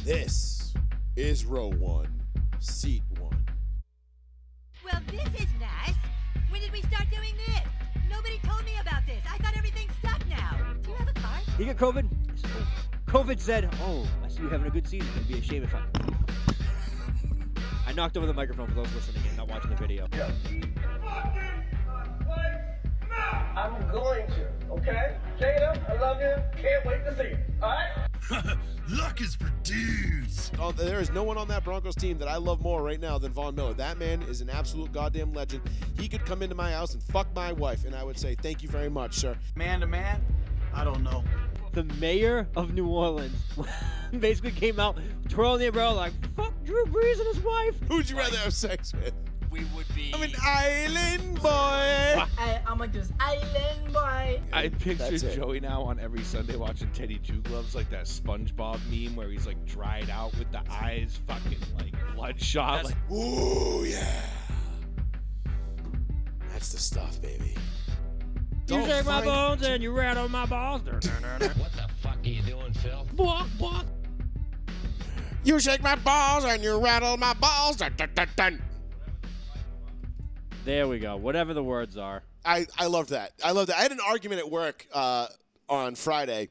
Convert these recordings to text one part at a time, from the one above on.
This is row 1, seat 1. Well, this is nice. When did we start doing this? Nobody told me about this. I thought everything sucked now. Do you have a card? You get COVID? COVID said, oh, I see you having a good season. It'd be a shame if I knocked over the microphone for those listening and not watching the video. Yeah. I'm going to, okay? Jada, I love you. Can't wait to see you, all right? Luck is for dudes. Oh, there is no one on that Broncos team that I love more right now than Von Miller. That man is an absolute goddamn legend. He could come into my house and fuck my wife, and I would say, thank you very much, sir. Man to man, I don't know. The mayor of New Orleans basically came out twirling the umbrella like, fuck Drew Brees and his wife. Who'd you rather have sex with? We would be. I'm an island boy. I'm like this island boy. I picture That's it. Joey now on every Sunday watching Teddy Two Gloves, like that SpongeBob meme where he's like dried out with the eyes fucking like bloodshot. Like, Ooh, yeah. That's the stuff, baby. You shake my bones and you rattle my balls. What the fuck are you doing, Phil? Walk, walk. You shake my balls and you rattle my balls. Dun, dun, dun, dun. There we go. Whatever the words are. I loved that. I loved that. I had an argument at work on Friday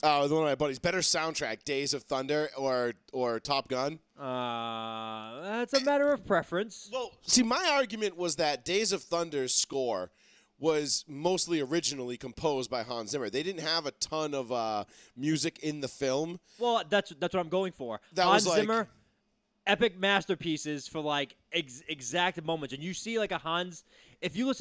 with one of my buddies. Better soundtrack, Days of Thunder or Top Gun? That's a matter of preference. Well, see, my argument was that Days of Thunder's score was mostly originally composed by Hans Zimmer. They didn't have a ton of music in the film. Well, that's what I'm going for. That Hans was like- Zimmer, epic masterpieces for like exact moments. And you see like a Hans, if you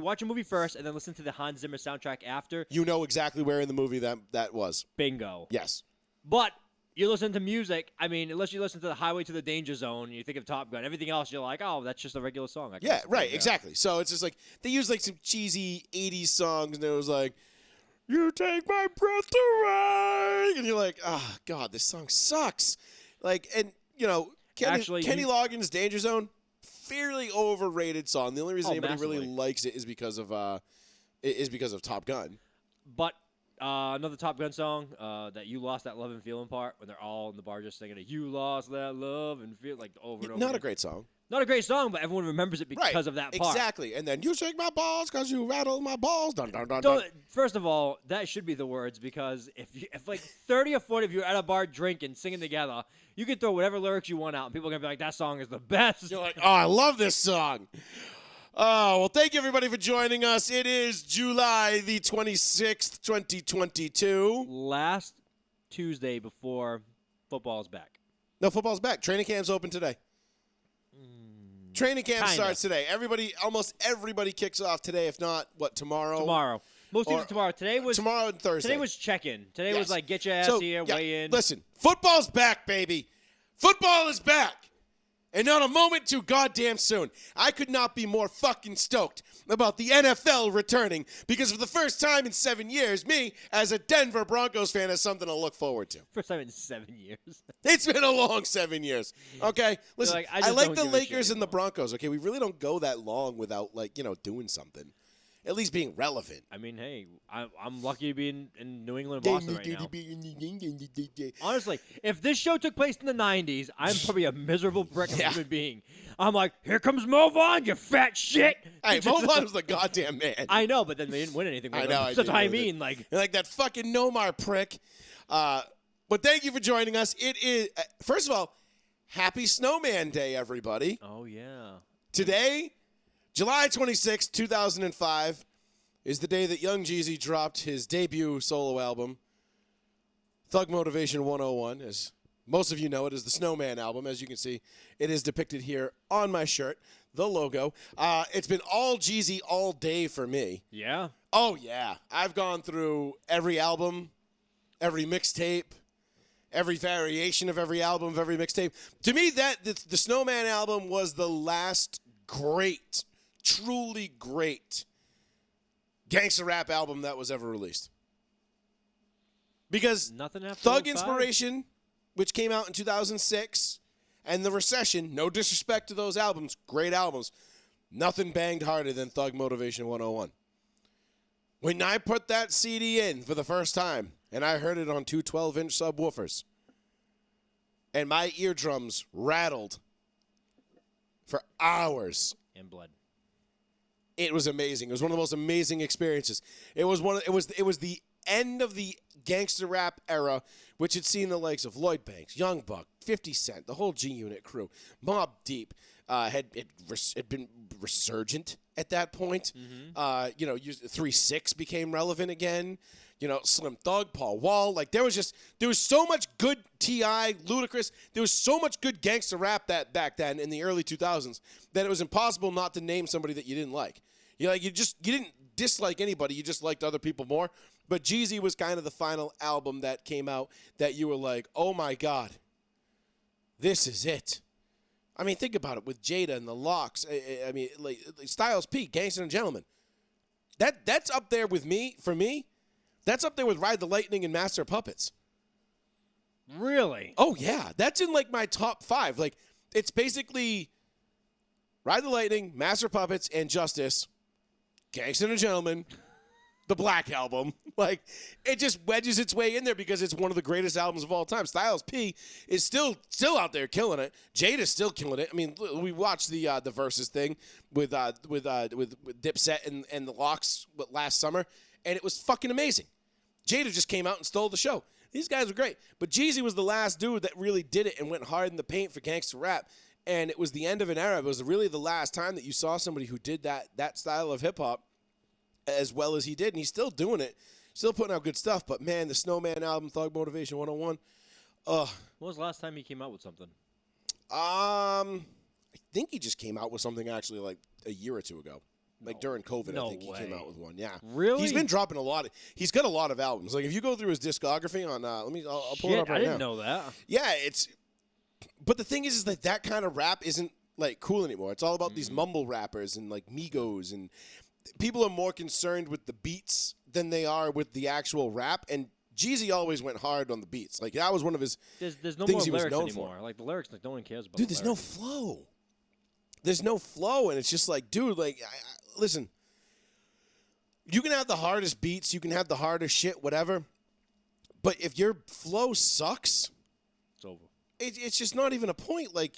watch a movie first and then listen to the Hans Zimmer soundtrack after, You know exactly where in the movie that was. bingo. Yes. But you listen to music, I mean, unless you listen to the Highway to the Danger Zone and you think of Top Gun, everything else you're like, oh, that's just a regular song. I can Yeah, listen to. right, exactly. So it's just like they used like some cheesy 80s songs and it was like, you take my breath away. And you're like, oh, God, this song sucks. Like, and, you know, Kenny Loggins' Danger Zone, fairly overrated song. The only reason anybody really likes it is because of Top Gun. But another Top Gun song, that You Lost That Love and Feeling part, when they're all in the bar just singing it, You Lost That Love and Feel, like over and over. Not again. a great song. Not a great song, but everyone remembers it because of that part. Exactly. And then you shake my balls because you rattle my balls. Dun, dun, dun, Don't, dun. first of all, that should be the words, because if like 30 or 40 of you are at a bar drinking, singing together, you can throw whatever lyrics you want out, and people are going to be like, that song is the best. You're like, oh, I love this song. Oh, well, thank you, everybody, for joining us. It is July the 26th, 2022. Last Tuesday before football's back. No, football's back. Training camp's open today. Training camp starts today. Almost everybody kicks off today, if not, tomorrow? Tomorrow. Most teams tomorrow. Tomorrow and Thursday. Today was check-in. Today was like, get your ass here, weigh in. Listen, football's back, baby. Football is back. And not a moment too goddamn soon. I could not be more fucking stoked about the NFL returning because for the first time in 7 years, me, as a Denver Broncos fan, has something to look forward to. First time in 7 years. It's been a long 7 years. Okay? Listen, like, I like the Lakers and the Broncos. Okay? We really don't go that long without, doing something. At least being relevant. I mean, hey, I'm lucky to be in New England and Boston right now. Honestly, if this show took place in the 90s, I'm probably a miserable prick of a human being. I'm like, here comes Mo Vaughn, you fat shit. Hey, Mo Vaughn was the goddamn man. I know, but then they didn't win anything with I know. him. That's what I mean. You're like that fucking Nomar prick. But thank you for joining us. It is, first of all, happy Snowman Day, everybody. Oh, yeah. Today, July 26, 2005, is the day that young Jeezy dropped his debut solo album, Thug Motivation 101. As most of you know, it is the Snowman album. As you can see, it is depicted here on my shirt, the logo. It's been all Jeezy all day for me. Yeah? Oh, yeah. I've gone through every album, every mixtape, every variation of every album, of every mixtape. To me, the Snowman album was the last great, truly great gangster rap album that was ever released. Because Nothing after Thug 05? Inspiration, which came out in 2006, and The Recession, no disrespect to those albums, great albums, nothing banged harder than Thug Motivation 101. When I put that CD in for the first time, and I heard it on two 12-inch subwoofers, and my eardrums rattled for hours. And blood. It was amazing. It was one of the most amazing experiences. It was the end of the gangster rap era, which had seen the likes of Lloyd Banks, Young Buck, 50 Cent, the whole G Unit crew, Mobb Deep had been resurgent at that point. 3-6 became relevant again. Slim Thug, Paul Wall. Like there was so much good T.I., Ludacris. There was so much good gangster rap that back then in the early 2000s that it was impossible not to name somebody that you didn't like. You didn't dislike anybody. You just liked other people more. But Jeezy was kind of the final album that came out that you were like, oh my God, this is it. I mean, think about it with Jada and the Locks. I mean, like Styles P, Gangsta and Gentleman. That's up there with me. For me, that's up there with Ride the Lightning and Master of Puppets. Really? Oh yeah, that's in like my top 5. Like it's basically Ride the Lightning, Master of Puppets, and Justice, Gangsta and Gentleman. The Black Album. Like, it just wedges its way in there because it's one of the greatest albums of all time. Styles P is still out there killing it. Jada's still killing it. I mean, we watched the Versus thing with Dipset and the Locks last summer, and it was fucking amazing. Jada just came out and stole the show. These guys were great. But Jeezy was the last dude that really did it and went hard in the paint for gangster rap. And it was the end of an era. It was really the last time that you saw somebody who did that style of hip-hop as well as he did, and he's still doing it, still putting out good stuff. But man, the Snowman album, Thug Motivation 101. When was the last time he came out with something? I think he just came out with something actually like a year or two ago, like during COVID. No I think way. he came out with one. Yeah, really. He's been dropping a lot. He's got a lot of albums. Like if you go through his discography on, I'll pull it up right now. I didn't know that. Yeah, but the thing is that kind of rap isn't like cool anymore. It's all about these mumble rappers and like Migos, and people are more concerned with the beats than they are with the actual rap. And Jeezy always went hard on the beats. Like that was one of his There's no things more he was lyrics known anymore. for. Like the lyrics, like no one cares about. Dude, there's no flow. There's no flow, and it's just like, dude, like, listen. You can have the hardest beats, you can have the hardest shit, whatever. But if your flow sucks, it's over. It's just not even a point. Like,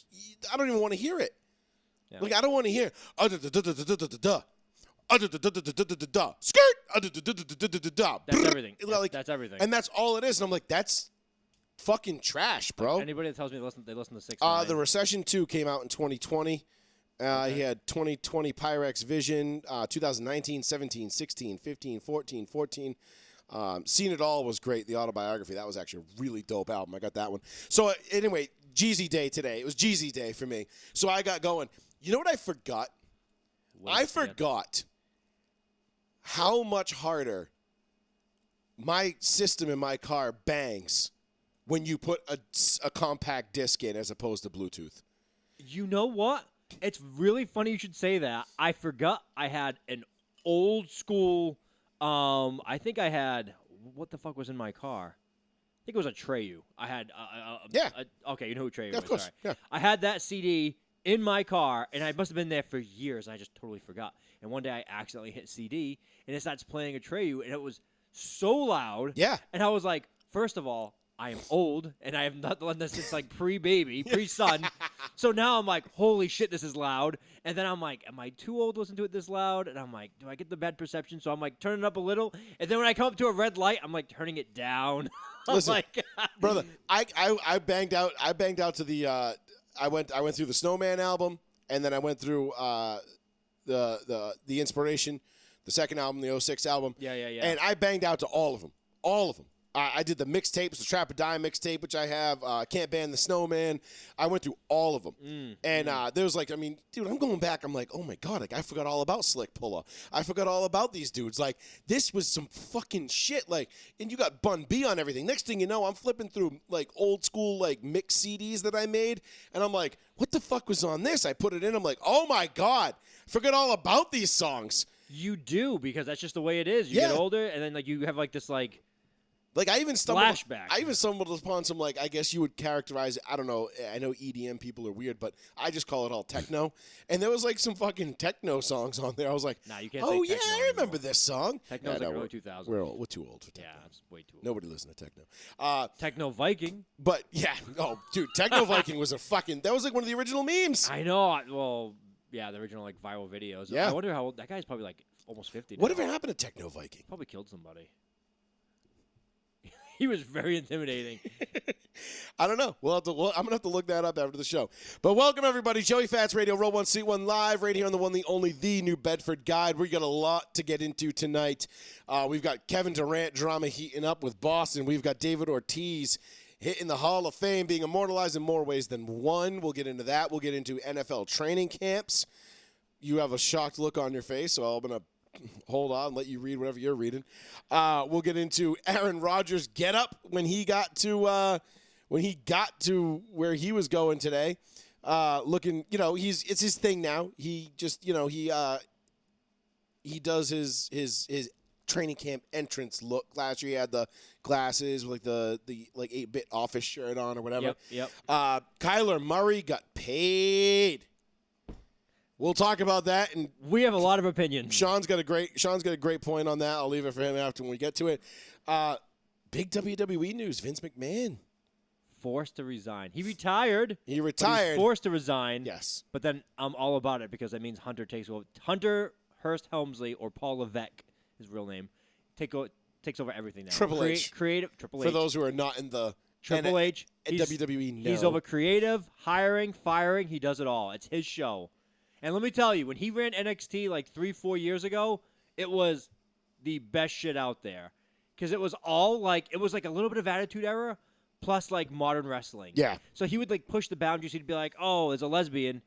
I don't even want to hear it. Yeah. Like, I don't want to hear skirt. That's everything. That's everything. And that's all it is. And I'm like, that's fucking trash, bro. Anybody that tells me they listen to 6 ix The Recession 2 came out in 2020. He had 2020 Pyrex Vision, 2019, 17, 16, 15, 14, 14. Seen It All was great. The autobiography, that was actually a really dope album. I got that one. So anyway, Jeezy Day today. It was Jeezy Day for me. So I got going. You know what I forgot? I forgot how much harder my system in my car bangs when you put a compact disc in as opposed to Bluetooth. You know what? It's really funny you should say that. I forgot I had an old school. I think I had, what the fuck was in my car? I think it was a Treyu. I had okay, you know who Treyu is. Yeah, of course. Right. Yeah. I had that CD in my car, and I must have been there for years, and I just totally forgot. And one day I accidentally hit CD, and it starts playing a Treyu, and it was so loud. Yeah. And I was like, first of all, I am old, and I have not done this since like pre-baby, pre-son. So now I'm like, holy shit, this is loud. And then I'm like, am I too old to listen to it this loud? And I'm like, do I get the bad perception? So I'm like, turning it up a little. And then when I come up to a red light, I'm like, turning it down. Listen, like, brother, I banged out to the I went through the Snowman album, and then I went through the Inspiration, the second album, the 06 album. Yeah. And I banged out to all of them. All of them. I did the mixtapes, the Trap or Die mixtape, which I have. Can't Ban the Snowman. I went through all of them. And there was like, I mean, dude, I'm going back. I'm like, oh my God, like I forgot all about Slick Pulla. I forgot all about these dudes. Like, this was some fucking shit. Like, and you got Bun B on everything. Next thing you know, I'm flipping through like old school like mix CDs that I made. And I'm like, what the fuck was on this? I put it in. I'm like, oh my God, forget all about these songs. you do, because that's just the way it is. You get older, and then like you have like this like Like I even stumbled Flashback. upon some, like, I guess you would characterize it. I don't know. I know EDM people are weird, but I just call it all techno. And there was like some fucking techno songs on there. I was like, Nah, you can't. oh say yeah, techno I anymore. remember this song. Techno's Yeah, like no, early 2000s. We're too old for techno. Yeah, it's way too old. Nobody listened to techno. Techno Viking. But yeah, oh dude, Techno Viking was that was like one of the original memes. I know. Well, yeah, the original like viral videos. Yeah. I wonder how old that guy's probably like almost 50. Now. Whatever happened to Techno Viking? Probably killed somebody. He was very intimidating. I don't know. I'm gonna have to look that up after the show. But welcome everybody, Joey Fats Radio, Row 1 Seat 1 live right here on the one, the only, the New Bedford Guide. We got a lot to get into tonight. We've got Kevin Durant drama heating up with Boston. We've got David Ortiz hitting the Hall of Fame, being immortalized in more ways than one. We'll get into that. We'll get into NFL training camps. You have a shocked look on your face, so I'm gonna hold on, let you read whatever you're reading. We'll get into Aaron Rodgers' get up when he got to where he was going today. Looking, it's his thing now. He just, he does his training camp entrance look. Last year he had the glasses with the 8-bit office shirt on or whatever. Yep. Kyler Murray got paid. We'll talk about that, and We have a lot of opinions. Sean's got a great point on that. I'll leave it for him after when we get to it. Big WWE news: Vince McMahon Forced to resign. He retired. He but retired. he's forced to resign. Yes. But then I'm all about it because that means Hunter takes over. Hunter Hurst Helmsley, or Paul Levesque, his real name, takes over everything now. Triple H. Creative. Triple H. For those who are not in the Triple H. WWE, no. He's over creative, hiring, firing. He does it all. It's his show. And let me tell you, when he ran NXT like 3-4 years ago, it was the best shit out there. Because it was all like, it was like a little bit of Attitude Era plus like modern wrestling. Yeah. So he would like push the boundaries. He'd be like, oh, there's a lesbian.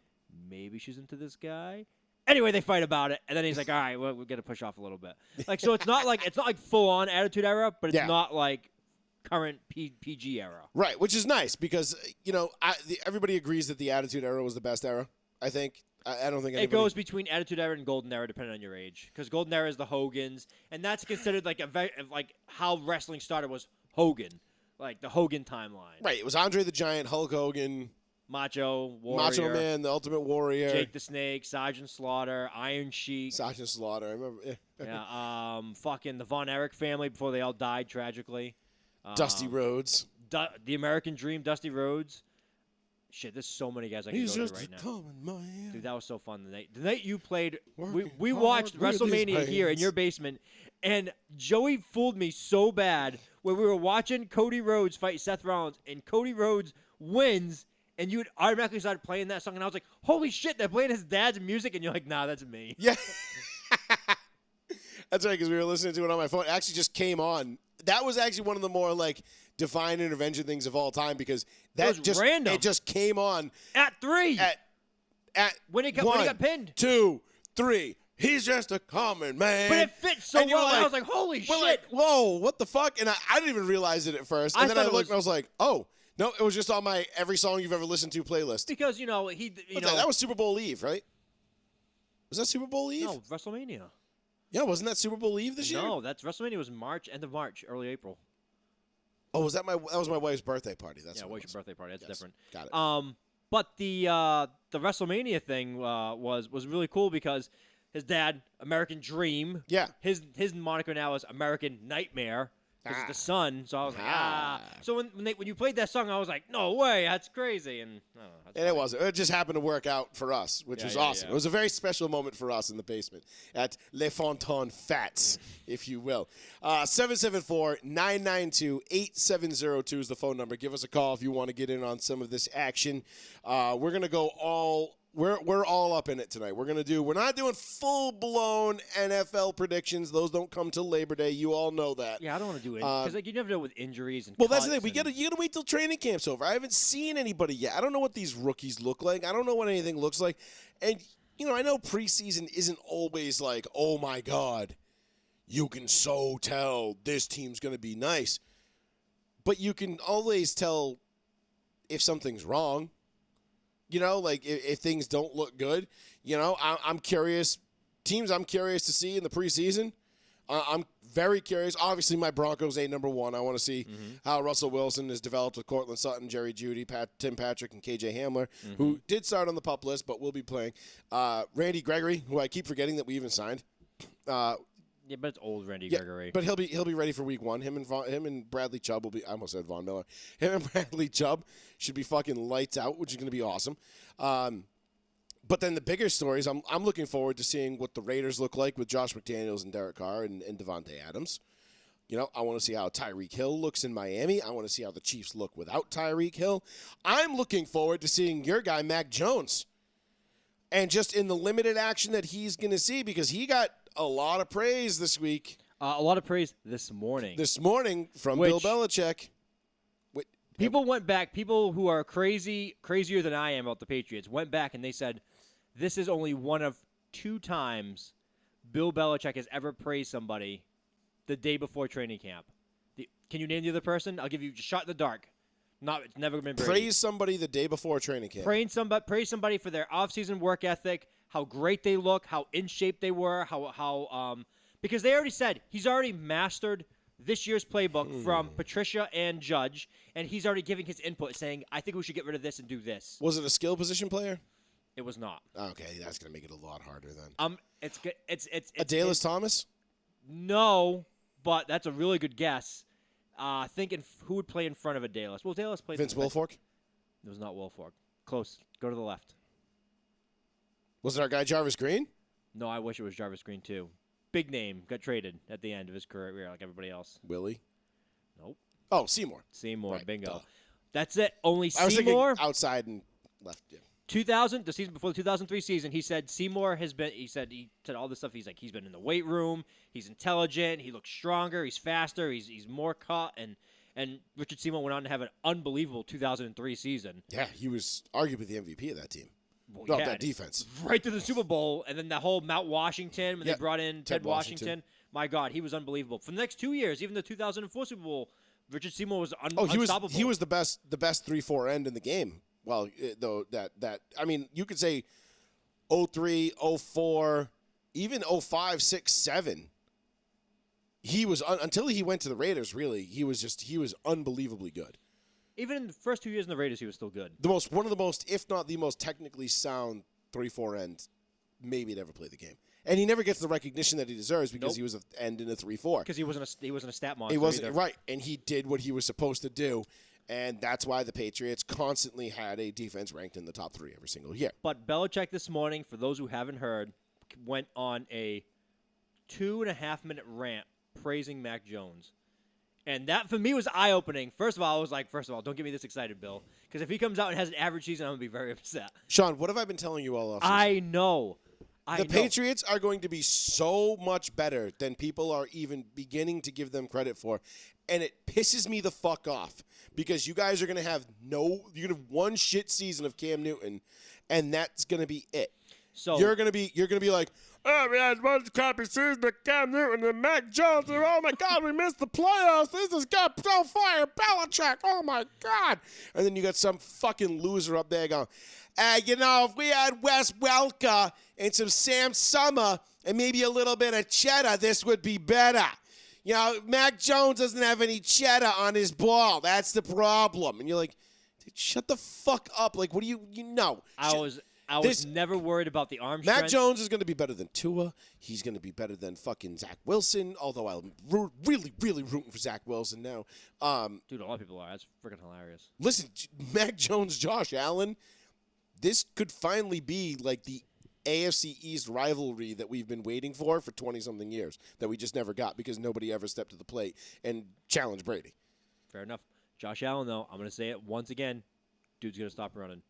Maybe she's into this guy. Anyway, they fight about it. And then he's like, all right, we're going to push off a little bit. Like, so it's not like full on Attitude Era, but it's not like current PG era. Right, which is nice because, everybody agrees that the Attitude Era was the best era, I think. I don't think anybody... It goes between Attitude Era and Golden Era, depending on your age. Because Golden Era is the Hogans, and that's considered like how wrestling started was Hogan, like the Hogan timeline. Right, it was Andre the Giant, Hulk Hogan, Macho Macho Man, the Ultimate Warrior, Jake the Snake, Sergeant Slaughter, Iron Sheik, Sergeant Slaughter. I remember. yeah, fucking the Von Erich family before they all died tragically. Dusty Rhodes, the American Dream, Dusty Rhodes. Shit, there's so many guys I can go to right now. Common man. Dude, that was so fun. The night you played, we Working watched hard with his WrestleMania here in hands. your basement, and Joey fooled me so bad where we were watching Cody Rhodes fight Seth Rollins, and Cody Rhodes wins, and you automatically started playing that song, and I was like, holy shit, they're playing his dad's music, and you're like, nah, that's me. Yeah. That's right, because we were listening to it on my phone. It actually just came on. That was actually one of the more, divine intervention things of all time because that was random. It just came on At 3. at When he got pinned. 2, 3. He's just a common man. But it fit so And you were well, and I was like, holy we're shit. like, whoa, what the fuck? And I didn't even realize it at first. And then I thought it looked and I was like, oh, no, it was just on my every song you've ever listened to playlist. Because, That was Super Bowl Eve, right? Was that Super Bowl Eve? No, WrestleMania. Yeah, wasn't that Super Bowl Eve this year? No, that's WrestleMania was March, end of March, early April. Oh, that was my wife's birthday party. That's Yeah, what it what's was. your birthday party? That's Yes, different. got it. But the WrestleMania thing was really cool because his dad, American Dream. Yeah. His moniker now is American Nightmare because it's the son. So I was like, ah. So when you played that song, I was like, no way, that's crazy. And And it wasn't. It just happened to work out for us, which was awesome. yeah. It was a very special moment for us in the basement at Les Fontaines Fats, if you will. 774-992-8702 is the phone number. Give us a call if you want to get in on some of this action. We're going to go all... We're all up in it tonight. We're not doing full-blown NFL predictions. Those don't come till Labor Day. You all know that. yeah, I don't want to do it because you never know with injuries and Well, that's the cuts thing. You gotta wait till training camp's over. I haven't seen anybody yet. I don't know what these rookies look like. I don't know what anything looks like. And I know preseason isn't always like, oh my God, you can so tell this team's gonna be nice. But you can always tell if something's wrong. If things don't look good. I'm curious. Teams I'm curious to see in the preseason. I'm very curious. Obviously, my Broncos ain't number one. I want to see how Russell Wilson has developed with Cortland Sutton, Jerry Jeudy, Tim Patrick, and KJ Hamler, who did start on the PUP list but will be playing. Randy Gregory, who I keep forgetting that we even signed. Yeah, but it's old Randy Gregory. But he'll be ready for week one. Him and Bradley Chubb will be. I almost said Von Miller. Him and Bradley Chubb should be fucking lights out, which is going to be awesome. But then the bigger stories, I'm looking forward to seeing what the Raiders look like with Josh McDaniels and Derek Carr and Devontae Adams. You know, I want to see how Tyreek Hill looks in Miami. I want to see how the Chiefs look without Tyreek Hill. I'm looking forward to seeing your guy Mac Jones, and just in the limited action that he's going to see, because he got a lot of praise this week. A lot of praise this morning. This morning from Bill Belichick. People went back. People who are crazier than I am about the Patriots went back and they said, this is only one of 2 times Bill Belichick has ever praised somebody the day before training camp. Can you name the other person? I'll give you a shot in the dark. It's never been Brady. Praise somebody the day before training camp. Praise somebody for their off-season work ethic, how great they look, how in shape they were, because they already said he's already mastered this year's playbook from Patricia and Judge, and he's already giving his input, saying, I think we should get rid of this and do this. Was it a skill position player? It was not. Okay, that's gonna make it a lot harder then. It's good. It's Adalys Thomas? No, but that's a really good guess. Thinking who would play in front of Adalys? Well, Adalys played. Vince Wilfork? It was not Wilfork. Close. Go to the left. Was it our guy Jarvis Green? No, I wish it was Jarvis Green too. Big name, got traded at the end of his career like everybody else. Willie? Nope. Oh, Seymour. Right, bingo. Duh. That's it. Only I was Seymour. thinking outside and left. Yeah. 2000, the season before the 2003 season, he said Seymour has been. He said all this stuff. He's been in the weight room. He's intelligent. He looks stronger. He's faster. He's more cut. And Richard Seymour went on to have an unbelievable 2003 season. Yeah, he was arguably the MVP of that team. Well, that defense. Right to the Super Bowl, and then the whole Mount Washington when they brought in Ted Washington. Washington. My God, he was unbelievable. For the next 2 years, even the 2004 Super Bowl, Richard Seymour was unstoppable. He was the best 3-4 end in the game. Well, though I mean, you could say 03, 04, even 05, 6, 7. He was until he went to the Raiders. Really, he was unbelievably good. Even in the first 2 years in the Raiders, he was still good. One of the most, if not the most technically sound 3-4 end maybe to ever play the game. And he never gets the recognition that he deserves because he was an end in a 3-4. Because he wasn't a stat monster. He wasn't either. right, and he did what he was supposed to do, and that's why the Patriots constantly had a defense ranked in the top 3 every single year. But Belichick this morning, for those who haven't heard, went on a 2.5-minute rant praising Mac Jones. And that, for me, was eye-opening. First of all, I was like, don't get me this excited, Bill. Because if he comes out and has an average season, I'm going to be very upset. Sean, what have I been telling you all offseason? I know. The Patriots are going to be so much better than people are even beginning to give them credit for. And it pisses me the fuck off. Because you guys are going to have one shit season of Cam Newton, and that's going to be it. So you're going to be like, oh, we had one crappy season of Cam Newton and Mac Jones, and oh my God, we missed the playoffs. This has got so fire, Belichick. Oh my God. And then you got some fucking loser up there going, if we had Wes Welker and some Sam Summer and maybe a little bit of cheddar, this would be better. Mac Jones doesn't have any cheddar on his ball. That's the problem. And you're like, dude, shut the fuck up. Like, what do you know? I was never worried about the arm Mac strength. Jones is going to be better than Tua. He's going to be better than fucking Zach Wilson, although I'm really, really rooting for Zach Wilson now. Dude, a lot of people are. That's freaking hilarious. Listen, Mac Jones, Josh Allen, this could finally be like the AFC East rivalry that we've been waiting for 20-something years that we just never got because nobody ever stepped to the plate and challenged Brady. Fair enough. Josh Allen, though, I'm going to say it once again. Dude's going to stop running.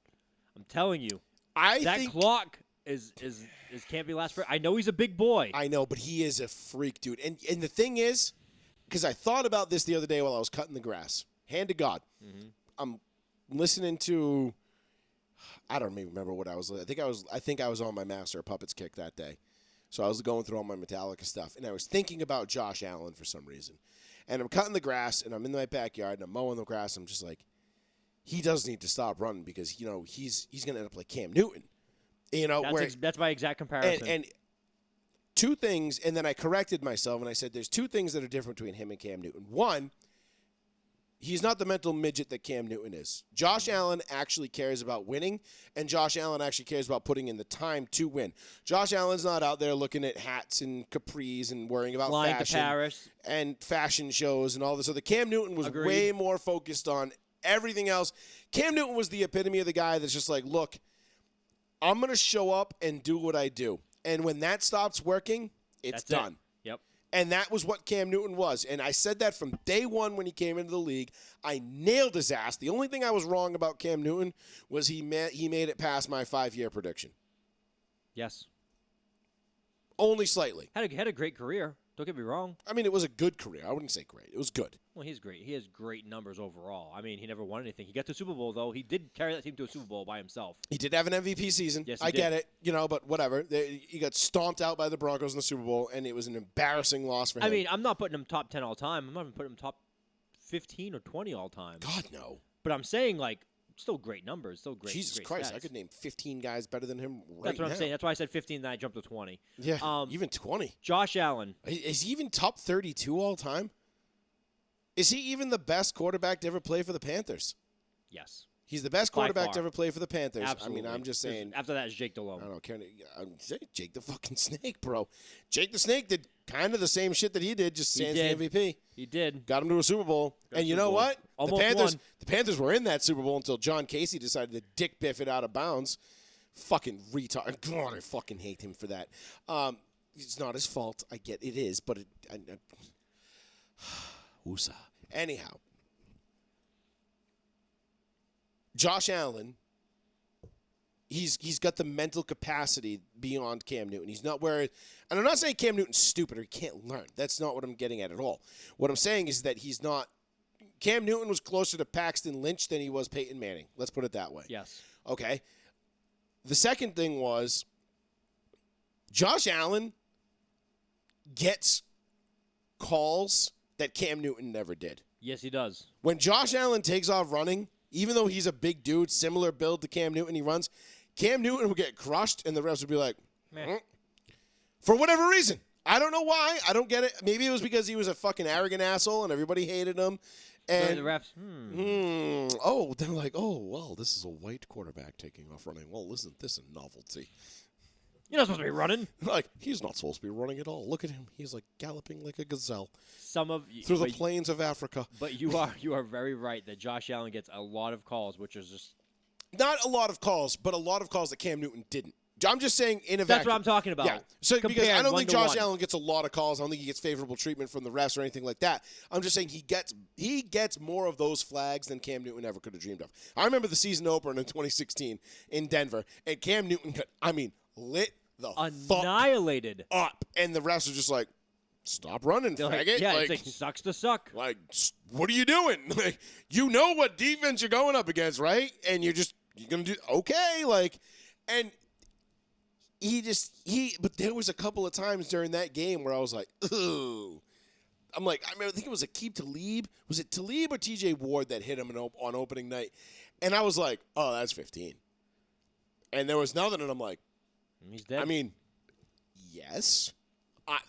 I'm telling you. That clock can't be last forever. I know he's a big boy. I know, but he is a freak, dude. And the thing is, because I thought about this the other day while I was cutting the grass. Hand to God. Mm-hmm. I'm listening to, I don't even remember what I was. I think I was on my Master of Puppets kick that day. So I was going through all my Metallica stuff, and I was thinking about Josh Allen for some reason. And I'm cutting the grass, and I'm in my backyard, and I'm mowing the grass. I'm just like, he does need to stop running because he's going to end up like Cam Newton. That's my exact comparison. And two things, and then I corrected myself, and I said there's two things that are different between him and Cam Newton. One, he's not the mental midget that Cam Newton is. Josh Allen actually cares about winning, and Josh Allen actually cares about putting in the time to win. Josh Allen's not out there looking at hats and capris and worrying about Flying to fashion Paris. and fashion shows and all this other. Cam Newton was Agreed. way more focused on everything else. Cam Newton was the epitome of the guy that's just like, look, I'm going to show up and do what I do. And when that stops working, it's That's done. It. Yep. And that was what Cam Newton was. And I said that from day one when he came into the league. I nailed his ass. The only thing I was wrong about Cam Newton was he made it past my 5-year prediction. Yes. Only slightly. Had a great career. Don't get me wrong. I mean, it was a good career. I wouldn't say great. It was good. Well, he's great. He has great numbers overall. I mean, he never won anything. He got to the Super Bowl, though. He did carry that team to a Super Bowl by himself. He did have an MVP season. Yes, he I get did. it, but whatever. He got stomped out by the Broncos in the Super Bowl, and it was an embarrassing loss for him. I mean, I'm not putting him top 10 all time. I'm not even putting him top 15 or 20 all time. God, no. But I'm saying, like, still great numbers. Still great. Jesus great Christ, stats. I could name 15 guys better than him right That's what now. I'm saying. That's why I said 15, then I jumped to 20. Yeah, even 20. Josh Allen. Is he even top 32 all time? Is he even the best quarterback to ever play for the Panthers? Yes. He's the best By quarterback far. to ever play for the Panthers. Absolutely. I mean, I'm just saying. After that is Jake Delhomme. I don't know. I'm saying Jake the fucking Snake, bro. Jake the Snake did kind of the same shit that he did, just sans the MVP. He did. Got him to a Super Bowl. And you know what? Almost the Panthers were in that Super Bowl until John Casey decided to dick biff it out of bounds. Fucking retard. God, I fucking hate him for that. It's not his fault. I get it is, but Woosah. Anyhow. Josh Allen, he's got the mental capacity beyond Cam Newton. He's not where, and I'm not saying Cam Newton's stupid or he can't learn. That's not what I'm getting at all. What I'm saying is that he's not. Cam Newton was closer to Paxton Lynch than he was Peyton Manning. Let's put it that way. Yes. Okay. The second thing was Josh Allen gets calls that Cam Newton never did. Yes, he does. When Josh Allen takes off running, even though he's a big dude, similar build to Cam Newton, he runs, Cam Newton will get crushed, and the refs would be like, for whatever reason. I don't know why. I don't get it. Maybe it was because he was a fucking arrogant asshole, and everybody hated him. And the refs, they're like, oh, well, this is a white quarterback taking off running. Well, isn't this a novelty? You're not supposed to be running. Like, he's not supposed to be running at all. Look at him. He's like galloping like a gazelle Through the plains of Africa. But you are very right that Josh Allen gets a lot of calls, which is just not a lot of calls, but a lot of calls that Cam Newton didn't. I'm just saying in a That's vacuum. what I'm talking about. Yeah. So because I Compared don't think Josh 1-to-1. Allen gets a lot of calls. I don't think he gets favorable treatment from the refs or anything like that. I'm just saying he gets more of those flags than Cam Newton ever could have dreamed of. I remember the season opener in 2016 in Denver, and Cam Newton got, lit the annihilated fuck up, and the refs are just like, "Stop running, They're faggot!" like, yeah, it's like sucks to suck. Like, what are you doing? Like, you know what defense you're going up against, right? And you're gonna do okay, like, and. But there was a couple of times during that game where I was like, ooh. I think it was Aqib Talib. Was it Talib or TJ Ward that hit him on opening night? And I was like, oh, that's 15. And there was nothing, and I'm like, he's dead. I mean, yes.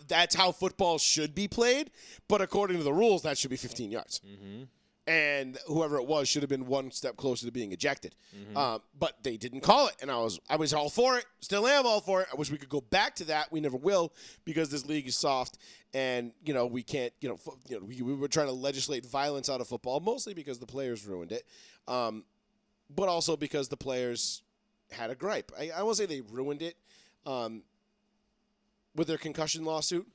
That's how football should be played, but according to the rules, that should be 15 yards. Mm-hmm. And whoever it was should have been one step closer to being ejected. But they didn't call it, and I was all for it. Still am all for it. I wish we could go back to that. We never will because this league is soft, and we can't. We were trying to legislate violence out of football, mostly because the players ruined it, but also because the players had a gripe. I won't say they ruined it with their concussion lawsuit,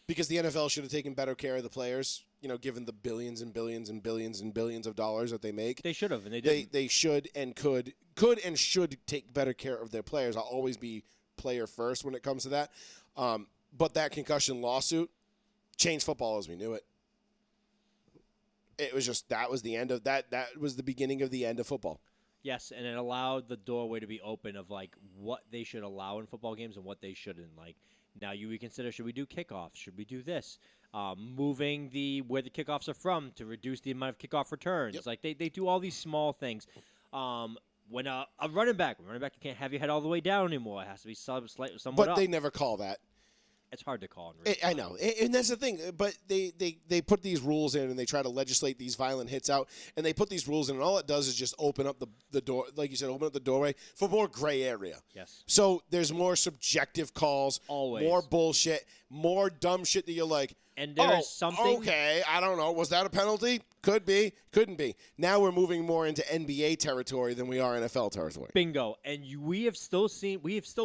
because the NFL should have taken better care of the players. Given the billions and billions and billions and billions of dollars that they make. They should have, and they didn't. They should and could and should take better care of their players. I'll always be player first when it comes to that. But that concussion lawsuit changed football as we knew it. It was just, that was the end of that. That was the beginning of the end of football. Yes, and it allowed the doorway to be open of, like, what they should allow in football games and what they shouldn't. Like, now you reconsider, should we do kickoffs? Should we do this? Moving where the kickoffs are from to reduce the amount of kickoff returns. Yep. Like, they do all these small things. When a running back, you can't have your head all the way down anymore. It has to be somewhat But up. they never call that. It's hard to call. In I know, and that's the thing. But they put these rules in, and they try to legislate these violent hits out, and they put these rules in, and all it does is just open up the door, like you said, open up the doorway for more gray area. Yes. So there's more subjective calls, Always. more bullshit, more dumb shit that you're like, And there's something. okay, I don't know. Was that a penalty? Could be, couldn't be. Now we're moving more into NBA territory than we are NFL territory. Bingo. And we have still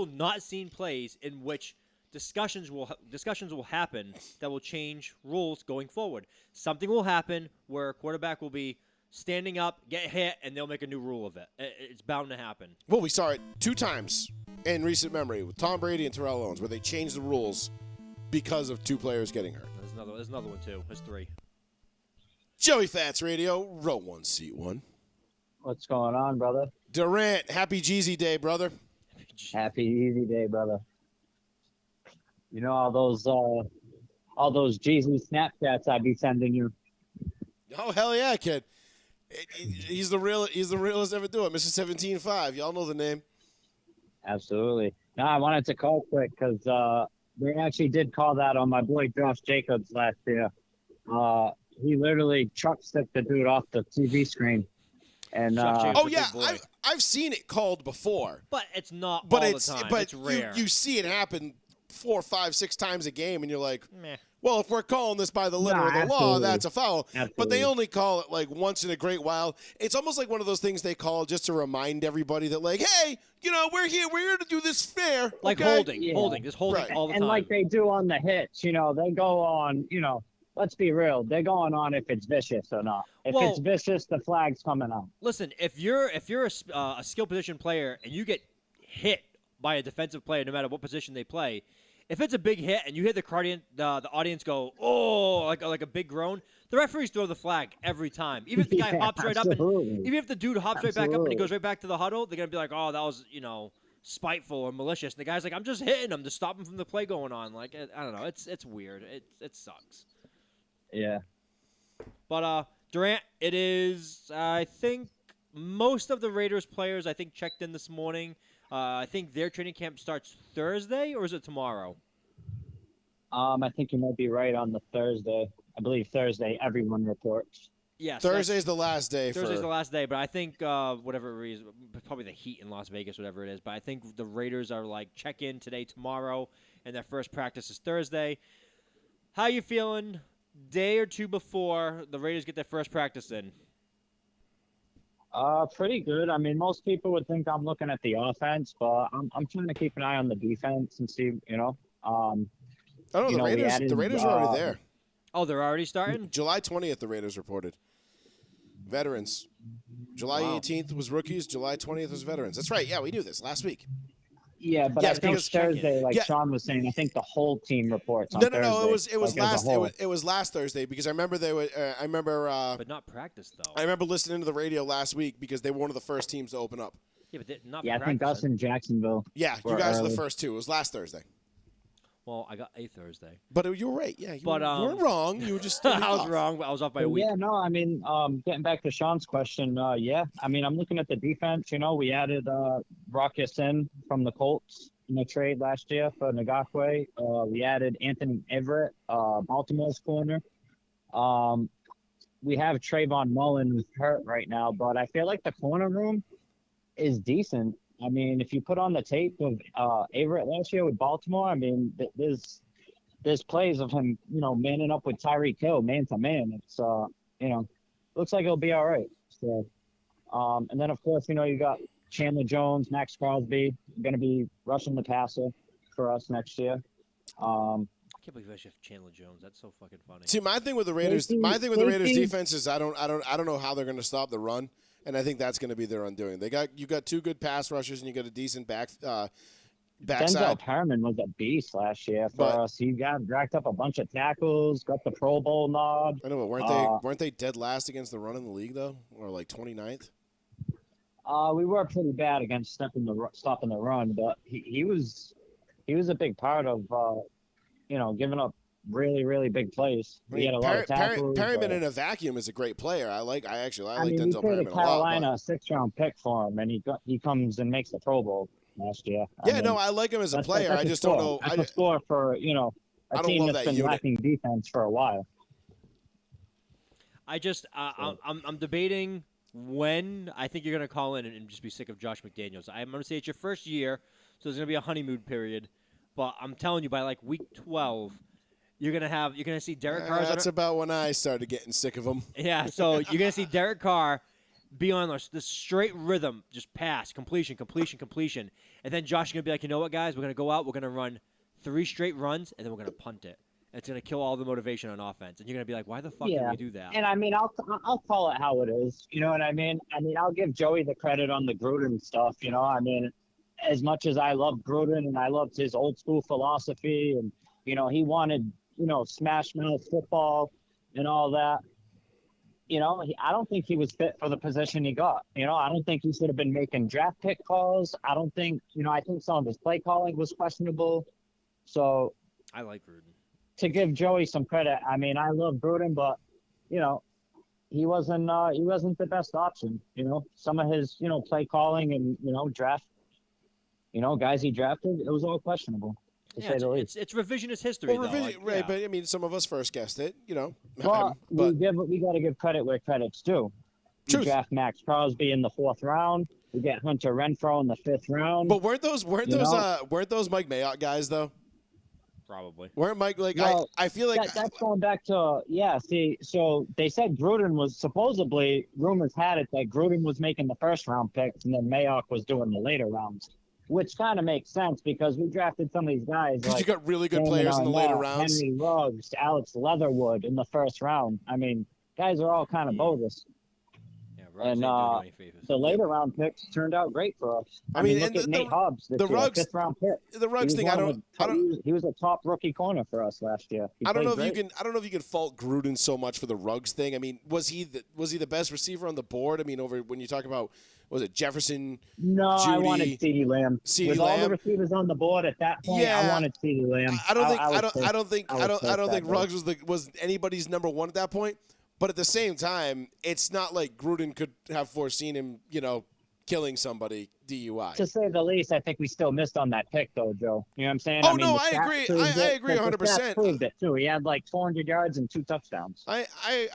not seen plays in which discussions will happen that will change rules going forward. Something will happen where a quarterback will be standing up, get hit, and they'll make a new rule of it. It's bound to happen. Well, we saw it 2 times in recent memory with Tom Brady and Terrell Owens, where they changed the rules because of 2 players getting hurt. There's another one too. There's 3. Joey Fats Radio, row 1, seat 1. What's going on, brother? Durant, happy Jeezy Day, brother. Happy Easy Day, brother. You know all those Jeezy Snapchats I be sending you. Oh hell yeah, kid! He's the realest ever do it. Mr. 17.5. Y'all know the name. Absolutely. No, I wanted to call quick because they actually did call that on my boy Josh Jacobs last year. He literally truck sticked the dude off the TV screen. And oh yeah, I've seen it called before. But it's not but all it's, the time. But it's rare. You see it happen 4, 5, 6 times a game, and you're like, Meh. well, if we're calling this by the letter of the law, absolutely. that's a foul. Absolutely. But they only call it like once in a great while. It's almost like one of those things they call just to remind everybody that, like, hey, we're here to do this fair. Like okay? holding, Yeah. just holding Right. all the and time. like they do on the hits, they go on, let's be real, they're going on if it's vicious or not. If Well- it's vicious, the flag's coming out. Listen, if you're a skill position player and you get hit by a defensive player, no matter what position they play, if it's a big hit and you hear the audience go, oh, like a big groan, the referees throw the flag every time. Even if the guy Yeah, hops right up, and absolutely. even if the dude hops right back up and he Absolutely. goes right back to the huddle, they're gonna be like, oh, that was spiteful or malicious. And the guy's like, I'm just hitting him to stop him from the play going on. Like I don't know, it's weird. It sucks. Yeah. But Durant, it is. I think most of the Raiders players checked in this morning. I think their training camp starts Thursday, or is it tomorrow? I think you might be right on the Thursday. I believe Thursday everyone reports. Yes. Thursday's the last day. Thursday's the last day, but I think whatever reason, probably the Heat in Las Vegas, whatever it is. But I think the Raiders are like check in today, tomorrow, and their first practice is Thursday. How you feeling? Day or 2 before the Raiders get their first practice in. Pretty good. I mean, most people would think I'm looking at the offense, but I'm trying to keep an eye on the defense and see, I don't know. You know, we added, The Raiders are already there. Oh, they're already starting? July 20th, the Raiders reported. Veterans. July 18th was rookies. July 20th was veterans. That's right. Yeah, we knew this last week. Yeah, but Yes, I think because- Thursday, like Yeah. Sean was saying, I think the whole team reports on No. Thursday. It was like, as a whole. it was last Thursday because I remember they were. But not practice, though. I remember listening to the radio last week because they were one of the first teams to open up. Yeah, but not Yeah, for I think us practicing. in Jacksonville. Yeah, you were guys were early. the first 2. It was last Thursday. Well, I got a Thursday. But you were right. Yeah, you But, weren't wrong. You were just. I was wrong, but I was off by a But week. yeah, no, I mean, getting back to Sean's question, yeah, I mean, I'm looking at the defense. We added Rocket in from the Colts in the trade last year for Ngakwe. We added Anthony Everett, Baltimore's corner. We have Trayvon Mullen who's hurt right now, but I feel like the corner room is decent. I mean, if you put on the tape of Everett last year with Baltimore, I mean, there's plays of him, manning up with Tyreek Hill, man to man. It's, looks like it'll be all right. So, and then of course, you got Chandler Jones, Max Crosby, going to be rushing the passer for us next year. I can't believe I should have Chandler Jones. That's so fucking funny. See, my thing with the Raiders, defense is I don't know how they're going to stop the run, and I think that's going to be their undoing. You got 2 good pass rushers, and you got a decent backside. Denzel Perriman was a beast last year for us. He got racked up a bunch of tackles, got the Pro Bowl nod. I know, but weren't they dead last against the run in the league though, or like 29th? We were pretty bad against stopping the run, but he was a big part of giving up really, really big plays. We had a lot of tackles. Perryman in a vacuum is a great player. I like I mean, Denzel we paid Perryman a a lot. Carolina 6th-round pick for him, and he comes and makes the Pro Bowl. last year. Yeah, no, I like him as a player. I just don't know. That's a score for a I don't team love that's that been unit. lacking defense for a while. I just I'm debating when I think you're gonna call in and just be sick of Josh McDaniels. I'm gonna say it's your first year, so there's gonna be a honeymoon period. But I'm telling you, by like week 12, you're gonna see Derek Carr. That's about when I started getting sick of him. Yeah, so you're gonna see Derek Carr be on this straight rhythm, just pass, completion, and then Josh is gonna be like, you know what, guys, we're gonna go out, we're gonna run 3 straight runs, and then we're gonna punt it. It's gonna kill all the motivation on offense, and you're gonna be like, why the fuck did we do that? And I mean, I'll call it how it is. You know what I mean? I mean, I'll give Joey the credit on the Gruden stuff. You know, I mean, as much as I loved Gruden and I loved his old school philosophy, and he wanted smash mouth football and all that. I don't think he was fit for the position he got. I don't think he should have been making draft pick calls. I don't think, I think some of his play calling was questionable. So I like Gruden. To give Joey some credit, I mean, I love Gruden, but he wasn't the best option. Some of his play calling and draft, guys he drafted, it was all questionable. Yeah, it's revisionist history, Well, though. Right, but I mean, some of us first guessed it, Well, but we got to give credit where credit's due. We draft Max Crosby in the 4th round. We get Hunter Renfrow in the 5th round. But weren't those Mike Mayock guys though? Probably. Weren't Mike I feel like that's going back to so they said Gruden was supposedly, rumors had it that Gruden was making the 1st round picks and then Mayock was doing the later rounds. Which kind of makes sense because we drafted some of these guys. Because you got really good players in the later rounds. Henry Ruggs, Alex Leatherwood in the 1st round. I mean, guys are all kind of bogus. Yeah, Ruggs and ain't doing any favors. the later round picks turned out great for us. I mean look at Nate Hobbs, the Ruggs, 5th round pick. The Ruggs thing, he was a top rookie corner for us last year. I don't know if you can fault Gruden so much for the Ruggs thing. I mean, was he the best receiver on the board? I mean, over when you talk about, was it Jefferson? No, Judy, I wanted CeeDee Lamb. With all the receivers on the board at that point, I wanted CeeDee Lamb. I don't think Ruggs was anybody's number 1 at that point. But at the same time, it's not like Gruden could have foreseen him, killing somebody DUI. To say the least, I think we still missed on that pick, though, Joe. You know what I'm saying? Oh, no, I agree. I agree 100%. The stats proved it, too. He had like 400 yards and 2 touchdowns. I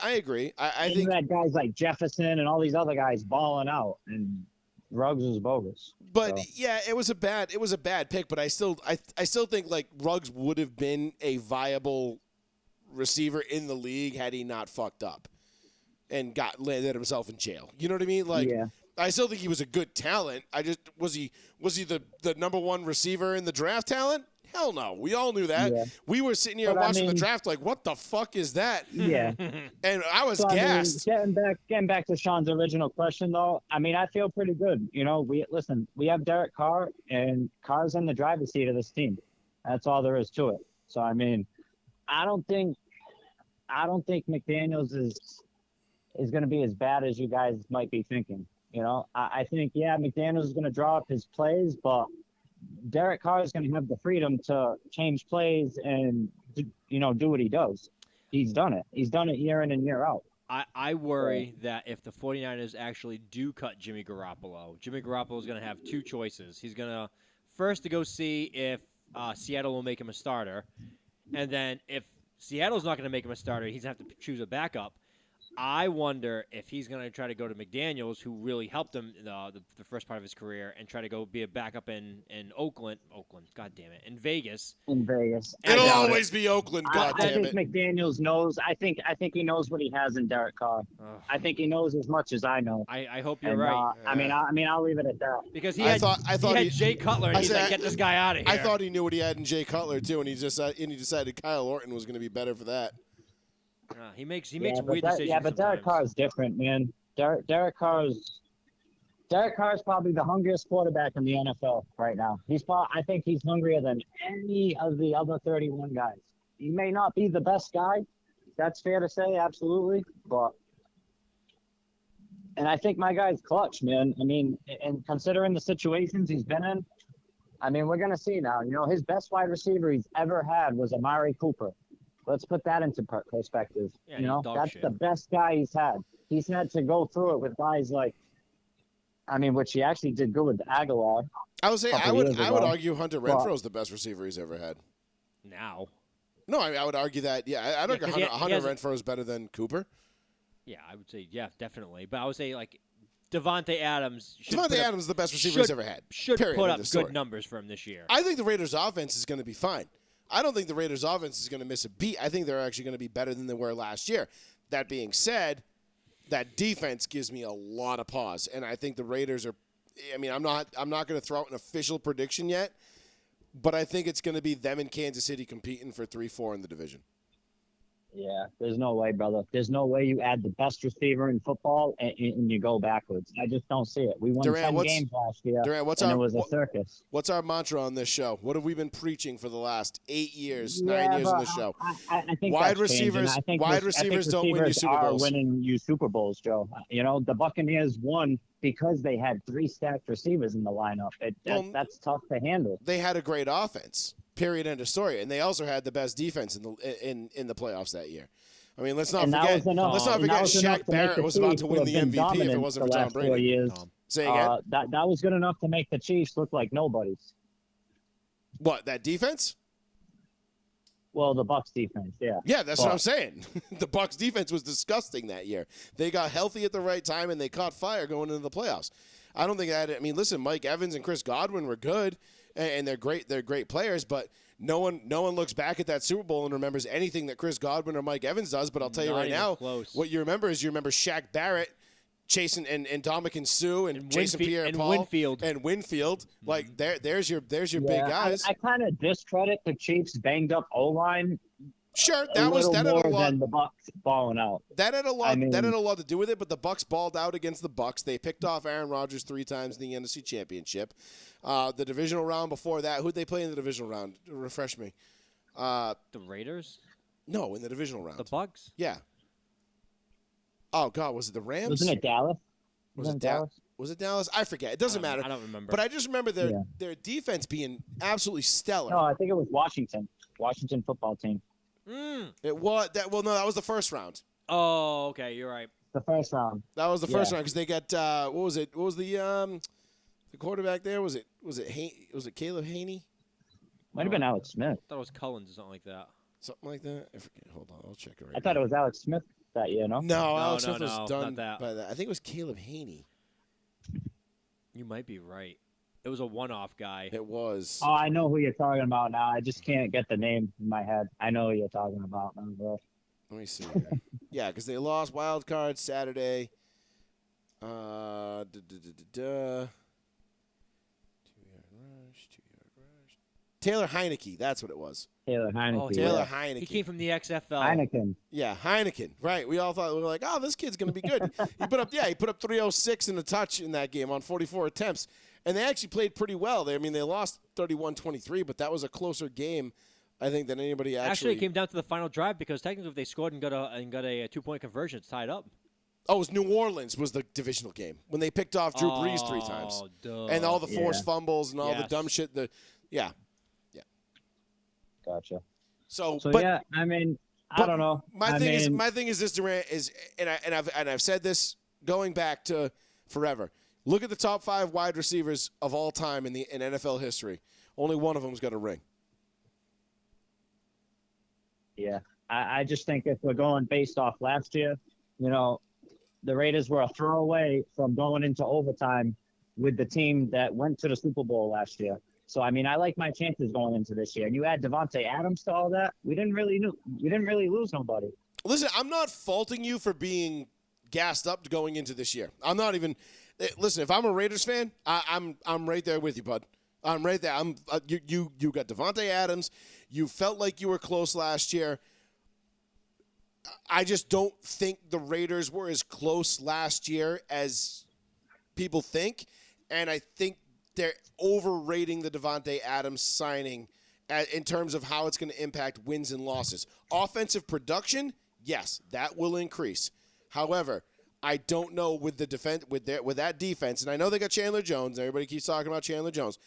agree. I think you had guys like Jefferson and all these other guys balling out, and Ruggs was bogus. But yeah, it was a bad pick. But I still think like Ruggs would have been a viable receiver in the league had he not fucked up and landed himself in jail. You know what I mean? Like, I still think he was a good talent. I just was he the number 1 receiver in the draft talent? Hell no. We all knew that. Yeah. We were sitting here watching the draft like, what the fuck is that? Yeah. And I was gassed. Getting back to Sean's original question, though, I mean, I feel pretty good. We have Derek Carr, and Carr's in the driver's seat of this team. That's all there is to it. So, I mean, I don't think McDaniels is going to be as bad as you guys might be thinking. I think, McDaniels is going to draw up his plays, but Derek Carr is going to have the freedom to change plays and, do what he does. He's done it. He's done it year in and year out. I worry that if the 49ers actually do cut Jimmy Garoppolo is going to have 2 choices. He's going to first to go see if Seattle will make him a starter, and then if Seattle's not going to make him a starter, he's going to have to choose a backup. I wonder if he's going to try to go to McDaniels, who really helped him the first part of his career, and try to go be a backup in Oakland, God damn it, in Vegas. It'll always be Oakland, God damn it. I think McDaniels knows. I think he knows what he has in Derek Carr. I think he knows as much as I know. I hope you're right. I mean, I'll leave it at that. Because he had Jay Cutler, and he's like, get this guy out of here. I thought he knew what he had in Jay Cutler too, and he decided Kyle Orton was going to be better for that. He makes weird decisions. Yeah, but Derek Carr is different, man. Derek Carr is probably the hungriest quarterback in the NFL right now. I think he's hungrier than any of the other 31 guys. He may not be the best guy. That's fair to say, absolutely. And I think my guy's clutch, man. I mean, and considering the situations he's been in, I mean, we're going to see now. His best wide receiver he's ever had was Amari Cooper. Let's put that into perspective. Yeah, that's the best guy he's had. He's had to go through it with guys like, which he actually did good with Aguilar. I would say couple I would years I would ago. argue Hunter Renfro's the best receiver he's ever had. Now. No, I would argue that. Yeah, I'd argue 'cause he Hunter has a- Renfro is better than Cooper. Yeah, I would say definitely. But I would say like Devontae Adams. Devontae Adams is the best receiver he's ever had. Should Period. put End up of good story. numbers for him this year. I think the Raiders' offense is going to be fine. I don't think the Raiders' offense is going to miss a beat. I think they're actually going to be better than they were last year. That being said, that defense gives me a lot of pause, and I think the Raiders are. I mean, I'm not going to throw out an official prediction yet, but I think it's going to be them and Kansas City competing for 3-4 in the division. Yeah, there's no way, brother. There's no way you add the best receiver in football and you go backwards. I just don't see it. We won Durant, 10 games last year, Durant, and it was a circus. What's our mantra on this show? What have we been preaching for the last 8 years, 9 years on but this show? I think Wide that's changing. receivers- I think wide receivers don't win you receivers Super are Bowls. winning you Super Bowls, Joe. You know, the Buccaneers won because they had 3 stacked receivers in the lineup. That's tough to handle. They had a great offense. Period. End of story. And they also had the best defense in the playoffs that year. I mean, let's not And that forget. was enough. Let's not And that forget was enough Shaq to make Barrett the was about Chiefs to win the have been MVP if it dominant wasn't the for Tom last 4 Brady. years. Say again. That was good enough to make the Chiefs look like nobodies. What, that defense? Well, the Bucks defense, yeah. Yeah, that's what I'm saying. The Bucks defense was disgusting that year. They got healthy at the right time and they caught fire going into the playoffs. I don't think that. I mean, listen, Mike Evans and Chris Godwin were good, and they're great. They're great players, but no one looks back at that Super Bowl and remembers anything that Chris Godwin or Mike Evans does. But I'll tell you Not right even now, close. what you remember is Shaq Barrett chasing and Dominican Sue and Jason Pierre-Paul and Winfield. Like there's your big guys. I kind of discredit the Chiefs' banged up O-line. Sure, That had a lot than the Bucks balling out. That had a lot. I mean- that had a lot to do with it. But the Bucks balled out against the Bucks. They picked off Aaron Rodgers 3 times in the NFC Championship. The divisional round before that, who'd they play in the divisional round? Refresh me. The Raiders? No, in the divisional round. The Bucks? Yeah. Oh God, was it the Rams? Wasn't it Dallas? Was it Dallas? Was it Dallas? I forget. It doesn't matter. I don't remember. But I just remember their defense being absolutely stellar. No, I think it was Washington football team. It was that. Well, no, that was the first round. Oh, okay, you're right. The first round. That was the first round because they got what was it? What was the quarterback there? Was it Caleb Haney? Might have been Alex Smith. I thought it was Cullens or something like that. Something like that. I forget. Hold on, I'll check it right. I thought it was Alex Smith that year, no? No, Alex Smith was not done that. by that. I think it was Caleb Haney. You might be right. It was a one-off guy. It was. Oh, I know who you're talking about now. I just can't get the name in my head. I know who you're talking about now, bro. Let me see here. Yeah, because they lost wild card Saturday. 2-yard rush. Taylor Heineke, that's what it was. Taylor Heineke. Oh, Taylor yeah. Heineke. He came from the XFL. Heineken. Yeah, Heineken. Right. We all thought, we were like, oh, this kid's going to be good. he put up 306 in a touch in that game on 44 attempts. And they actually played pretty well. They lost 31-23, but that was a closer game, I think, than anybody Actually, it came down to the final drive because technically if they scored and got a 2-point conversion, it's tied up. Oh, it was New Orleans was the divisional game when they picked off Drew Brees 3 times. Duh. And all the forced fumbles and all the Yes. dumb shit. Yeah. Gotcha. So yeah, I mean, I don't know. My thing is this, Durant, is and I've said this going back to forever. Look at the top 5 wide receivers of all time in NFL history. Only one of them's got a ring. Yeah, I just think if we're going based off last year, the Raiders were a throwaway from going into overtime with the team that went to the Super Bowl last year. So, I mean, I like my chances going into this year. And you add Devontae Adams to all that, we didn't really lose nobody. Listen, I'm not faulting you for being gassed up going into this year. I'm not even. Listen, if I'm a Raiders fan, I'm right there with you, bud. I'm right there. You got Devontae Adams. You felt like you were close last year. I just don't think the Raiders were as close last year as people think, and I think they're overrating the Devontae Adams signing in terms of how it's going to impact wins and losses. Offensive production, yes, that will increase. However, I don't know with the defense with that defense, and I know they got Chandler Jones. Everybody keeps talking about Chandler Jones.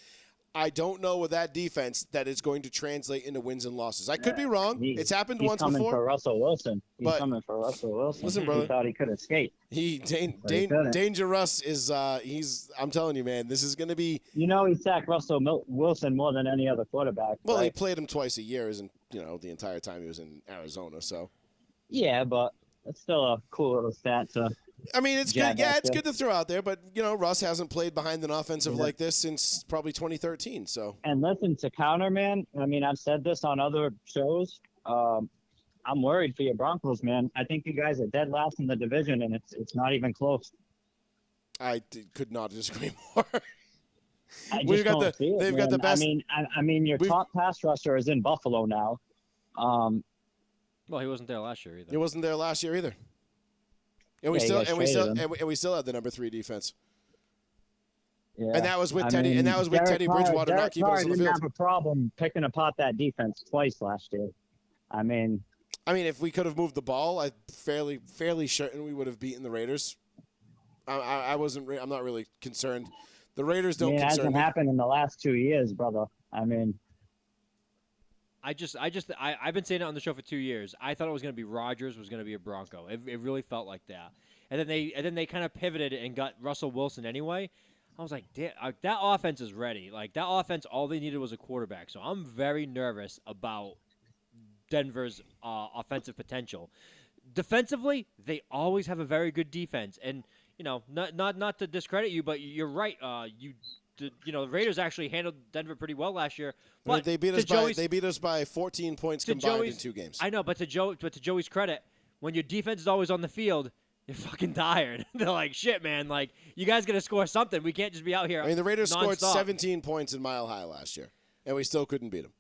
I don't know with that defense that it's going to translate into wins and losses. I could be wrong. It's happened once He's coming before. for Russell Wilson. He's but coming for Russell Wilson. listen, He brother. thought he could escape. Danger Russ is I'm telling you, man, this is going to be. You know, he sacked Wilson more than any other quarterback. Well, right? he played him twice a year, isn't the entire time he was in Arizona. So. Yeah, but it's still a cool little stat to. I mean, it's good. Yeah, it's there. good to throw out there, but Russ hasn't played behind an offensive like this since probably 2013. So. And listen, to counter, man. I mean, I've said this on other shows. I'm worried for your Broncos, man. I think you guys are dead last in the division, and it's not even close. I could not disagree more. They've got the best. I mean, your top pass rusher is in Buffalo now. Well, he wasn't there last year either. He wasn't there last year either. And we still had the number 3 defense. Yeah. And that was with Teddy. And that was with Teddy Bridgewater not keeping us on the field. Didn't have a problem picking apart that defense twice last year. I mean, if we could have moved the ball, I'm fairly certain we would have beaten the Raiders. I'm not really concerned. The Raiders don't concern me. It hasn't happened in the last 2 years, brother. I mean, I've been saying it on the show for 2 years. I thought it was going to be Rodgers was going to be a Bronco. It really felt like that. And then they kind of pivoted and got Russell Wilson anyway. I was like, damn, that offense is ready. Like, that offense, all they needed was a quarterback. So I'm very nervous about Denver's offensive potential. Defensively, they always have a very good defense. And, not to discredit you, but you're right. The Raiders actually handled Denver pretty well last year. But they beat us by 14 points combined in 2 games. I know, but to Joey's credit, when your defense is always on the field, you're fucking tired. They're like, shit, man. Like, you guys got to score something. We can't just be out here. The Raiders non-stop. scored 17 points in Mile High last year, and we still couldn't beat them.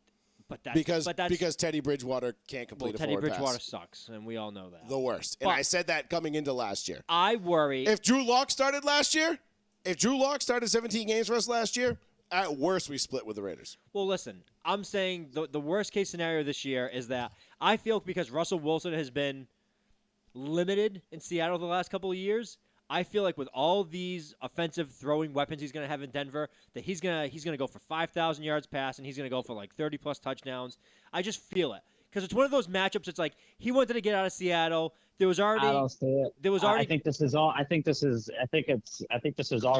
Because Teddy Bridgewater can't complete a forward pass. Teddy Bridgewater sucks, and we all know that. The worst. And I said that coming into last year. I worry. If Drew Lock started 17 games for us last year, at worst we split with the Raiders. Well, listen, I'm saying the worst case scenario this year is that I feel because Russell Wilson has been limited in Seattle the last couple of years, I feel like with all these offensive throwing weapons he's going to have in Denver, that he's going to go for 5,000 yards pass and he's going to go for like 30-plus touchdowns. I just feel it. Because it's one of those matchups. It's like he wanted to get out of Seattle. There was already. I don't see it. There was already. I think this is all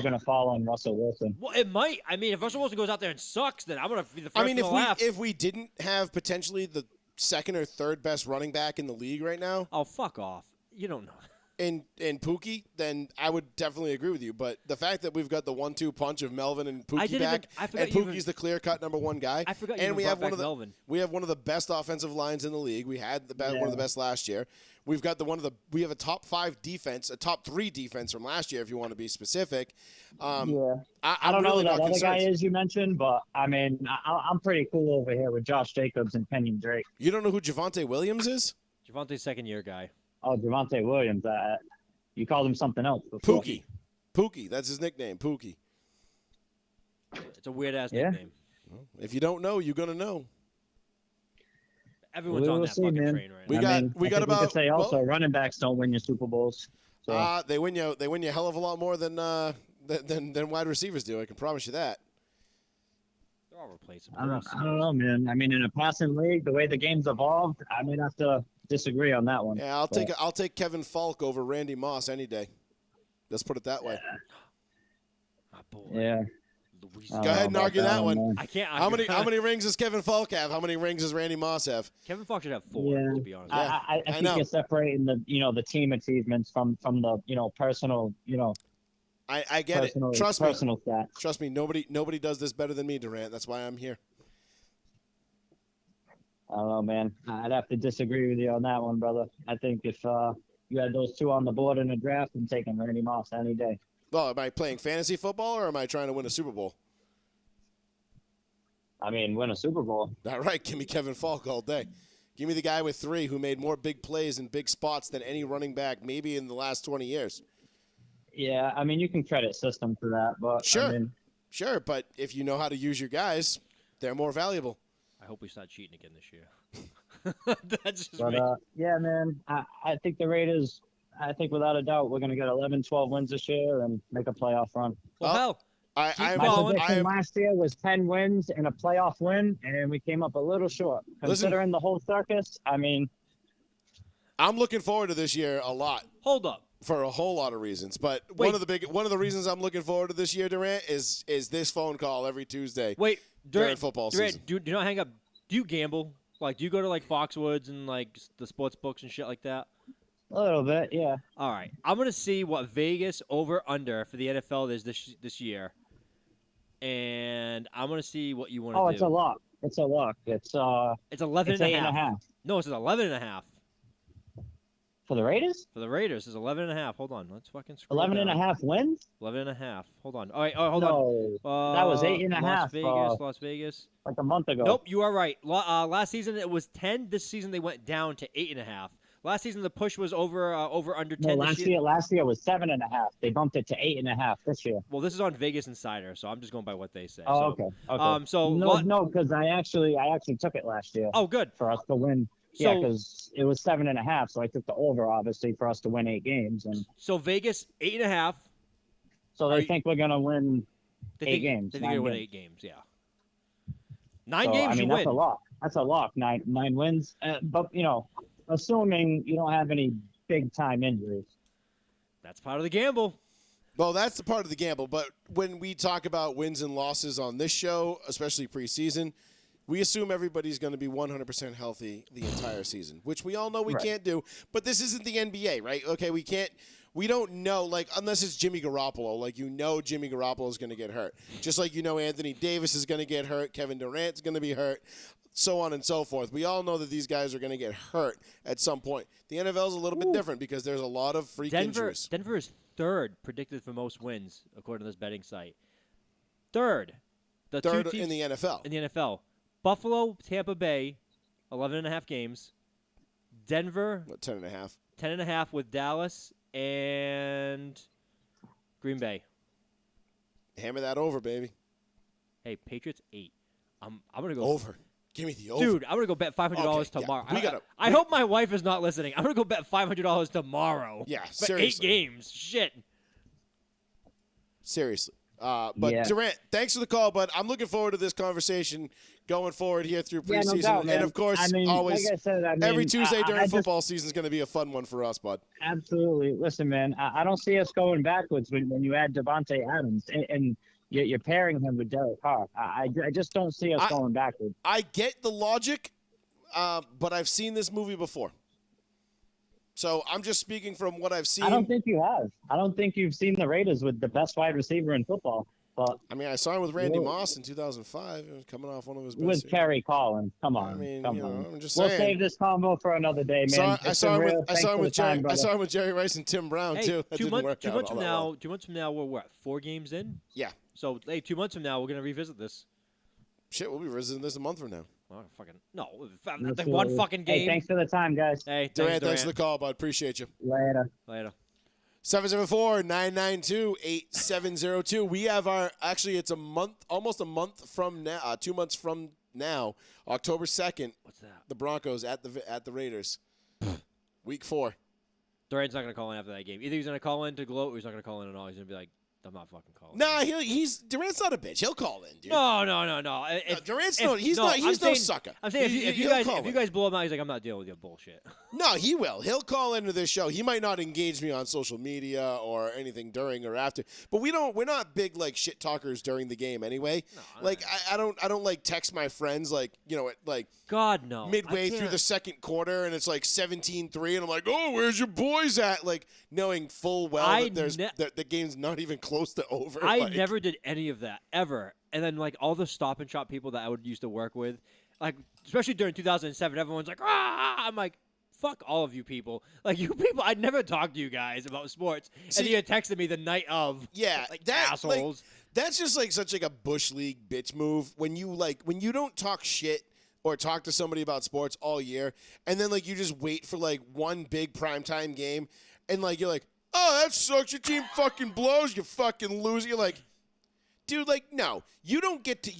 going to fall on Russell Wilson. Well, it might. If Russell Wilson goes out there and sucks, then I'm going to be the first to laugh. If we didn't have potentially the second or third best running back in the league right now. Oh, fuck off! You don't know. In Pookie, then I would definitely agree with you. But the fact that we've got the 1-2 punch of Melvin and Pookie back, and Pookie's the clear-cut number 1 guy. I forgot. And we have Melvin. We have one of the best offensive lines in the league. We had one of the best last year. We've got we have a top 5 defense, a top 3 defense from last year, if you want to be specific. I don't know who that other guy is you mentioned, but I'm pretty cool over here with Josh Jacobs and Kenyon Drake. You don't know who Javonte Williams is? Javonte's second-year guy. Oh, Javonte Williams. You called him something else before. Pookie. That's his nickname, Pookie. It's a weird-ass nickname. Well, if you don't know, you're going to know. Everyone's on that fucking train right now. We got about. We could say also running backs don't win your Super Bowls. So. They win you a hell of a lot more than wide receivers do. I can promise you that. They're all replaceable. I don't know, man. In a passing league, the way the game's evolved, I may have to disagree on that one. Yeah, I'll take Kevin Falk over Randy Moss any day. Let's put it that way. My boy. Yeah. Go ahead and argue that one. I can't. How many rings does Kevin Falk have? How many rings does Randy Moss have? Kevin Falk should have 4. To be honest. I think you're separating the team achievements from the personal I get it. Trust me. Personal stats. Trust me. Nobody does this better than me, Durant. That's why I'm here. I don't know, man. I'd have to disagree with you on that one, brother. I think if you had those 2 on the board in the draft, I'm taking Randy Moss any day. Well, am I playing fantasy football or am I trying to win a Super Bowl? Win a Super Bowl. All right, give me Kevin Falk all day. Give me the guy with 3 who made more big plays in big spots than any running back maybe in the last 20 years. Yeah, you can credit system for that, but Sure, but if you know how to use your guys, they're more valuable. I hope we start cheating again this year. That's just me. Yeah, man. I think the Raiders, without a doubt, we're going to get 11, 12 wins this year and make a playoff run. Well, hell, I My going. prediction last year was 10 wins and a playoff win, and we came up a little short. Considering the whole circus, I mean, I'm looking forward to this year a lot. Hold up. For a whole lot of reasons, but one of the reasons I'm looking forward to this year, Durant, is this phone call every Tuesday. Wait, during football season. Do you not hang up? Do you gamble? Like, do you go to like Foxwoods and like the sports books and shit like that? a little bit, yeah. All right, I'm gonna see what Vegas over under for the NFL is this year, and I'm gonna see what you want to do. Oh, it's a lock. It's a lock. It's 11 it's and a 8 half. and a half. No, it's 11 and a half. For the Raiders? For the Raiders, it's 11 and a half. Hold on, let's fucking scroll 11 down. and a half wins? 11 and a half. Hold on. All right, hold no, on. that was 8 and a half. Las Vegas. Like a month ago. Nope, you are right. Last season it was 10. This season they went down to 8 and a half. Last season the push was over under 10. No, last year was 7 and a half. They bumped it to 8 and a half this year. Well, this is on Vegas Insider, so I'm just going by what they say. Oh, so, okay. So no, because I actually took it last year. Oh, good. For us to win. So, yeah, because it was 7 and a half, so I took the over, obviously, for us to win 8 games. And so Vegas 8 and a half. So they think we're gonna win 8 games. They think you're gonna win 8 games. Yeah. 9 so, games. I mean, you that's win. a lock. That's a lock. Nine wins. But assuming you don't have any big time injuries. That's part of the gamble. Well, that's the part of the gamble. But when we talk about wins and losses on this show, especially preseason, we assume everybody's going to be 100% healthy the entire season, which we all know we can't do. But this isn't the NBA, right? Okay, we don't know, like, unless it's Jimmy Garoppolo. Like, Jimmy Garoppolo is going to get hurt. Just like Anthony Davis is going to get hurt, Kevin Durant's going to be hurt, so on and so forth. We all know that these guys are going to get hurt at some point. The NFL is a little bit different because there's a lot of freak injuries. Denver is third predicted for most wins, according to this betting site. Third. Third in the NFL. In the NFL. Buffalo, Tampa Bay, 11.5 games. Denver, 10.5. 10.5 with Dallas and Green Bay. Hammer that over, baby. Hey, Patriots 8. I'm gonna go over. Give me the over, dude. I'm gonna go bet $500 tomorrow. Yeah. I hope my wife is not listening. I'm gonna go bet $500 tomorrow. Yeah, for seriously. 8 games. Shit. Seriously. Durant, thanks for the call, bud. I'm looking forward to this conversation going forward here through preseason. No doubt, and, of course, always, like I said, every Tuesday during football season is going to be a fun one for us, bud. Absolutely. Listen, man, I don't see us going backwards when you add Devontae Adams and you're pairing him with Derek Carr. I just don't see us going backwards. I get the logic, but I've seen this movie before. So I'm just speaking from what I've seen. I don't think you have. I don't think you've seen the Raiders with the best wide receiver in football. But I mean, I saw him with Randy Moss in 2005. It was coming off one of his best. With Kerry Collins. Come on. I mean, come on. I'm just we'll saying. save this combo for another day, man. I saw him with Jerry Rice and Tim Brown, too. That 2 didn't work two out months all from that now, well. 2 months from now, we're what? 4 games in? Yeah. So, hey, 2 months from now, we're gonna revisit this. Shit, we'll be revisiting this a month from now. Oh, fucking no! Like one fucking game. Hey, thanks for the time, guys. Hey, Durant, thanks for the call, bud. Appreciate you. Later. 774-992-8702. We have it's a month, almost a month from now, 2 months from now, October 2nd. What's that? The Broncos at the Raiders. Week 4. Durant's not gonna call in after that game. Either he's gonna call in to gloat, or he's not gonna call in at all. He's gonna be like, I'm not fucking calling. Nah, Durant's not a bitch. He'll call in, dude. No. Durant's he's no sucker. I'm saying if you guys blow him out, he's like, I'm not dealing with your bullshit. No, he will. He'll call into this show. He might not engage me on social media or anything during or after. But we're not big like shit talkers during the game anyway. No, I don't like text my friends God no. Midway through the second quarter and it's like 17-3 and I'm like, "Oh, where's your boys at?" Like knowing full well that the game's not even close to over. I never did any of that ever. And then like all the Stop and Shop people that I would used to work with, like especially during 2007, everyone's like, "Ah!" I'm like, fuck all of you people. Like, you people, I'd never talk to you guys about sports. And you texted me the night of. Yeah. Like, assholes. That's just like such like a Bush League bitch move when you don't talk shit or talk to somebody about sports all year and then like you just wait for like one big primetime game and like you're like, "Oh, that sucks. Your team fucking blows. You fucking lose." You're like, dude, like, no. You don't get to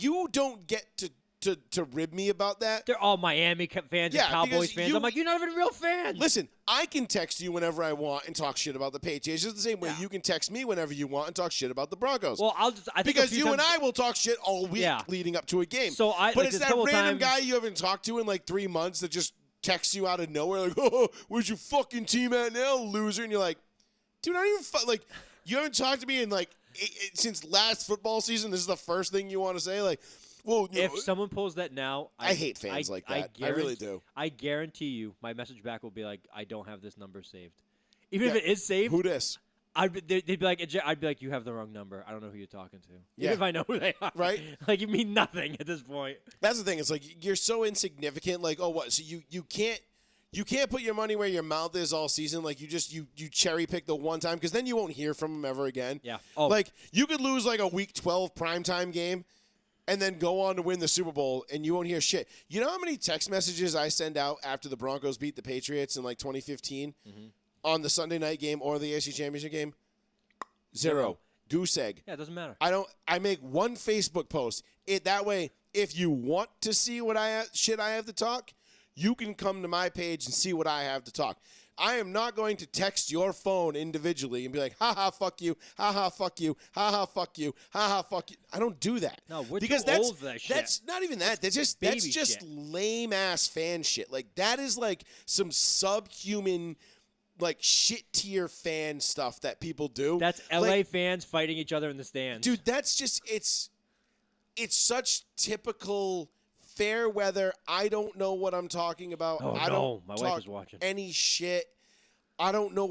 to rib me about that. They're all Miami fans Yeah, and Cowboys because fans. I'm like, you're not even real fans. Listen, I can text you whenever I want and talk shit about the Patriots. Just the same way you can text me whenever you want and talk shit about the Broncos. Well, I think because you and I will talk shit all week Yeah. leading up to a game. So but like, it's there's a that couple random times- guy you haven't talked to in like 3 months that just texts you out of nowhere, like, "Oh, where's your fucking team at now, loser?" And you're like, "Dude, I don't even like you haven't talked to me in like since last football season. This is the first thing you want to say, like." Well, you If know, someone pulls that now, I hate fans like that. I really do. I guarantee you, my message back will be like, I don't have this number saved. Even if it is saved, who this? they'd be like, I'd be like, you have the wrong number. I don't know who you're talking to. Yeah. Even if I know who they are. Right? Like, you mean nothing at this point. That's the thing. It's like you're so insignificant. Like, oh, what? So you can't put your money where your mouth is all season. Like you cherry pick the one time because then you won't hear from them ever again. Yeah. Oh. Like you could lose like a Week 12 primetime game, and then go on to win the Super Bowl, and you won't hear shit. You know how many text messages I send out after the Broncos beat the Patriots in like 2015 on the Sunday night game or the AFC Championship game? Zero. Goose egg. Yeah, it doesn't matter. I make one Facebook post. That way, if you want to see what I have to talk, you can come to my page and see what I have to talk. I am not going to text your phone individually and be like, ha fuck you, ha fuck you, ha fuck you, ha fuck you. I don't do that. No, we're because too that's old for that shit. that's not even that. That's just Baby shit. lame ass fan shit. Like that is like some subhuman, like shit tier fan stuff that people do. That's LA fans fighting each other in the stands. Dude, that's just it's such typical fair weather. I don't know what I'm talking about. Oh, I no. don't My talk wife is watching. any shit. I don't know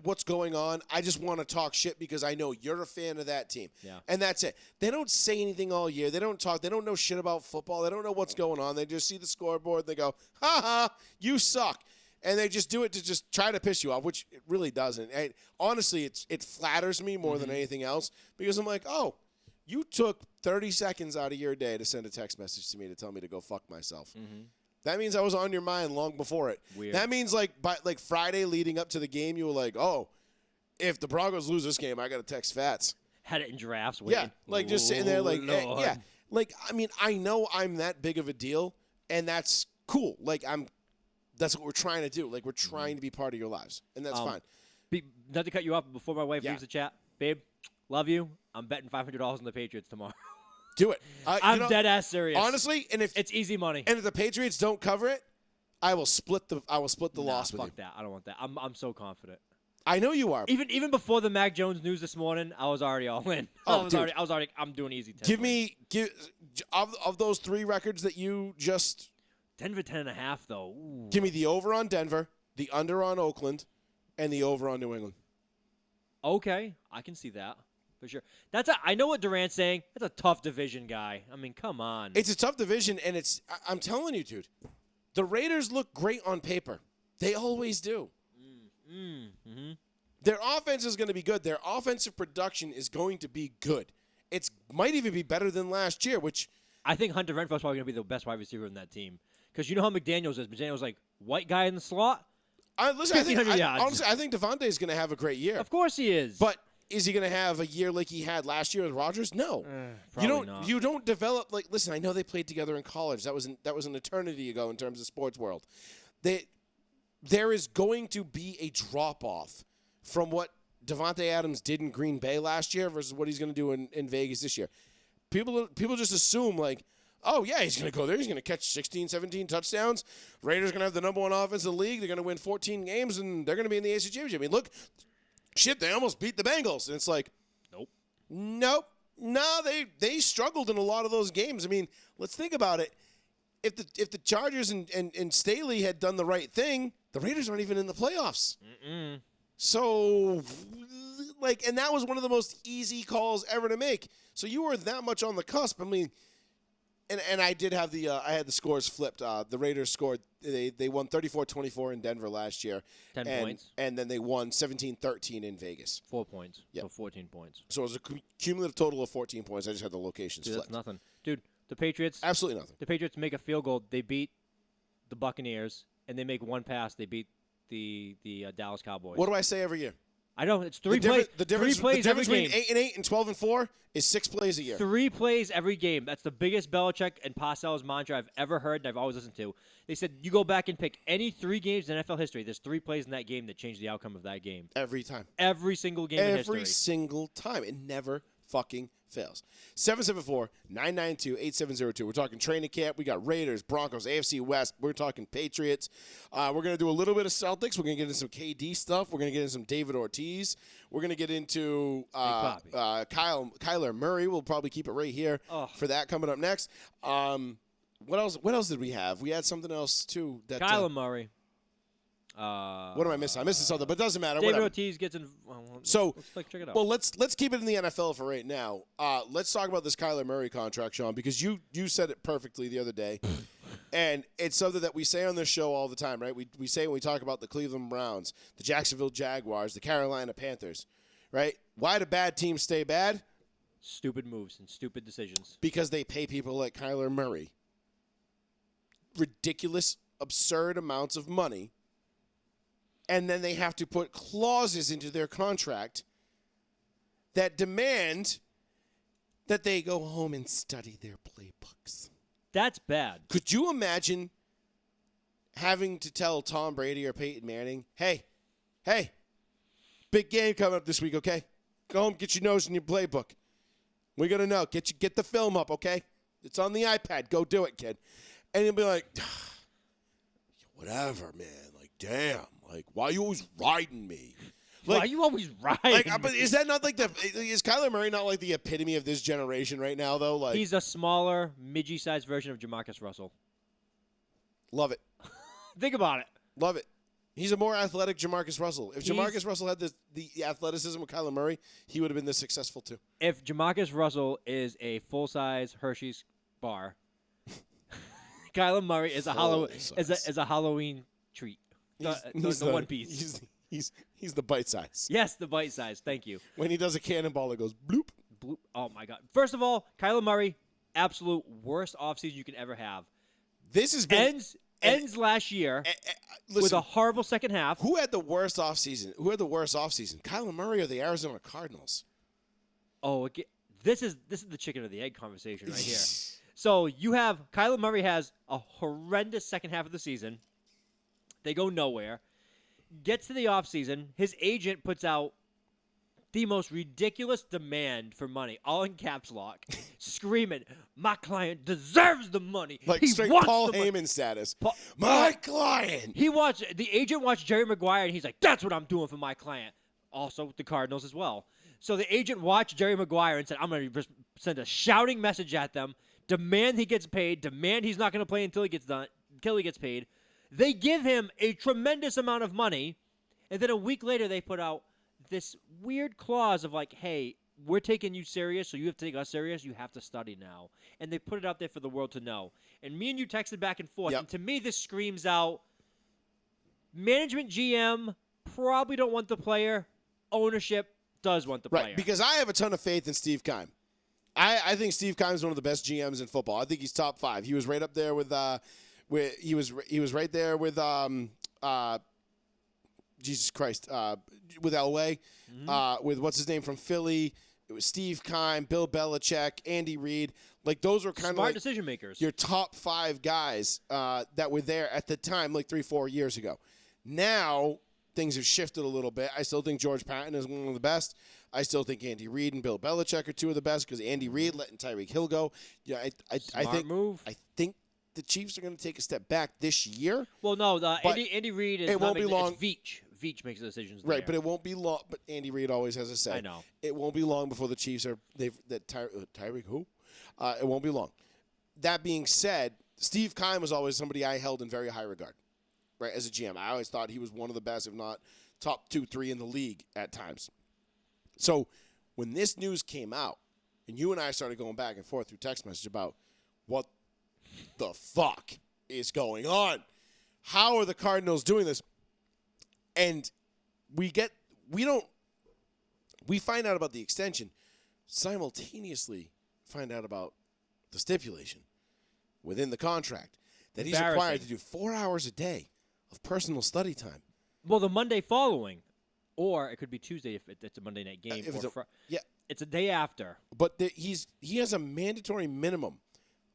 what's going on. I just want to talk shit because I know you're a fan of that team. Yeah. And that's it. They don't say anything all year. They don't talk. They don't know shit about football. They don't know what's going on. They just see the scoreboard. They go, you suck. And they just do it to just try to piss you off, which it really doesn't. And honestly, it flatters me more than anything else because I'm like, oh, you took 30 seconds out of your day to send a text message to me to tell me to go fuck myself. That means I was on your mind long before it. Weird. That means by Friday leading up to the game, you were like, oh, if the Broncos lose this game, I got to text Fats. Had it in drafts. Yeah, Waiting. like just sitting there like, Lord. yeah. Like, I mean, I know I'm that big of a deal, and that's cool. Like, that's what we're trying to do. Like, we're trying to be part of your lives, and that's fine. Not to cut you off, but before my wife Yeah. leaves the chat, babe, love you. I'm betting $500 on the Patriots tomorrow. Do it. I'm dead ass serious. Honestly, and if It's easy money. and if the Patriots don't cover it, I will split the Nah, loss with fuck you. that. I don't want that. I'm so confident. I know you are. Even before the Mac Jones news this morning, I was already all in. Oh, dude. I was already. I'm doing easy. 10 Give of those 3 records that you just Denver 10.5 though. Ooh. give me the over on Denver, the under on Oakland, and the over on New England. Okay, I can see that for sure. I know what Durant's saying. That's a tough division, guy. I mean, come on. It's a tough division, and I'm telling you, dude, the Raiders look great on paper. They always do. Mm-hmm. Their offense is going to be good. Their offensive production is going to be good. It might even be better than last year, which I think Hunter Renfro's probably going to be the best wide receiver in that team. Because you know how McDaniels is. McDaniels like, white guy in the slot? listen. 1,500 yards. Honestly, I think Devontae is going to have a great year. Of course he is. But is he going to have a year like he had last year with Rodgers? No. Probably not. You don't develop like. Listen, I know they played together in college. That was an eternity ago in terms of sports world. There is going to be a drop off from what Devontae Adams did in Green Bay last year versus what he's going to do in Vegas this year. People just assume like, oh yeah, he's going to go there. He's going to catch 16, 17 touchdowns. Raiders going to have the number 1 offense in the league. They're going to win 14 games and they're going to be in the AFC Championship. I mean, look. Shit, they almost beat the Bengals. And it's like, nope. No, they struggled in a lot of those games. I mean, let's think about it. If the Chargers and Staley had done the right thing, the Raiders aren't even in the playoffs. So, like, and that was one of the most easy calls ever to make. So you were that much on the cusp. I mean, and I did have I had the scores flipped. The Raiders scored. They won 34-24 in Denver last year. 10 points. And then they won 17-13 in Vegas. 4 points. Yep. So 14 points. So it was a cumulative total of 14 points. I just had the locations Dude, flipped. that's nothing. Dude, the Patriots. Absolutely nothing. The Patriots make a field goal. They beat the Buccaneers, and they make one pass. They beat the Dallas Cowboys. What do I say every year? I know it's three plays. The difference, three plays the difference every between game. 8-8 and 12-4 is 6 plays a year. 3 plays every game. That's the biggest Belichick and Parcells mantra I've ever heard and I've always listened to. They said you go back and pick any 3 games in NFL history. There's 3 plays in that game that change the outcome of that game. Every time. Every single game in history. Every single time. It never fucking fails. 774-992-8702. We're talking training camp. We got Raiders, Broncos, AFC West. We're talking Patriots. We're going to do a little bit of Celtics. We're going to get into some KD stuff. We're going to get into some David Ortiz. We're going to get into Kyler Murray. We'll probably keep it right here for that coming up next. What else did we have? We had something else, too. That, Kyler Murray. What am I missing? I'm missing something, but it doesn't matter. David Whatever. Ortiz gets in. So, check it out. Well, let's keep it in the NFL for right now. Let's talk about this Kyler Murray contract, Sean, because you said it perfectly the other day, and it's something that we say on this show all the time, right? We say when we talk about the Cleveland Browns, the Jacksonville Jaguars, the Carolina Panthers, right? Why do bad teams stay bad? Stupid moves and stupid decisions. Because they pay people like Kyler Murray ridiculous, absurd amounts of money. And then they have to put clauses into their contract that demand that they go home and study their playbooks. That's bad. Could you imagine having to tell Tom Brady or Peyton Manning, hey, big game coming up this week, okay? Go home, get your nose in your playbook. We're going to know. Get the film up, okay? It's on the iPad. Go do it, kid. And you'll be like, whatever, man. Like, damn. Like, why are you always riding me? Like, why are you always riding but is that not like is Kyler Murray not like the epitome of this generation right now, though? Like, he's a smaller, midgy-sized version of Jamarcus Russell. Love it. Think about it. Love it. He's a more athletic Jamarcus Russell. If Jamarcus Russell had the athleticism of Kyler Murray, he would have been this successful too. If Jamarcus Russell is a full-size Hershey's bar, Kyler Murray is a Halloween treat. The one piece. He's the bite size. Yes, the bite size. Thank you. When he does a cannonball, it goes bloop. Bloop. Oh, my God. First of all, Kyler Murray, absolute worst offseason you can ever have. This has been ends last year with a horrible second half. Who had the worst offseason? Kyler Murray or the Arizona Cardinals? Oh, this is the chicken or the egg conversation right here. So you have Kyler Murray has a horrendous second half of the season. They go nowhere. Gets to the offseason. His agent puts out the most ridiculous demand for money, all in caps lock, screaming, my client deserves the money. Like he straight wants Paul the money. Heyman status. My client. The agent watched Jerry Maguire, and he's like, that's what I'm doing for my client. Also, the Cardinals as well. So the agent watched Jerry Maguire and said, I'm going to send a shouting message at them, demand he gets paid, demand he's not going to play until he gets paid. They give him a tremendous amount of money, and then a week later they put out this weird clause of like, hey, we're taking you serious, so you have to take us serious. You have to study now. And they put it out there for the world to know. And me and you texted back and forth. Yep. And to me, this screams out, management GM probably don't want the player. Ownership does want the player. Right, because I have a ton of faith in Steve Keim. I think Steve Keim is one of the best GMs in football. I think he's top 5. He was right up there with he was right there with Jesus Christ with Elway, with what's his name from Philly. It was Steve Keim, Bill Belichick, Andy Reid. Like those were kind of smart like decision makers. Your top 5 guys that were there at the time, like 3-4 years ago. Now things have shifted a little bit. I still think George Patton is one of the best. I still think Andy Reid and Bill Belichick are 2 of the best because Andy Reid letting Tyreek Hill go. Yeah, I think the Chiefs are going to take a step back this year. Well, no, Andy Reid is. It won't be long. It's Veach. Veach makes the decisions. Right, there. but it won't be long. But Andy Reid always has a say. I know. It won't be long before the Chiefs are Tyreek who? It won't be long. That being said, Steve Keim was always somebody I held in very high regard, right? As a GM, I always thought he was one of the best, if not top 2, 3 in the league at times. So when this news came out, and you and I started going back and forth through text message about what the fuck is going on, how are the Cardinals doing this? And we find out about the extension, simultaneously find out about the stipulation within the contract that he's required to do 4 hours a day of personal study time. Well, the Monday following, or it could be Tuesday if it's a Monday night game. If Or yeah, it's a day after. but he has a mandatory minimum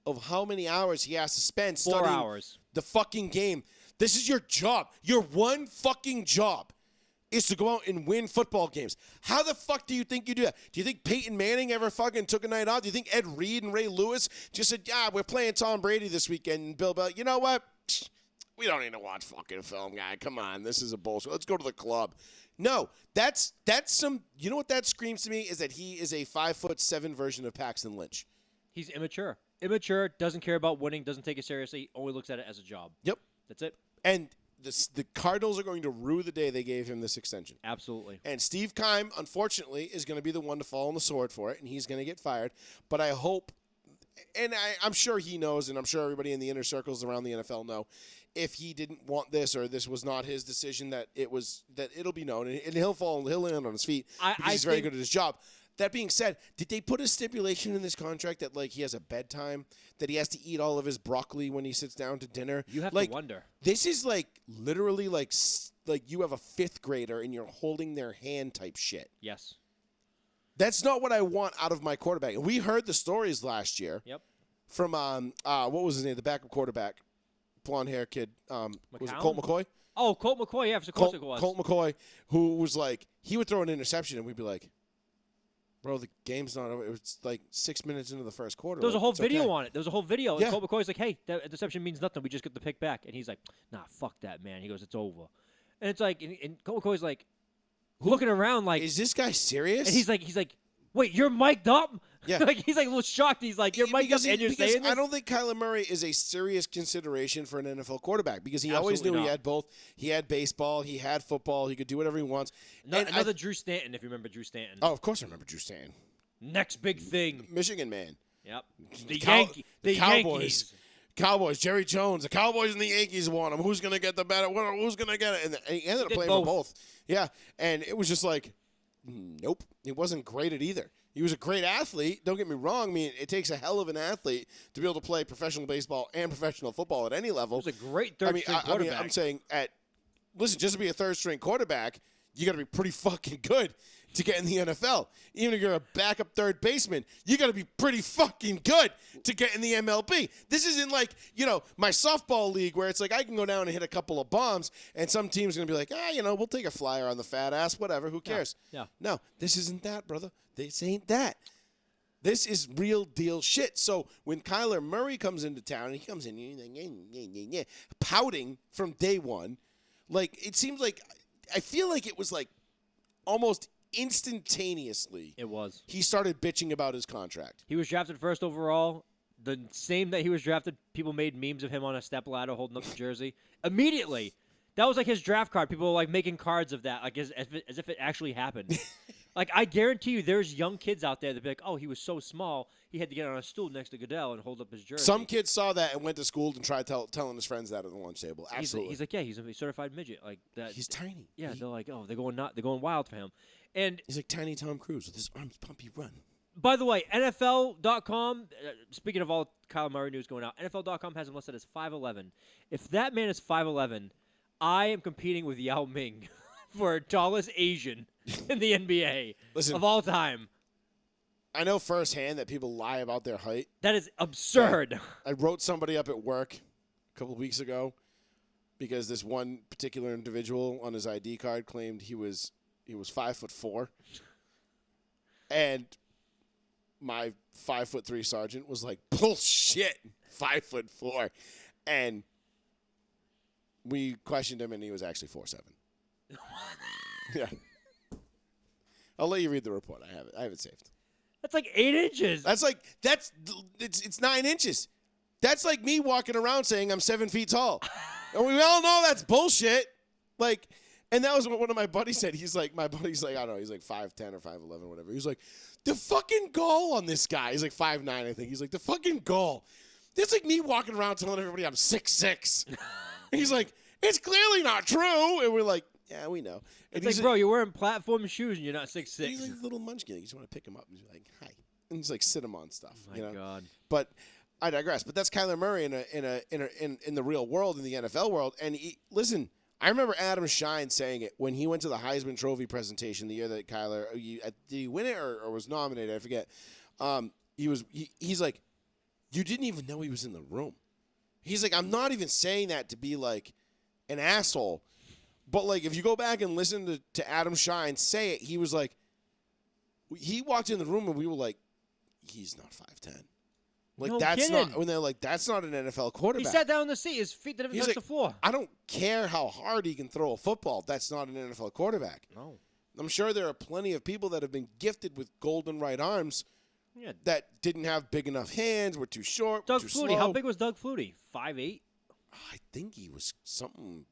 of how many hours he has to spend 4 studying hours. the fucking game. This is your job. Your one fucking job is to go out and win football games. How the fuck do you think you do that? Do you think Peyton Manning ever fucking took a night off? Do you think Ed Reed and Ray Lewis just said, yeah, we're playing Tom Brady this weekend, and Bill Belichick, you know what? We don't need to watch fucking film, guy. Come on, this is a bullshit. Let's go to the club. No, that's some. You know what that screams to me is that he is a 5'7" version of Paxton Lynch. He's immature. Immature, doesn't care about winning, doesn't take it seriously, only looks at it as a job. Yep, That's it. and the Cardinals are going to rue the day they gave him this extension. Absolutely. And Steve Keim, unfortunately, is going to be the one to fall on the sword for it, and he's going to get fired. But I hope, and I'm sure he knows, and I'm sure everybody in the inner circles around the NFL know, if he didn't want this or this was not his decision, that it'll be known, and he'll land on his feet because he's very good at his job. That being said, did they put a stipulation in this contract that like he has a bedtime, that he has to eat all of his broccoli when he sits down to dinner? You have like, to wonder. This is like literally like you have a 5th grader and you're holding their hand type shit. Yes. That's not what I want out of my quarterback. And we heard the stories last year. Yep. From what was his name? The backup quarterback, blonde hair kid. Was it Colt McCoy? Oh, Colt McCoy. Yeah, of course it was. Colt McCoy, who was like, he would throw an interception and we'd be like, bro, the game's not over. It was like 6 minutes into the first quarter. There was a whole video okay. on it. There was a whole video. Yeah. And Colt McCoy's like, hey, that interception means nothing. We just get the pick back. And he's like, nah, fuck that, man. He goes, it's over. And it's like, and Colt McCoy's like, looking around like, is this guy serious? and he's like, wait, you're mic'd up? Yeah. Like, he's like a little shocked. He's like, you're mic'd up and you're because saying this? I don't think Kyler Murray is a serious consideration for an NFL quarterback because he always Absolutely knew he not. had both. He had baseball. He had football. He could do whatever he wants. And Another Drew Stanton, if you remember Drew Stanton. oh, of course I remember Drew Stanton. Next big thing. Michigan man. Yep. The The Cowboys. Yankees. Cowboys, Jerry Jones, the Cowboys and the Yankees want him. Who's going to get the better? Who's going to get it? And he ended up did playing for both. both. Yeah, and it was just like, nope. He wasn't great at either. He was a great athlete. Don't get me wrong. I mean, it takes a hell of an athlete to be able to play professional baseball and professional football at any level. He was a great third-string quarterback. I'm saying listen, just to be a third-string quarterback, you got to be pretty fucking good to get in the NFL. Even if you're a backup third baseman, you got to be pretty fucking good to get in the MLB. This isn't like, my softball league where it's like I can go down and hit a couple of bombs and some team's going to be like, we'll take a flyer on the fat ass, whatever, who cares? Yeah. No, this isn't that, brother. This ain't that. This is real deal shit. So when Kyler Murray comes into town, he comes in pouting from day one. Like, it seems like, I feel like it was like almost instantaneously. It was. He started bitching about his contract. He was drafted first overall. The same that he was drafted, people made memes of him on a step ladder holding up the jersey. Immediately. That was like his draft card. People were like making cards of that, like as if it actually happened. Like, I guarantee you there's young kids out there that be like, oh, he was so small, he had to get on a stool next to Goodell and hold up his jersey. Some kids saw that and went to school and tried telling his friends that at the lunch table. Absolutely. He's like, yeah, he's a certified midget. Like that. He's tiny. Yeah, they're like, oh, they're going wild for him. And He's like tiny Tom Cruise with his arms pumpy run. by the way, NFL.com, speaking of all Kyler Murray news going out, NFL.com has him listed as 5'11". If that man is 5'11", I am competing with Yao Ming for tallest Asian in the NBA of all time. I know firsthand that people lie about their height. That is absurd. I wrote somebody up at work a couple of weeks ago because this one particular individual on his ID card claimed he was 5'4", and my 5'3" sergeant was like, bullshit, 5'4", and we questioned him, and he was actually 4'7". Yeah. I'll let you read the report. I have it saved. That's like 8 inches. It's 9 inches. That's like me walking around saying I'm 7 feet tall. And we all know that's bullshit. Like, and that was what one of my buddies said. My buddy's like, I don't know, he's like 5'10" or 5'11", whatever. He was like, the fucking gall on this guy. He's like 5'9", I think. He's like, the fucking gall. That's like me walking around telling everybody I'm 6'6". He's like, it's clearly not true. And we're like, yeah, we know. And It's like, bro, you're wearing platform shoes and you're not 6'6". He's like a little munchkin. You just want to pick him up and be like, hi. And just like sit him on stuff. Oh my God. But I digress. But that's Kyler Murray in the real world, in the NFL world. And listen, I remember Adam Shine saying it when he went to the Heisman Trophy presentation the year that Kyler did he win it or was nominated? I forget. He's like, you didn't even know he was in the room. He's like, I'm not even saying that to be like an asshole, but like if you go back and listen to Adam Shine say it, he was like, he walked in the room and we were like, he's not 5'10". Like No that's kidding. not when they're like that's not an NFL quarterback. He sat down in the seat. His feet didn't even touch the floor. I don't care how hard he can throw a football. That's not an NFL quarterback. No. I'm sure there are plenty of people that have been gifted with golden right arms Yeah. that didn't have big enough hands, were too short, Doug too Flutie. slow. How big was Doug Flutie? 5'8"? I think he was something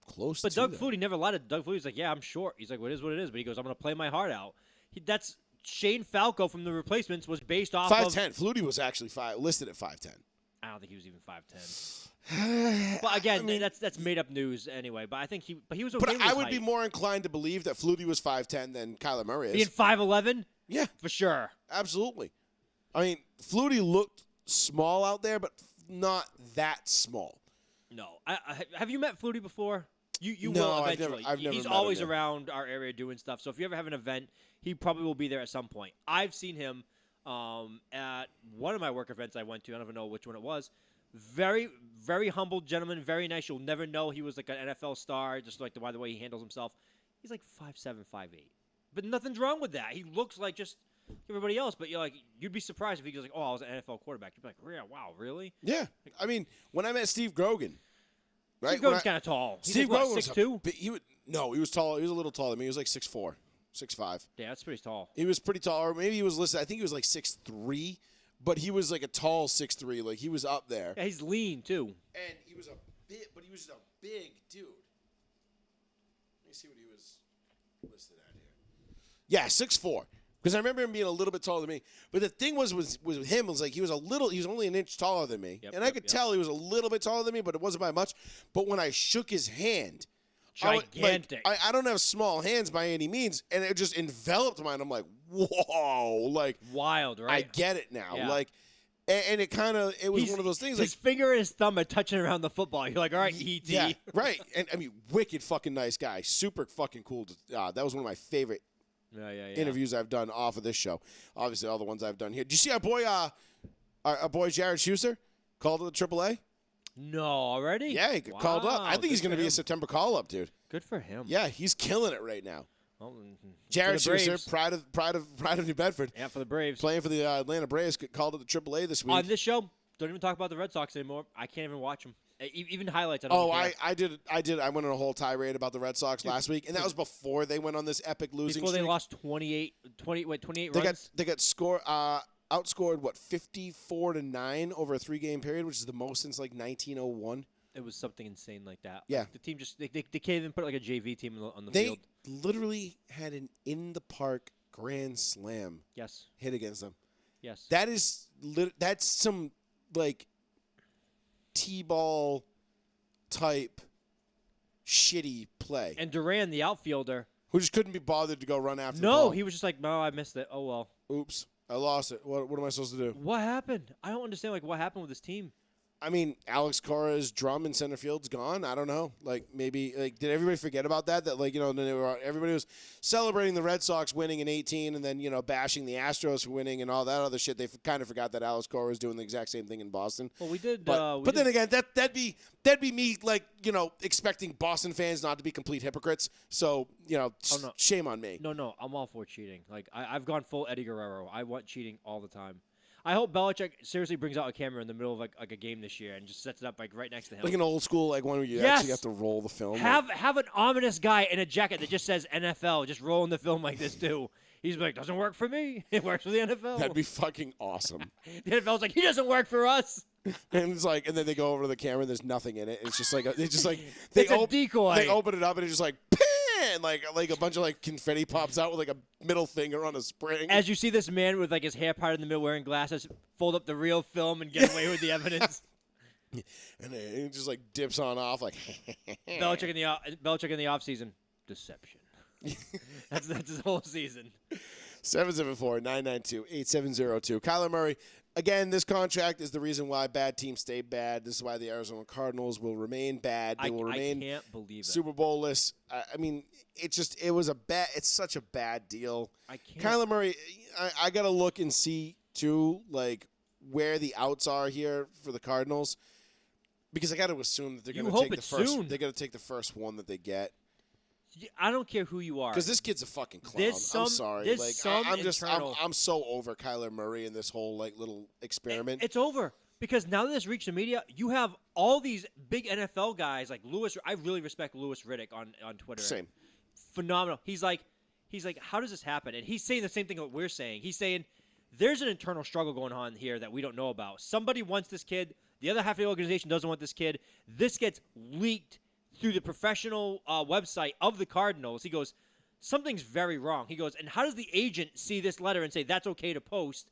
close But to Doug that. Flutie never lied. Doug Flutie's like, yeah, I'm short. He's like, what is what it is? But he goes, I'm going to play my heart out. That's Shane Falco from the Replacements was based off 5'10". Flutie was actually listed at 5'10". I don't think he was even 5'10". But again, I mean, that's made up news anyway. But I think he was okay But with I his would be height. more inclined to believe that Flutie was 5'10" than Kyler Murray is. Being 5'11"? Yeah, For sure. absolutely. I mean, Flutie looked small out there, but not that small. No. Have you met Flutie before? You No, will I've eventually. never He's met him, always no. around our area doing stuff. So if you ever have an event, he probably will be there at some point. I've seen him at one of my work events I went to. I don't even know which one it was. Very, very humble gentleman, very nice. You'll never know he was like an NFL star, just like the way he handles himself. He's like 5'7", 5'8". But nothing's wrong with that. He looks like just everybody else. But you'd be surprised if he goes like, "Oh, I was an NFL quarterback." You'd be like, "Yeah, wow, really?" Yeah. I mean, when I met Steve Grogan, right? Steve Grogan's kind of tall. He's Steve like, Grogan what, was 6'2"? he was tall. He was a little taller than me. He was like 6'4", 6'5". Yeah, that's pretty tall. He was pretty tall, or maybe he was listed. I think he was like 6'3", but he was like a tall 6'3". Like he was up there. Yeah, he's lean too. And he was a big dude. Let me see what he was listed at here. Yeah, 6'4". Because I remember him being a little bit taller than me. But the thing was with him was like he was only an inch taller than me. Yep, and I could tell he was a little bit taller than me, but it wasn't by much. But when I shook his hand, Gigantic. I don't have small hands by any means, and it just enveloped mine. I'm like, whoa, like Wild, I right? get it now. Yeah. Like, and it was one of those things. His finger and his thumb are touching around the football. You're like, all right, E.T. Yeah, right. And I mean, wicked fucking nice guy. Super fucking cool. That was one of my favorite Yeah. interviews I've done off of this show. Obviously, all the ones I've done here. Did you see our boy Jared Schuster called to the AAA? No, already? Yeah, he called up. I think he's going to be a September call-up, dude. Good for him. Yeah, he's killing it right now. Well, Jared for the Schuster, Braves. pride of New Bedford, Yeah, for the Braves. playing for the Atlanta Braves, called to the AAA this week. On this show, don't even talk about the Red Sox anymore. I can't even watch them. Even highlights. I don't Oh, care. I did. I went on a whole tirade about the Red Sox last week, and that was before they went on this epic losing Before they streak. lost 28 They runs. got outscored 54-9 over a 3-game period, which is the most since like 1901. It was something insane like that. Yeah. Like, the team just they can't even put like a JV team on the They field. literally had an in the park grand slam Yes. hit against them. Yes. That's some like T-ball type shitty play. And Duran, the outfielder. Who just couldn't be bothered to go run after the No, ball. he was just like, no, I missed it. Oh well. Oops, I lost it. What am I supposed to do? What happened? I don't understand. Like, what happened with this team? I mean, Alex Cora's drum in center field's gone. I don't know. Like maybe did everybody forget about that? That everybody was celebrating the Red Sox winning in 18, and then bashing the Astros for winning and all that other shit. They kind of forgot that Alex Cora was doing the exact same thing in Boston. Well, we did. But then again, that'd be me expecting Boston fans not to be complete hypocrites. So no. shame on me. No, I'm all for cheating. Like I've gone full Eddie Guerrero. I want cheating all the time. I hope Belichick seriously brings out a camera in the middle of like a game this year and just sets it up like right next to him. Like an old school one where you Yes! actually have to roll the film. Have an ominous guy in a jacket that just says NFL, just rolling the film like this too. He's like, doesn't work for me. It works for the NFL. That'd be fucking awesome. The NFL's like, he doesn't work for us. And it's like, and then they go over to the camera and there's nothing in it. It's just like It's a decoy. They open it up and it's just like, pan! Like a bunch of like confetti pops out with like a middle finger on a spring. As you see this man with like his hair parted in the middle wearing glasses fold up the real film and get away with the evidence. And then it just like dips on off like. Belichick in the offseason. Deception. That's his whole season. 774-992-8702. Kyler Murray, Again, this contract is the reason why bad teams stay bad. This is why the Arizona Cardinals will remain bad. They will remain I can't believe it. Super Bowl-less. I mean, it's such a bad deal. I can't. Kyler Murray, I got to look and see, too, like, where the outs are here for the Cardinals. Because I got to assume that they're going to take the first. Soon. They're going to take the first one that they get. I don't care who you are. Because this kid's a fucking clown. I'm sorry. I'm so over Kyler Murray and this whole like little experiment. It's over because now that it's reached the media, you have all these big NFL guys like Lewis. I really respect Louis Riddick on Twitter. Same. Phenomenal. He's like, how does this happen? And he's saying the same thing that we're saying. He's saying there's an internal struggle going on here that we don't know about. Somebody wants this kid. The other half of the organization doesn't want this kid. This gets leaked through the professional website of the Cardinals. He goes, something's very wrong. He goes, and how does the agent see this letter and say that's okay to post?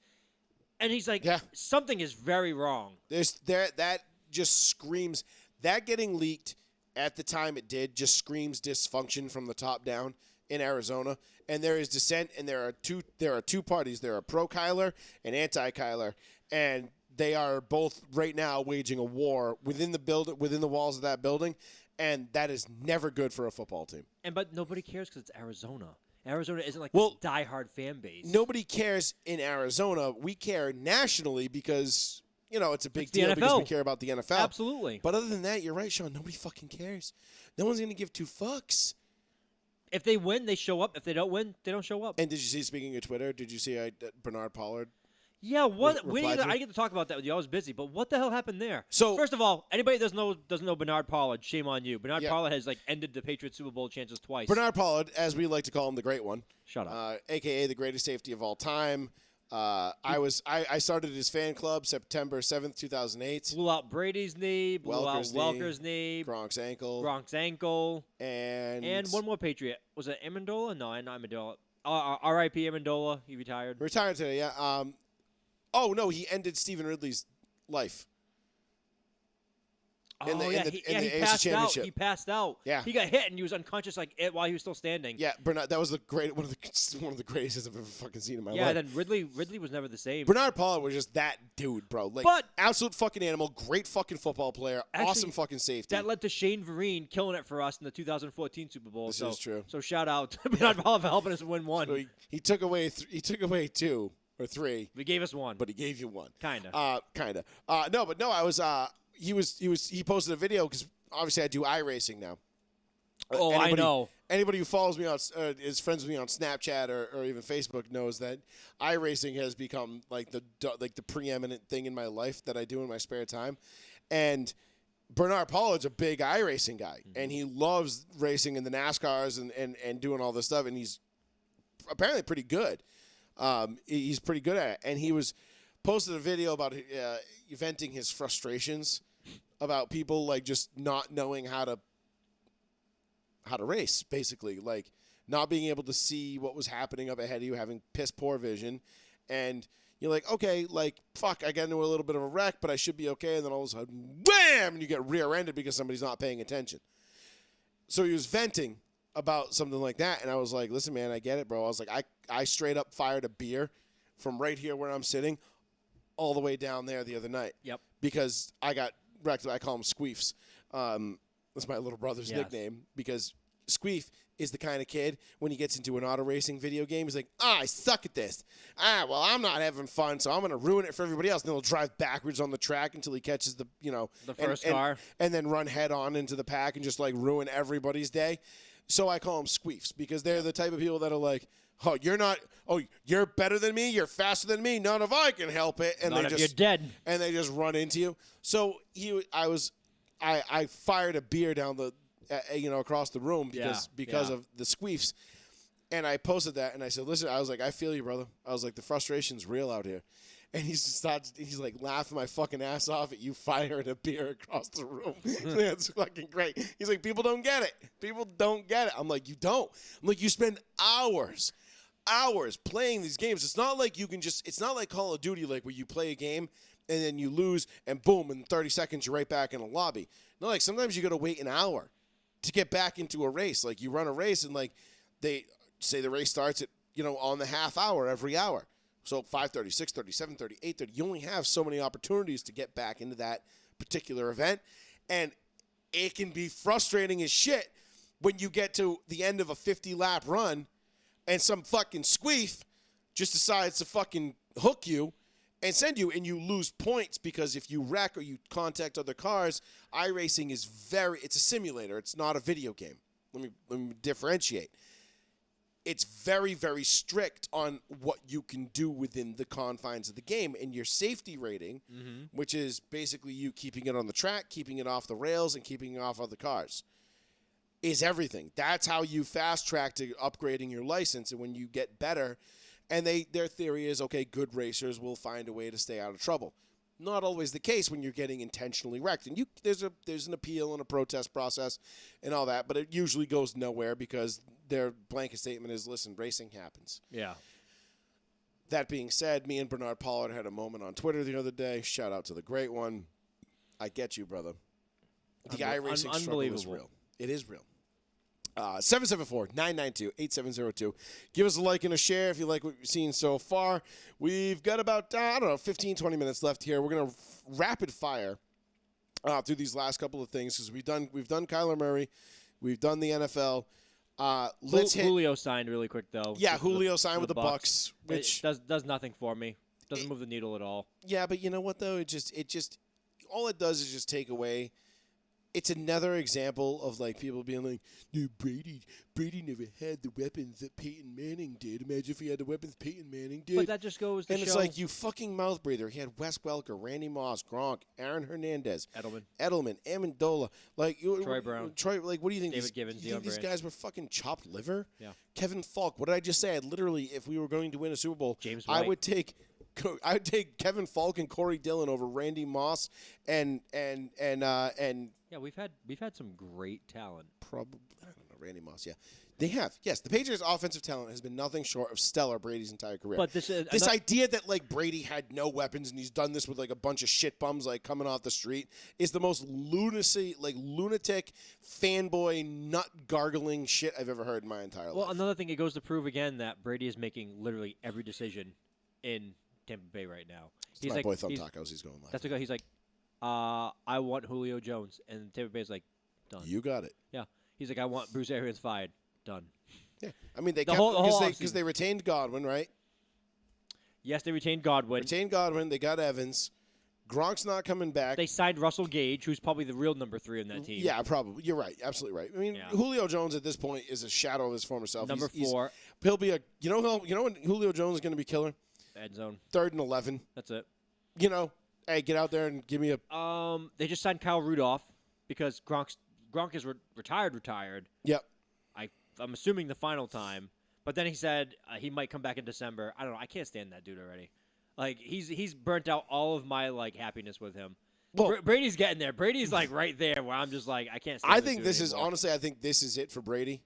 And he's like, something is very wrong. That just screams, that getting leaked at the time it did just screams dysfunction from the top down in Arizona. And there is dissent, and there are two parties. There are pro-Kyler and anti-Kyler. And they are both right now waging a war within the walls of that building. And that is never good for a football team. But nobody cares because it's Arizona. Arizona isn't like this diehard fan base. Nobody cares in Arizona. We care nationally because, it's a big deal because we care about the NFL. Absolutely. But other than that, you're right, Sean. Nobody fucking cares. No one's going to give two fucks. If they win, they show up. If they don't win, they don't show up. And did you see, speaking of Twitter, did you see Bernard Pollard? Yeah, what? I didn't get to talk about that with you. I was busy. But what the hell happened there? So first of all, anybody that doesn't know Bernard Pollard, shame on you. Bernard Pollard has ended the Patriots Super Bowl chances twice. Bernard Pollard, as we like to call him, the great one. Shut up. AKA the greatest safety of all time. I started his fan club September 7th, 2008. Blew out Brady's knee, blew out Welker's knee, Gronk's ankle, and one more Patriot. Was it Amendola? No, not Amendola. R.I.P. Amendola. He retired. Retired today, yeah. Oh, no, he ended Stephen Ridley's life. He passed out. He passed out. Yeah. He got hit and he was unconscious while he was still standing. Yeah, Bernard, that was one of the greatest I've ever fucking seen in my life. Yeah, then Ridley was never the same. Bernard Pollard was just that dude, bro. But absolute fucking animal, great fucking football player, awesome fucking safety. That led to Shane Vereen killing it for us in the 2014 Super Bowl. This is true. So shout out to Bernard Pollard for helping us win one. So he took away two or three. We gave us one, but he gave you one. Kinda. No. I was. He posted a video because obviously I do iRacing now. I know. Anybody who follows me on is friends with me on Snapchat or even Facebook knows that iRacing has become like the preeminent thing in my life that I do in my spare time. And Bernard Pollard's a big iRacing guy, and he loves racing in the NASCARs and doing all this stuff, and he's apparently pretty good. He's pretty good at it, and he posted a video about venting his frustrations about people just not knowing how to race, basically, not being able to see what was happening up ahead of you, having piss poor vision, and you're like, okay, fuck, I got into a little bit of a wreck, but I should be okay, and then all of a sudden, wham, and you get rear-ended because somebody's not paying attention. So he was venting about something like that, and I was like, listen, man, I get it, bro. I was like, I straight up fired a beer from right here where I'm sitting all the way down there the other night. Yep. Because I got wrecked. I call him Squeefs. That's my little brother's nickname because Squeef is the kind of kid when he gets into an auto racing video game, he's like, I suck at this. Well, I'm not having fun, so I'm going to ruin it for everybody else. And then he'll drive backwards on the track until he catches the first car. And then run head on into the pack and just ruin everybody's day. So I call them Squeefs because they're the type of people that are like, you're better than me, you're faster than me, none of I can help it. And you're dead. And they just run into you. So I fired a beer down the across the room because of the Squeefs. And I posted that and I said, listen, I was like, I feel you, brother. I was like, the frustration's real out here. And he's laughing my fucking ass off at you firing a beer across the room. That's fucking great. He's like, people don't get it. People don't get it. I'm like, you don't. I'm like, you spend hours playing these games. It's not like you can it's not like Call of Duty, where you play a game and then you lose and boom, in 30 seconds, you're right back in a lobby. No, sometimes you got to wait an hour to get back into a race. You run a race and they say the race starts at, on the half hour every hour. So 5:30, 6:30, 7:30, 8:30. You only have so many opportunities to get back into that particular event. And it can be frustrating as shit when you get to the end of a 50-lap run and some fucking squeef just decides to fucking hook you and send you, and you lose points because if you wreck or you contact other cars, iRacing is it's a simulator. It's not a video game. Let me differentiate. It's very, very strict on what you can do within the confines of the game, and your safety rating, which is basically you keeping it on the track, keeping it off the rails, and keeping it off other cars, is everything. That's how you fast track to upgrading your license, and when you get better, and their theory is, okay, good racers will find a way to stay out of trouble. Not always the case when you're getting intentionally wrecked. And there's an appeal and a protest process and all that, but it usually goes nowhere because their blanket statement is, listen, racing happens. Yeah. That being said, me and Bernard Pollard had a moment on Twitter the other day. Shout out to the great one. I get you, brother. The iRacing struggle is real. It is real. 774-992-8702. Give us a like and a share if you like what you've seen so far. We've got about, 15, 20 minutes left here. We're going to rapid fire through these last couple of things because we've done Kyler Murray. We've done the NFL. Julio signed really quick, though. Yeah, Julio signed with the Bucks. Which does nothing for me. Doesn't move the needle at all. Yeah, but you know what, though? It just all it does is just take away. It's another example of like people being like, no, Brady never had the weapons that Peyton Manning did. Imagine if he had the weapons Peyton Manning did. But that just goes to and show. It's like, you fucking mouth breather. He had Wes Welker, Randy Moss, Gronk, Aaron Hernandez, Edelman, Amendola, like Troy Brown, like what do you think? David Givens, you think these guys were fucking chopped liver? Yeah. Kevin Falk. What did I just say? If we were going to win a Super Bowl, James White. I would take Kevin Falk and Corey Dillon over Randy Moss and yeah, we've had some great talent. Probably, I don't know, Randy Moss. Yeah, they have. Yes, the Patriots' offensive talent has been nothing short of stellar Brady's entire career. But this idea that like Brady had no weapons and he's done this with like a bunch of shit bums like coming off the street is the most lunatic fanboy nut gargling shit I've ever heard in my entire life. Well, another thing, it goes to prove again that Brady is making literally every decision in Tampa Bay right now. He's my boy Thumb Tacos. He's going live. That's the guy. He's like, I want Julio Jones, and Tampa Bay's like, done. You got it. Yeah. He's like, I want Bruce Arians fired. Done. Yeah. I mean, they because they retained Godwin, right? Yes, they retained Godwin. They got Evans. Gronk's not coming back. They signed Russell Gage, who's probably the real number 3 on that team. Yeah, probably. You're right. Absolutely right. I mean, Julio Jones at this point is a shadow of his former self. Number 4. He'll be you know when Julio Jones is going to be killer? End zone. 3rd and 11. That's it. Hey, get out there and give me a. They just signed Kyle Rudolph because Gronk is retired. Yep. I'm assuming the final time, but then he said he might come back in December. I don't know. I can't stand that dude already. Like he's burnt out all of my like happiness with him. Well, Brady's getting there. Brady's like right there where I'm just like I can't. Stand I think this is anymore. honestly. I think this is it for Brady.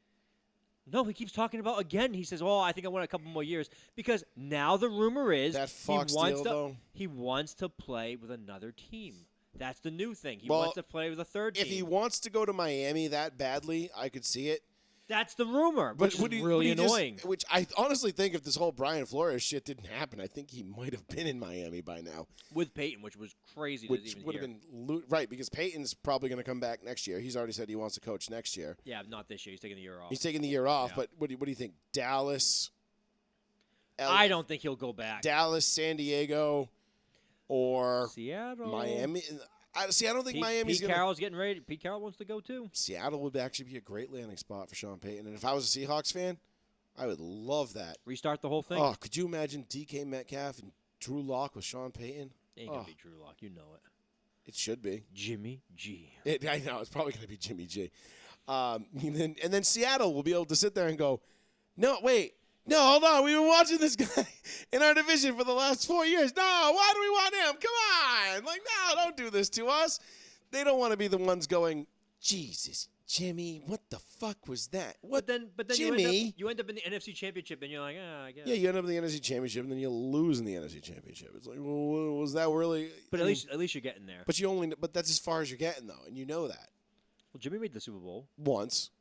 No, he keeps talking about again. He says, "Well, I think I want a couple more years because now the rumor is that Fox deal, though. He wants to play with another team. That's the new thing. He wants to play with a third team. If he wants to go to Miami that badly, I could see it. That's the rumor, which is really annoying. Which I honestly think if this whole Brian Flores shit didn't happen, I think he might have been in Miami by now. With Peyton, which was crazy to even would hear. have been right, because Peyton's probably going to come back next year. He's already said he wants to coach next year. Yeah, not this year. He's taking the year off. He's taking the year off, but what do you think? Dallas? I don't think he'll go back. Dallas, San Diego, or Seattle, Miami. I don't think Miami's Pete Carroll's getting ready. Pete Carroll wants to go too. Seattle would actually be a great landing spot for Sean Payton. And if I was a Seahawks fan, I would love that. Restart the whole thing. Oh, could you imagine DK Metcalf and Drew Lock with Sean Payton? It ain't going to be Drew Lock. You know it. It should be. Jimmy G. I know. It's probably going to be Jimmy G. And then Seattle will be able to sit there and go, no, wait. No, hold on. We've been watching this guy in our division for the last 4 years. No, why do we want him? Come on. Like, no, don't do this to us. They don't want to be the ones going, Jesus, Jimmy, what the fuck was that? What? But then Jimmy? you end up in the NFC Championship, and you're like, I guess. Yeah, you end up in the NFC Championship, and then you lose in the NFC Championship. It's like, well, was that really? But at least you're getting there. But that's as far as you're getting, though, and you know that. Well, Jimmy made the Super Bowl once.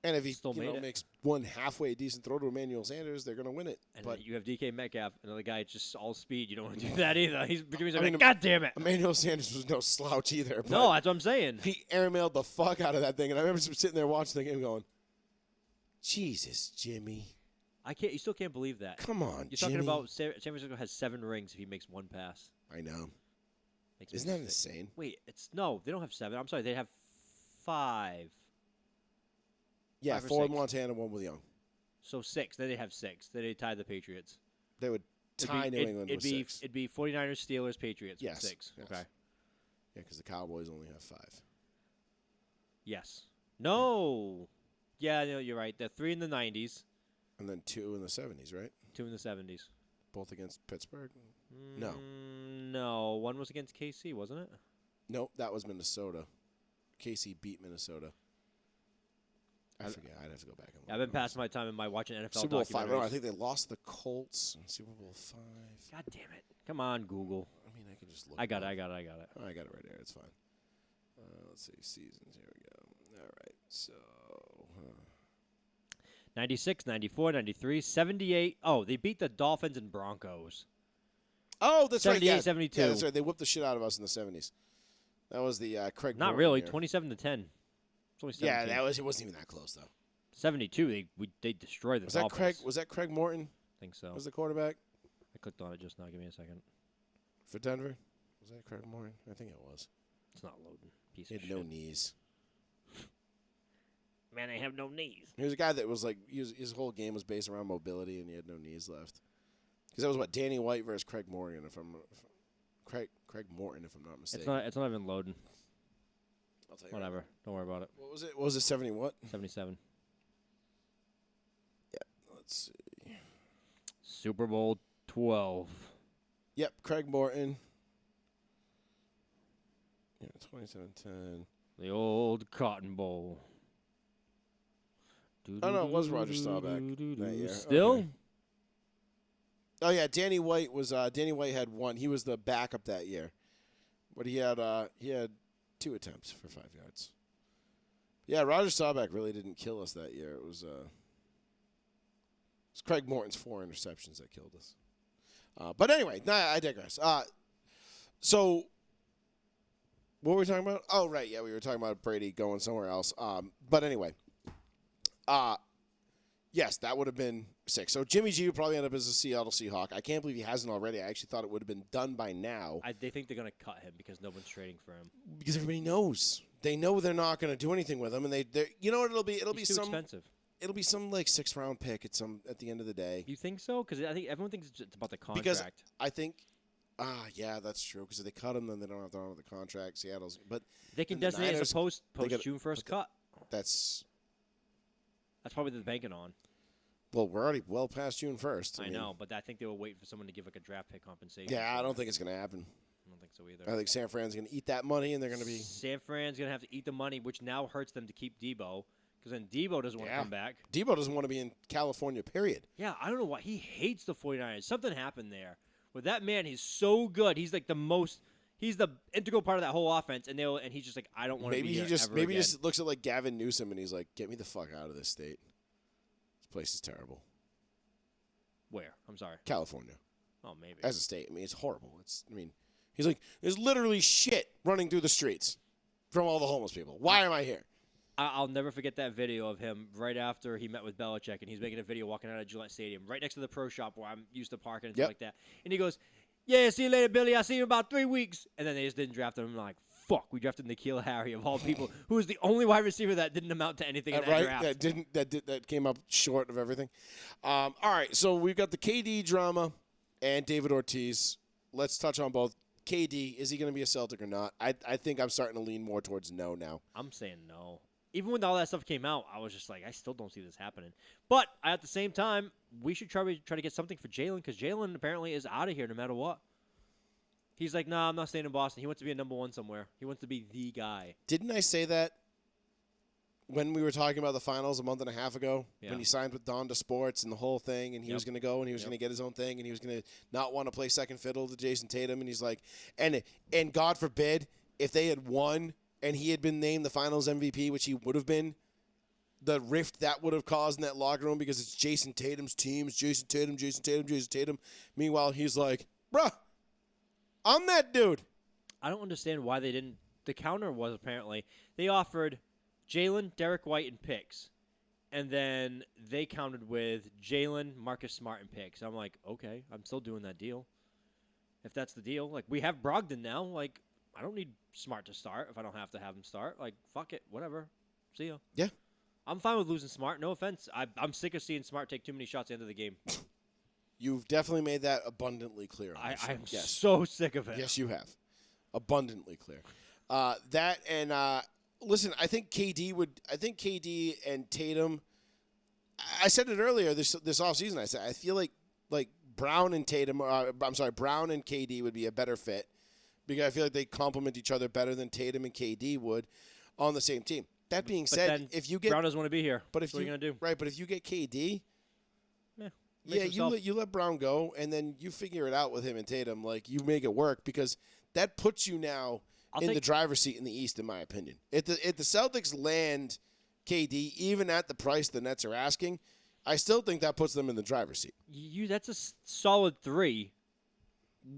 And if he Still made it. makes one halfway decent throw to Emmanuel Sanders, they're going to win it. And but you have DK Metcalf, another guy just all speed. You don't want to do that either. He's doing I something. mean, God damn it! Emmanuel Sanders was no slouch either. But No, that's what I'm saying. he airmailed the fuck out of that thing, and I remember sitting there watching the game, going, "Jesus, Jimmy, You still can't believe that. come on, You're Jimmy." talking about San Francisco has 7 rings if he makes one pass. I know. Makes Isn't me that sick. insane? Wait, no, they don't have 7. I'm sorry, they have 5. Yeah, 5 or 4 with 6. Montana, 1 with Young. So 6. Then they have 6. Then they tie the Patriots. They would tie New England with 6. It'd be 49ers, Steelers, Patriots Yes, with 6. yes. Okay. Yeah, because the Cowboys only have 5. Yes. No. Yeah, no, you're right. They're 3 in the 90s, And then 2 in the 70s, right? 2 in the 70s. Both against Pittsburgh? No. No, one was against KC, wasn't it? Nope, that was Minnesota. KC beat Minnesota. I forget. I'd have to go back and look. I've been passing my time in my watching NFL Super Bowl 5. No, I documentaries. think they lost the Colts in Super Bowl 5. God damn it. Come on, Google. I mean, I can just look. I got it. up. I got it. Oh, I got it right there. It's fine. Let's see. Seasons. Here we go. All right. So. 96, 94, 93, 78. Oh, they beat the Dolphins and Broncos. Oh, that's right. 78, Yeah. 72. Yeah, that's right. They whooped the shit out of us in the 70s. That was the Craig. Not Morton really. year. 27 to 10. It's only 17. Yeah, it wasn't even that close though. 72. They destroyed the Was that Dolphins. Craig? Was that Craig Morton? I think so. Was the quarterback I clicked on it just now. Give me a second. for Denver? Was that Craig Morton? I think it was. It's not loading. Piece He of had shit. no knees. Man, I have no knees. He was a guy that was like his whole game was based around mobility, and he had no knees left. Because that was what Danny White versus Craig Morton, Craig Morton, if I'm not mistaken. It's not even loading. I'll tell you. Whatever. Don't worry about it. What was it? What was it? 70 what? 77. Yeah. Let's see. Super Bowl 12. Yep, Craig Morton. Yeah, 27-10. The old Cotton Bowl. Oh, no, it was Roger Staubach that year. Still? Okay. Oh yeah, Danny White was. Danny White had 1. He was the backup that year, but he had 2 attempts for 5 yards. Yeah, Roger Staubach really didn't kill us that year. It was Craig Morton's 4 interceptions that killed us. But anyway, I digress. So what were we talking about? Oh right, yeah, we were talking about Brady going somewhere else. But anyway. Yes, that would have been sick. So Jimmy G would probably end up as a Seattle Seahawk. I can't believe he hasn't already. I actually thought it would have been done by now. They think they're going to cut him because no one's trading for him. Because everybody knows. They know they're not going to do anything with him, and they you know what it'll be? It'll He's be too some expensive. It'll be some like 6th round pick at the end of the day. You think so? Because I think everyone thinks it's about the contract. Because I think yeah, that's true. Because if they cut him, then they don't have to honor the contract. Seattle's, but they can the designate as a Niners, post June 1st cut. That's probably what they're banking on. Well, we're already well past June 1st. I know, but I think they were waiting for someone to give like a draft pick compensation. Yeah, I don't think it's going to happen. I don't think so either. I think San Fran's going to eat that money, and they're going to be. San Fran's going to have to eat the money, which now hurts them to keep Debo, because then Debo doesn't want to come back. Debo doesn't want to be in California, period. Yeah, I don't know why. He hates the 49ers. Something happened there. With that man, he's so good. He's like he's the integral part of that whole offense, and he's just like, I don't want to be here Maybe he again. just looks at like Gavin Newsom, and he's like, get me the fuck out of this state. This place is terrible. Where? I'm sorry. California. Oh, maybe. As a state. I mean, it's horrible. He's like, there's literally shit running through the streets from all the homeless people. Why am I here? I'll never forget that video of him right after he met with Belichick, and he's making a video walking out of Gillette Stadium, right next to the pro shop where I'm used to parking and stuff like that. And he goes, yeah, see you later, Billy. I'll see you in about 3 weeks. And then they just didn't draft him. I'm like, fuck, we drafted N'Keal Harry of all people, who was the only wide receiver that didn't amount to anything in that draft. That came up short of everything. All right, so we've got the KD drama and David Ortiz. Let's touch on both. KD, is he going to be a Celtic or not? I think I'm starting to lean more towards no now. I'm saying no. Even when all that stuff came out, I was just like, I still don't see this happening. But at the same time, we should try to get something for Jalen, because Jalen apparently is out of here no matter what. He's like, nah, I'm not staying in Boston. He wants to be a number 1 somewhere. He wants to be the guy. Didn't I say that when we were talking about the finals a month and a half ago? Yeah. When he signed with Donda Sports and the whole thing, and he was going to go and he was going to get his own thing, and he was going to not want to play second fiddle to Jason Tatum, and he's like, and God forbid if they had won and he had been named the finals MVP, which he would have been, the rift that would have caused in that locker room because it's Jason Tatum's team. It's Jason Tatum, Jason Tatum, Jason Tatum. Meanwhile, he's like, bruh, I'm that dude. I don't understand why they didn't. The counter was apparently they offered Jalen, Derek White, and picks. And then they countered with Jalen, Marcus Smart, and picks. I'm like, okay, I'm still doing that deal. If that's the deal. Like, we have Brogdon now. Like, I don't need Smart to start if I don't have to have him start. Like, fuck it. Whatever. See ya. Yeah. I'm fine with losing Smart. No offense. I'm sick of seeing Smart take too many shots at the end of the game. You've definitely made that abundantly clear. I'm so sick of it. Yes, you have. Abundantly clear. That and listen, I think KD and Tatum. I said it earlier this offseason. I said I feel like Brown and Tatum. Brown and KD would be a better fit because I feel like they complement each other better than Tatum and KD would on the same team. That being said, if you get Brown doesn't want to be here, but if what are you gonna do? Right, but if you get KD, yeah, you let Brown go, and then you figure it out with him and Tatum. Like you make it work because that puts you now in the driver's seat in the East, in my opinion. If the Celtics land KD, even at the price the Nets are asking, I still think that puts them in the driver's seat. That's a solid 3.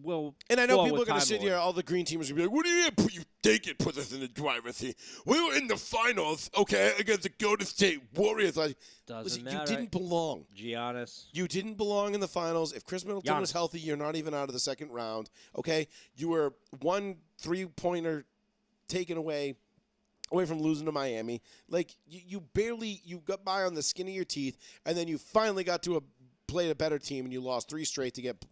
Well, and I know people are going to sit here, all the green teamers are going to be like, what do you mean you think it put us in the driver's seat? We were in the finals, okay, against the Golden State Warriors. Like, doesn't matter. You didn't belong. Giannis. You didn't belong in the finals. If Chris Middleton was healthy, you're not even out of the second round, okay? You were 1 3-pointer taken away from losing to Miami. Like, you got by on the skin of your teeth, and then you finally got to play a better team, and you lost 3 straight to get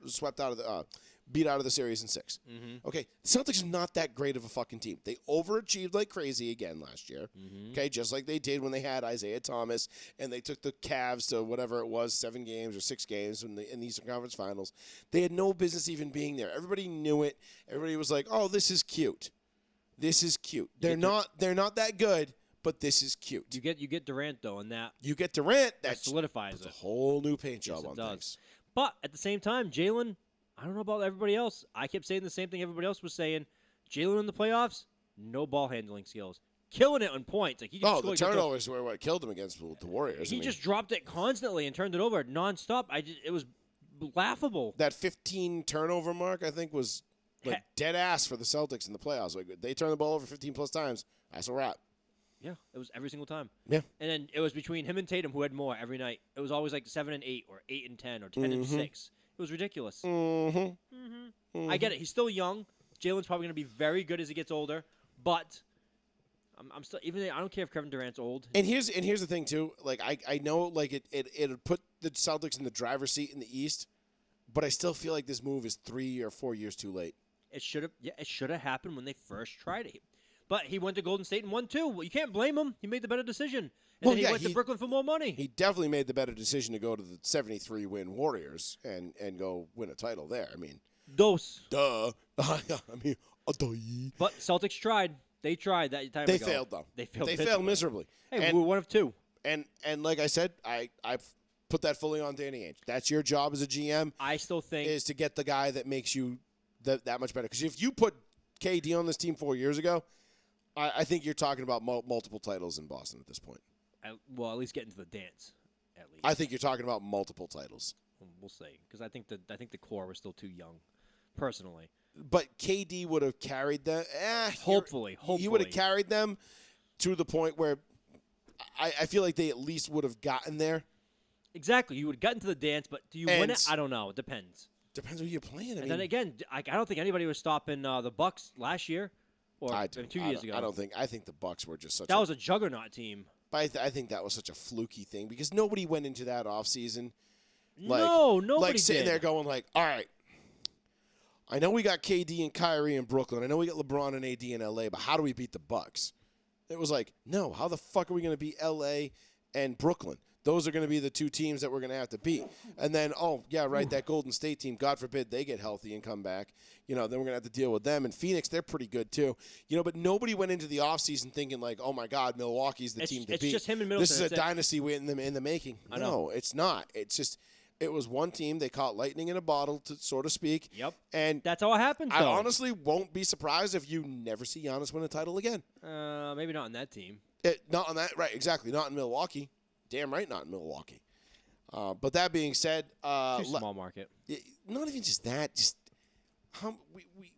swept out of the beat out of the series in 6. Mm-hmm. Okay, the Celtics are not that great of a fucking team. They overachieved like crazy again last year. Mm-hmm. Okay, just like they did when they had Isaiah Thomas and they took the Cavs to whatever it was, 7 games or 6 games in the Eastern Conference Finals. They had no business even being there. Everybody knew it. Everybody was like, "Oh, this is cute. This is cute." They're not that good. But this is cute. You get Durant though, and that you get Durant that solidifies puts it. a whole new paint job on does. things. But at the same time, Jalen, I don't know about everybody else. I kept saying the same thing everybody else was saying. Jalen in the playoffs, no ball handling skills, killing it on points. Like the turnovers were what killed him against the Warriors. He just dropped it constantly and turned it over nonstop. It was laughable. That 15 turnover mark, I think, was like dead ass for the Celtics in the playoffs. Like they turned the ball over 15 plus times. That's a wrap. Yeah, it was every single time. Yeah. And then it was between him and Tatum, who had more every night. It was always like 7 and 8 or 8 and 10 or 10 and 6. It was ridiculous. I get it. He's still young. Jalen's probably going to be very good as he gets older. But I'm still I don't care if Kevin Durant's old. And here's the thing too. Like I know like it put the Celtics in the driver's seat in the East, but I still feel like this move is 3 or 4 years too late. It should have happened when they first tried it. But he went to Golden State and won 2. Well, you can't blame him. He made the better decision. And then he went to Brooklyn for more money. He definitely made the better decision to go to the 73-win Warriors and go win a title there. I mean, duh. I mean, but Celtics tried. They tried that time They ago. failed, though. They failed. They failed miserably. Hey, we were 1 of 2. And like I said, I put that fully on Danny Ainge. That's your job as a GM. I still think is to get the guy that makes you that much better. Because if you put KD on this team 4 years ago, I think you're talking about multiple titles in Boston at this point. Well, at least get into the dance. At least I think you're talking about multiple titles. We'll see, because I think the core was still too young, personally. But KD would have carried them. Hopefully, he would have carried them to the point where I feel like they at least would have gotten there. Exactly, you would have gotten to the dance, but do you win it? I don't know. It depends. Depends who you're playing. And then again, I don't think anybody was stopping the Bucks last year. Or 2 years ago. I think the Bucks were just such. That was a juggernaut team. But I think that was such a fluky thing because nobody went into that offseason. No, nobody like sitting did. there going like, all right, I know we got KD and Kyrie in Brooklyn. I know we got LeBron and AD in LA, but how do we beat the Bucks? It was like, no, how the fuck are we going to beat LA and Brooklyn? Those are going to be the 2 teams that we're going to have to beat. And then, that Golden State team, God forbid they get healthy and come back. Then we're going to have to deal with them. And Phoenix, they're pretty good too. But nobody went into the offseason thinking like, oh, my God, Milwaukee's the team to beat. It's just him and Middleton. This is a dynasty in the making. No, it's not. It's just it was one team. They caught lightning in a bottle, so to speak. Yep. And that's how it happens, I honestly won't be surprised if you never see Giannis win a title again. Maybe not on that team. Not on that, right? Exactly. Not in Milwaukee. Damn right, not in Milwaukee. But that being said, Too small market. Not even just that. Just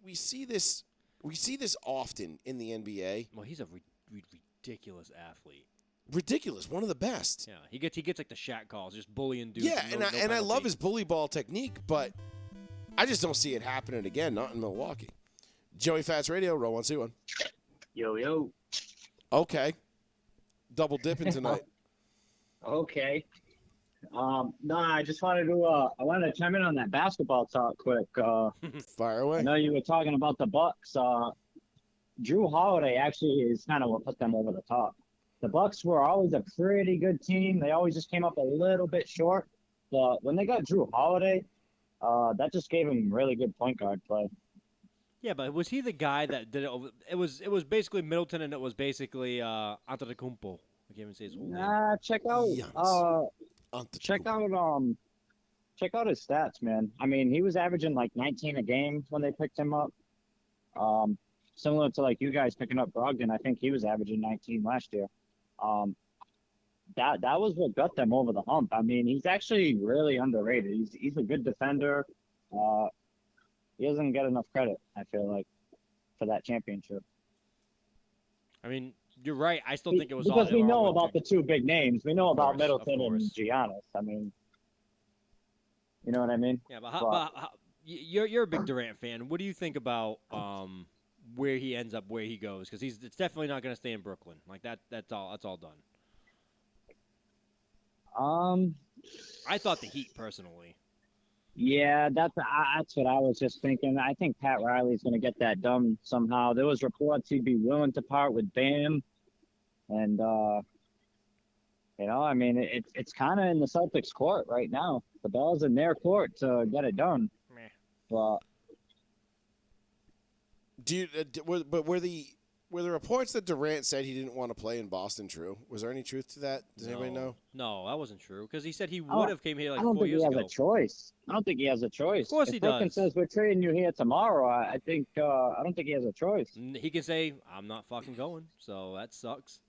we see this. We see this often in the NBA. Well, he's a ridiculous athlete. Ridiculous. One of the best. Yeah, he gets like the Shaq calls, just bullying dudes. Yeah, and I love his bully ball technique, but I just don't see it happening again. Not in Milwaukee. Joey Fats Radio, row 1C1. Yo. Okay. Double dipping tonight. Okay. No, I just wanted to I wanted to chime in on that basketball talk quick. Fire away. I know you were talking about the Bucks. Drew Holiday actually is kind of what put them over the top. The Bucks were always a pretty good team. They always just came up a little bit short. But when they got Drew Holiday, that just gave him really good point guard play. Yeah, but was he the guy that did it? It was basically Middleton, and it was basically Antetokounmpo. I can't even say his whole name. Check out his stats, man. I mean, he was averaging like 19 a game when they picked him up. Similar to like you guys picking up Brogdon, I think he was averaging 19 last year. That was what got them over the hump. I mean, he's actually really underrated. He's a good defender. He doesn't get enough credit, I feel like, for that championship. I mean, you're right. I still think it was because we know all about the two big names. We know about course, Middleton and Giannis. I mean, you know what I mean? Yeah, but how, you're a big Durant fan. What do you think about where he ends up, where he goes? Because it's definitely not going to stay in Brooklyn. Like that's all done. I thought the Heat personally. Yeah, that's what I was just thinking. I think Pat Riley's going to get that done somehow. There was reports he'd be willing to part with Bam, and I mean, it's kind of in the Celtics' court right now. The ball's in their court to get it done. Meh. But were the reports that Durant said he didn't want to play in Boston true? Was there any truth to that? Does anybody know? No, that wasn't true. Because he said he would have came here like 4 years ago. I don't think he has a choice. I don't think he has a choice. Of course if he Brooklyn does. says we're trading you here tomorrow, I don't think he has a choice. He can say, I'm not fucking going. So that sucks.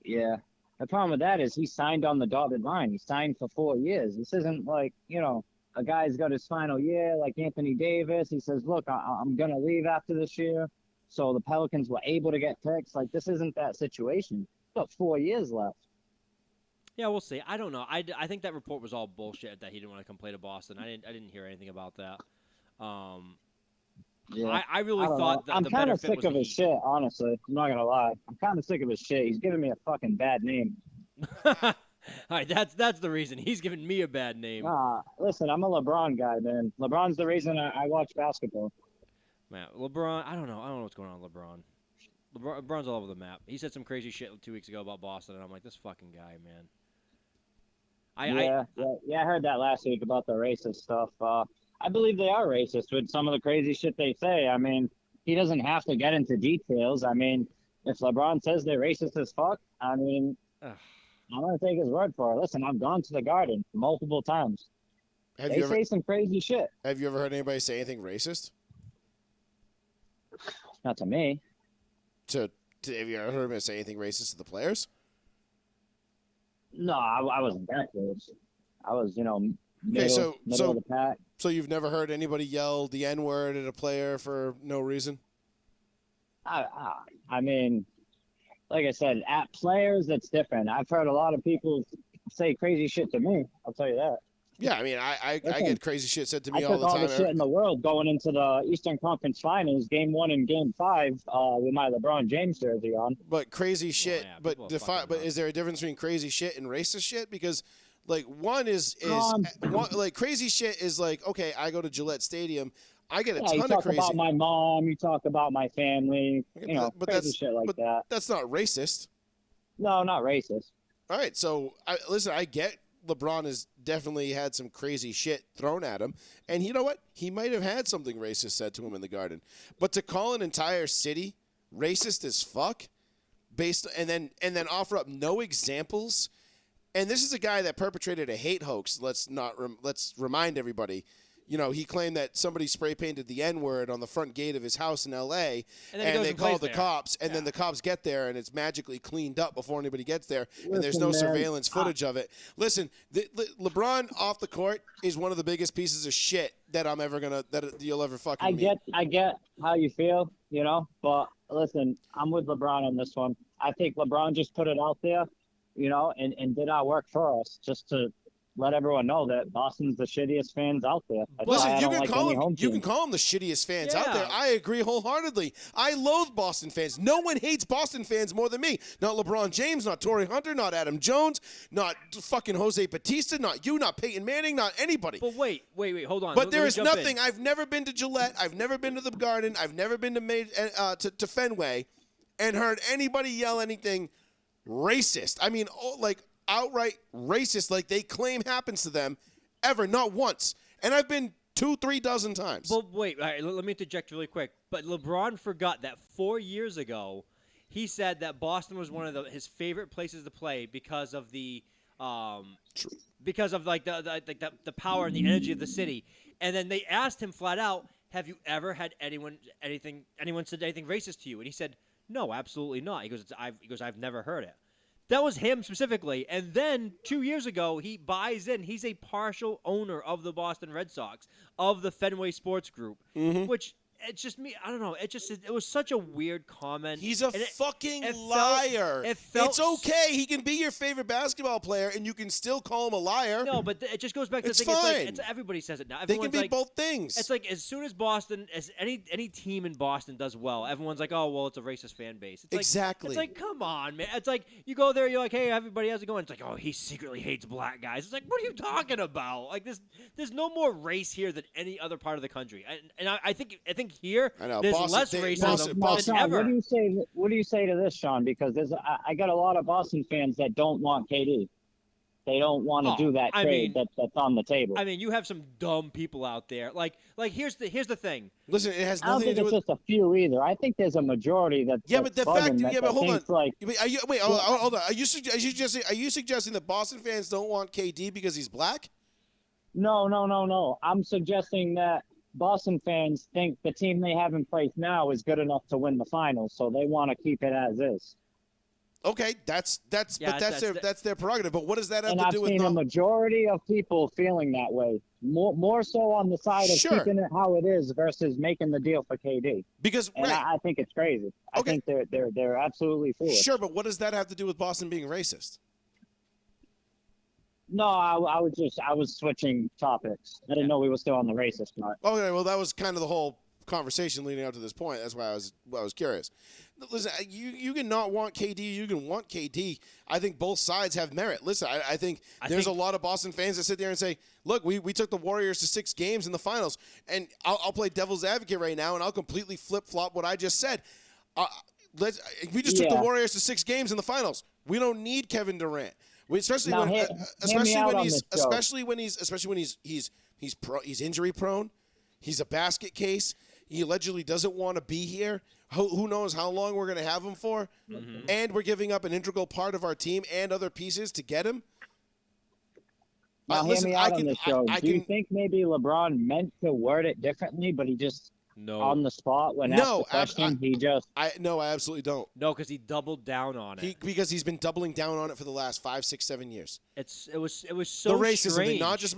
Yeah. The problem with that is he signed on the dotted line. He signed for 4 years. This isn't like, a guy's got his final year like Anthony Davis. He says, look, I'm going to leave after this year. So the Pelicans were able to get picks. Like, this isn't that situation. Got 4 years left. Yeah, we'll see. I don't know. I think that report was all bullshit that he didn't want to come play to Boston. I didn't hear anything about that. Yeah. I really thought that I'm the kind better of fit sick was of the his Heat. shit, honestly. I'm not going to lie. I'm kind of sick of his shit. He's giving me a fucking bad name. All right, that's the reason. He's giving me a bad name. Listen, I'm a LeBron guy, man. LeBron's the reason I watch basketball. Man, LeBron, I don't know what's going on with LeBron. LeBron's all over the map. He said some crazy shit 2 weeks ago about Boston, and I'm like, this fucking guy, man. I heard that last week about the racist stuff. I believe they are racist with some of the crazy shit they say. I mean, he doesn't have to get into details. I mean, if LeBron says they're racist as fuck, I mean, I'm going to take his word for it. Listen, I've gone to the Garden multiple times. They say some crazy shit. Have you ever heard anybody say anything racist? Not to me. Have you ever heard him say anything racist to the players? No, I wasn't that close. I was, middle of the pack. So you've never heard anybody yell the N-word at a player for no reason? I mean, like I said, at players, that's different. I've heard a lot of people say crazy shit to me. I'll tell you that. Yeah, I mean, I get crazy shit said to me all the time. I took all the shit in the world going into the Eastern Conference Finals, Game 1 and Game 5, with my LeBron James jersey on. But crazy shit. Yeah, but is there a difference between crazy shit and racist shit? Because like one is like crazy shit is like, okay, I go to Gillette Stadium, I get a ton you of talk crazy. about my mom, you talk about my family, but crazy shit like that. That's not racist. No, not racist. All right, so listen, I get LeBron has definitely had some crazy shit thrown at him, and you know what? He might have had something racist said to him in the Garden. But to call an entire city racist as fuck, and then offer up no examples, and this is a guy that perpetrated a hate hoax. Let's remind everybody. he claimed that somebody spray painted the N-word on the front gate of his house in L.A. And then they called the there. cops, and then the cops get there, and it's magically cleaned up before anybody gets there, and there's no surveillance footage of it. Listen, LeBron off the court is one of the biggest pieces of shit that you'll ever fucking meet. I get how you feel, but listen, I'm with LeBron on this one. I think LeBron just put it out there, and did our work for us just to let everyone know that Boston's the shittiest fans out there. Listen, you can call them the shittiest fans out there. I agree wholeheartedly. I loathe Boston fans. No one hates Boston fans more than me. Not LeBron James, not Torrey Hunter, not Adam Jones, not fucking Jose Batista, not you, not Peyton Manning, not anybody. But wait, hold on. But there is nothing. I've never been to Gillette. I've never been to the Garden. I've never been to Fenway and heard anybody yell anything racist. I mean, outright racist like they claim happens to them ever, not once. And I've been 2-3 dozen times. But wait, all right, let me interject really quick. But LeBron forgot that 4 years ago, he said that Boston was one of his favorite places to play because of the the power and the energy of the city. And then they asked him flat out, "Have you ever had anyone said anything racist to you?" And he said, "No, absolutely not." He goes, "I've never heard it." That was him specifically. And then 2 years ago, he buys in. He's a partial owner of the Boston Red Sox, of the Fenway Sports Group, which it's just me. I don't know. It was such a weird comment. He's a fucking liar. It's okay. He can be your favorite basketball player, and you can still call him a liar. No, but it just goes back to it's the thing. fine. It's everybody says it now. They can be both things. It's like as soon as any team in Boston does well, everyone's like, oh, well, it's a racist fan base. It's exactly. It's like, come on, man. It's like you go there, you're like, hey, everybody, how's it going? It's like, oh, he secretly hates black guys. It's like, what are you talking about? Like there's no more race here than any other part of the country. And I think here. I know. There's less racism than ever. What do you say to this, Sean? Because I got a lot of Boston fans that don't want KD. They don't want to do that trade that's on the table. I mean, you have some dumb people out there. Like here's the thing. Listen, it has I don't nothing think to do it's with. just a few either. I think there's a majority that. But the fact. But hold on. Like, hold on. Are you suggesting that Boston fans don't want KD because he's black? No. I'm suggesting that Boston fans think the team they have in place now is good enough to win the finals, so they want to keep it as is. Okay, that's their prerogative. But what does that have to do with? And I've seen a majority of people feeling that way, more so on the side of keeping it how it is versus making the deal for KD. Because I think it's crazy. I think they're absolutely foolish. Sure, but what does that have to do with Boston being racist? No, I was switching topics. I didn't know we were still on the racist part. Okay, well, that was kind of the whole conversation leading up to this point. That's why I was curious. Listen, you can not want KD. You can want KD. I think both sides have merit. Listen, I think there's a lot of Boston fans that sit there and say, look, we took the Warriors to 6 games in the finals, and I'll play devil's advocate right now, and I'll completely flip-flop what I just said. We just took the Warriors to 6 games in the finals. We don't need Kevin Durant. Especially when he's injury prone, he's a basket case. He allegedly doesn't want to be here. Who knows how long we're going to have him for? Mm-hmm. And we're giving up an integral part of our team and other pieces to get him. Now, hear me out on this show. Do you think maybe LeBron meant to word it differently, but he just on the spot when asked the question, he just... I absolutely don't. No, because he doubled down on it. Because he's been doubling down on it for the last 5, 6, 7 years. It was so the racism strange. thing, not just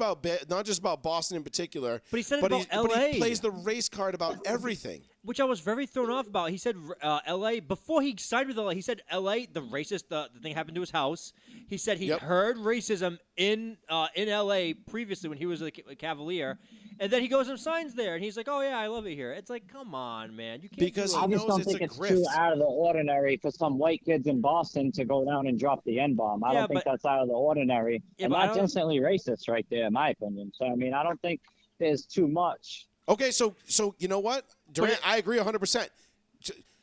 about Boston in particular. But he said it about LA. But he plays the race card about everything. Which I was very thrown off about. He said LA, before he signed with LA, he said LA, the racist, the thing happened to his house. He said he heard racism in LA previously when he was a Cavalier. And then he goes and signs there, and he's like, "Oh yeah, I love it here." It's like, come on, man, you can't. Because I just don't think it's too out of the ordinary for some white kids in Boston to go down and drop the N-bomb. I don't think that's out of the ordinary, and that's instantly racist right there, in my opinion. So I mean, I don't think there's too much. Okay, so you know what, Durant, I agree 100%.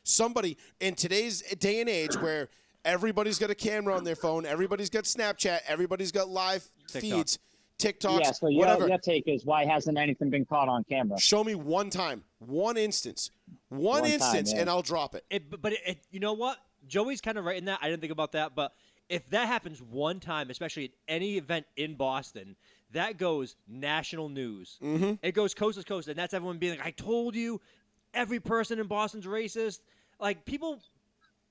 Somebody in today's day and age where everybody's got a camera on their phone, everybody's got Snapchat, everybody's got live feeds. TikToks, yeah, so whatever. Your take is, why hasn't anything been caught on camera? Show me one time, one instance, and I'll drop it. But you know what? Joey's kind of right in that. I didn't think about that, but if that happens one time, especially at any event in Boston, that goes national news. Mm-hmm. It goes coast to coast, and that's everyone being like, I told you, every person in Boston's racist. Like, people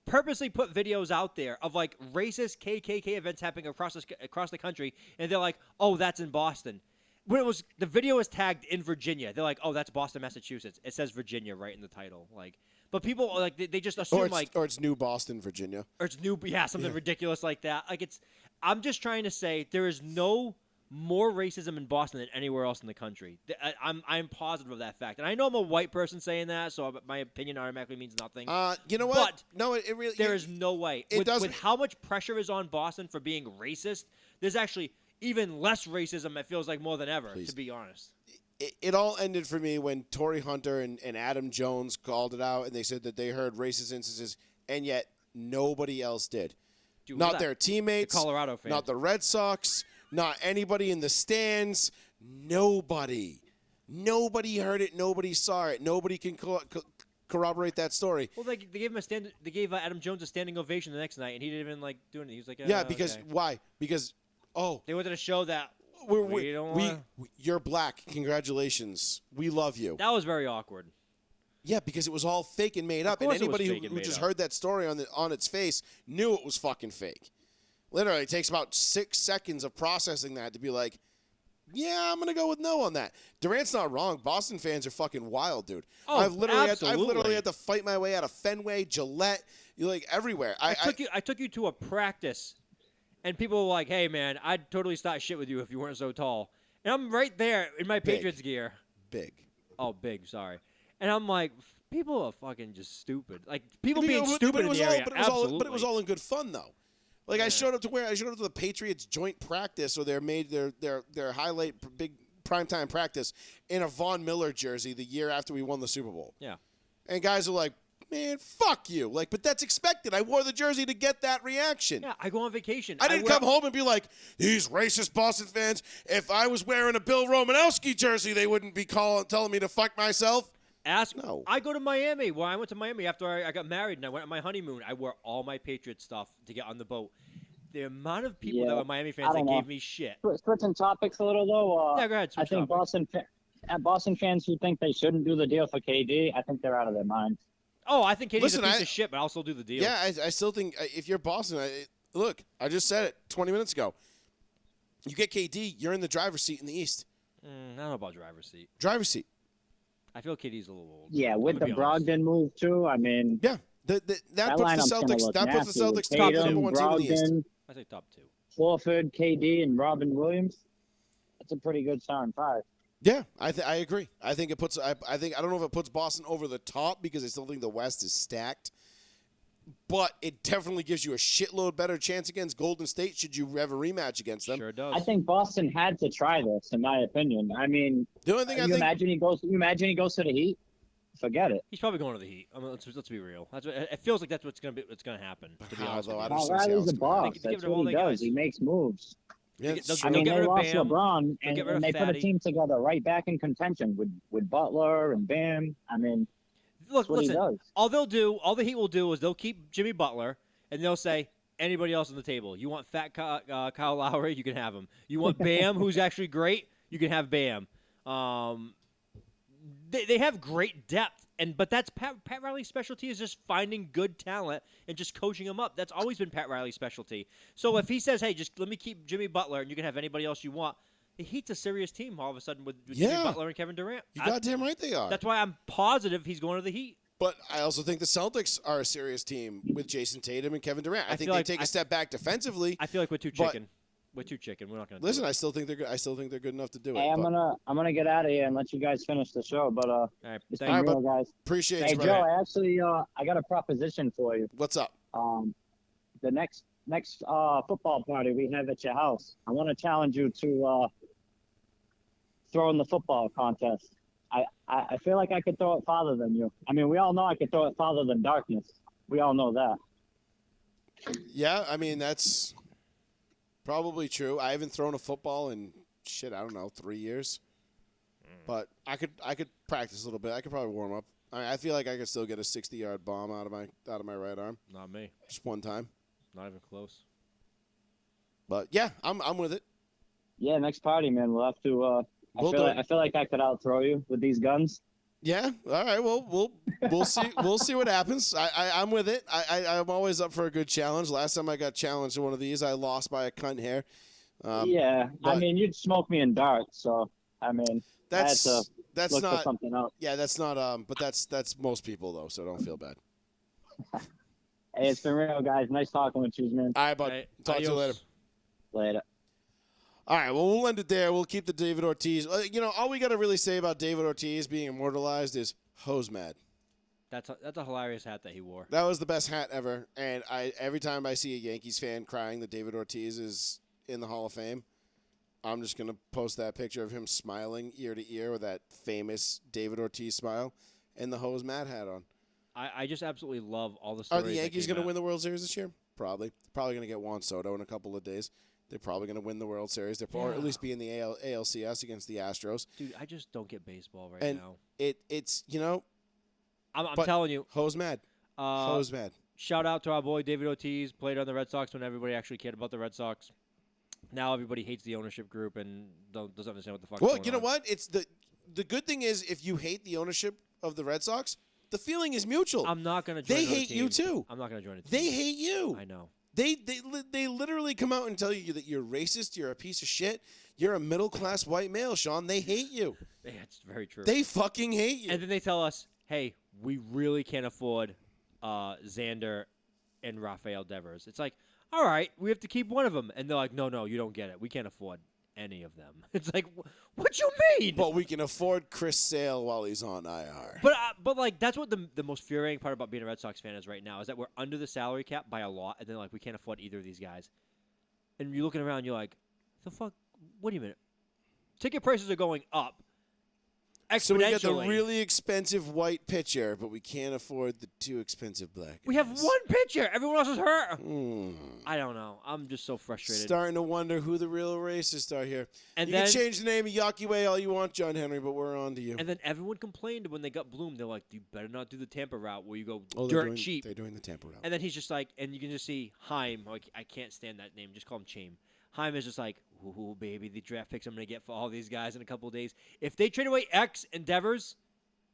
purposely put videos out there of, like, racist KKK events happening across the country, and they're like, oh, that's in Boston. When the video was tagged in Virginia, they're like, oh, that's Boston, Massachusetts. It says Virginia right in the title. Like, but people, like, they just assume, or it's New Boston, Virginia. Or it's something ridiculous like that. Like, I'm just trying to say there is no more racism in Boston than anywhere else in the country. I'm positive of that fact. And I know I'm a white person saying that, so my opinion automatically means nothing. You know what? But no, it really... There is no way. With how much pressure is on Boston for being racist, there's actually even less racism, it feels like, more than ever, to be honest. It all ended for me when Torrey Hunter and Adam Jones called it out, and they said that they heard racist instances, and yet nobody else did. Dude, not their teammates, the Colorado fans. Not the Red Sox, not anybody in the stands. Nobody heard it. Nobody saw it. Nobody can corroborate that story. Well, they gave him They gave Adam Jones a standing ovation the next night, and he didn't even like do anything. He was like, yeah, because okay. why? Because they wanted to show that you're black. Congratulations. We love you. That was very awkward. Yeah, because it was all fake and made up, and anybody who just heard that story on its face knew it was fucking fake. Literally, it takes about 6 seconds of processing that to be like, yeah, I'm gonna go with no on that. Durant's not wrong. Boston fans are fucking wild, dude. Oh, I've literally had to fight my way out of Fenway, Gillette, like everywhere. I took you to a practice, and people were like, "Hey, man, I'd totally start shit with you if you weren't so tall." And I'm right there in my Patriots gear. Big. Oh, big. Sorry. And I'm like, people are fucking just stupid. Like, people being stupid in the area. Absolutely. But it was all in good fun, though. Like, I showed up to the Patriots joint practice, or their highlight big primetime practice in a Von Miller jersey the year after we won the Super Bowl. Yeah. And guys are like, man, fuck you. Like, but that's expected. I wore the jersey to get that reaction. Yeah, I go on vacation. I didn't come home and be like, these racist Boston fans, if I was wearing a Bill Romanowski jersey, they wouldn't be telling me to fuck myself. No. I go to Miami. Well, I went to Miami after I got married, and I went on my honeymoon. I wore all my Patriot stuff to get on the boat. The amount of people that were Miami fans that gave me shit. Switching topics a little, though. Yeah, go ahead. I think Boston fans who think they shouldn't do the deal for KD, I think they're out of their minds. Oh, I think KD's a piece of shit, but I'll still do the deal. Yeah, I still think if you're Boston, look, I just said it 20 minutes ago. You get KD, you're in the driver's seat in the East. I don't know about driver's seat. Driver's seat. I feel KD's a little old. Yeah, with the Brogdon move too. I mean, yeah, that puts the Celtics. That puts the Celtics top number one team in the East. I say top 2. Horford, KD, and Robin Williams. That's a pretty good starting 5. Yeah, I agree. I think it puts. I don't know if it puts Boston over the top because I still think the West is stacked. But it definitely gives you a shitload better chance against Golden State should you have a rematch against them. Sure does. I think Boston had to try this, in my opinion. I mean, the only thing imagine he goes to the Heat. Forget it. He's probably going to the Heat. I mean, let's be real. It feels like that's what's going to happen. To be honest, Riley's a boss. That's what he does. He makes moves. Yeah, I mean, they lost LeBron, and they put a team together right back in contention with Butler and Bam. I mean, listen, all the Heat will do is they'll keep Jimmy Butler, and they'll say, anybody else on the table. You want fat Kyle Lowry? You can have him. You want Bam, who's actually great? You can have Bam. They have great depth, but that's Pat Riley's specialty is just finding good talent and just coaching them up. That's always been Pat Riley's specialty. So if he says, hey, just let me keep Jimmy Butler, and you can have anybody else you want, the Heat's a serious team all of a sudden with Jimmy Butler and Kevin Durant. You goddamn right they are. That's why I'm positive he's going to the Heat. But I also think the Celtics are a serious team with Jason Tatum and Kevin Durant. I think they take a step back defensively. I feel like we're too chicken. We're too chicken. We're not going to listen. I still think they're good. I still think they're good enough to do it. Hey, I'm gonna get out of here and let you guys finish the show. But all right, it's been real, guys. Appreciate it. Hey you, Joe, I got a proposition for you. What's up? The next football party we have at your house, I want to challenge you to throw in the football contest. I feel like I could throw it farther than you. I mean, we all know I could throw it farther than darkness. We all know that. Yeah, I mean that's probably true. I haven't thrown a football in I don't know, 3 years. But I could practice a little bit. I could probably warm up. I feel like I could still get a 60-yard bomb out of my right arm. Not me. Just one time. Not even close. But yeah, I'm with it. Yeah, next party, man. We'll have to. We'll do it. I feel like I could outthrow you with these guns. Yeah. All right. Well, we'll see. We'll see what happens. I'm with it. I'm always up for a good challenge. Last time I got challenged in one of these, I lost by a cunt hair. Yeah, I mean, you'd smoke me in darts, so I mean, that's I had to look not for something else. Yeah, that's not. But that's most people though, so don't feel bad. Hey, it's been real, guys. Nice talking with you, man. All right, bud. Talk to you later. Later. All right, well, we'll end it there. We'll keep the David Ortiz. All we got to really say about David Ortiz being immortalized is hose mad. That's a hilarious hat that he wore. That was the best hat ever. And every time I see a Yankees fan crying that David Ortiz is in the Hall of Fame, I'm just going to post that picture of him smiling ear to ear with that famous David Ortiz smile and the hose mad hat on. I just absolutely love all the stories. Are the Yankees going to win the World Series this year? Probably. Probably going to get Juan Soto in a couple of days. They're probably going to win the World Series. Or at least be in the ALCS against the Astros. Dude, I just don't get baseball right and now. It's I'm telling you. Hose mad. Hose mad. Shout out to our boy David Ortiz. Played on the Red Sox when everybody actually cared about the Red Sox. Now everybody hates the ownership group and doesn't understand what the fuck. Well, you know what? It's the good thing is if you hate the ownership of the Red Sox, the feeling is mutual. I'm not going to join. They hate you too. I'm not going to join it. They hate you. I know. They literally come out and tell you that you're racist, you're a piece of shit, you're a middle-class white male, Sean. They hate you. That's very true. They fucking hate you. And then they tell us, hey, we really can't afford Xander and Rafael Devers. It's like, all right, we have to keep one of them. And they're like, no, you don't get it. We can't afford any of them. It's like, what you mean? But we can afford Chris Sale while he's on IR. But like that's what the most infuriating part about being a Red Sox fan is right now is that we're under the salary cap by a lot, and then like we can't afford either of these guys. And you're looking around, you're like, the fuck? What do you mean? Ticket prices are going up exponentially. So we got the really expensive white pitcher, but we can't afford the too expensive black guys. We have one pitcher. Everyone else is hurt. I don't know. I'm just so frustrated. Starting to wonder who the real racists are here. And you then, can change the name of Yawkey Way all you want, John Henry, but we're on to you. And then everyone complained when they got Bloom. They're like, you better not do the Tampa route where you go cheap. They're doing the Tampa route. And then he's just like, and you can just see Haim. Like, I can't stand that name. Just call him Chaim. Haim is just like, ooh, baby, the draft picks I'm going to get for all these guys in a couple of days. If they trade away X and Devers,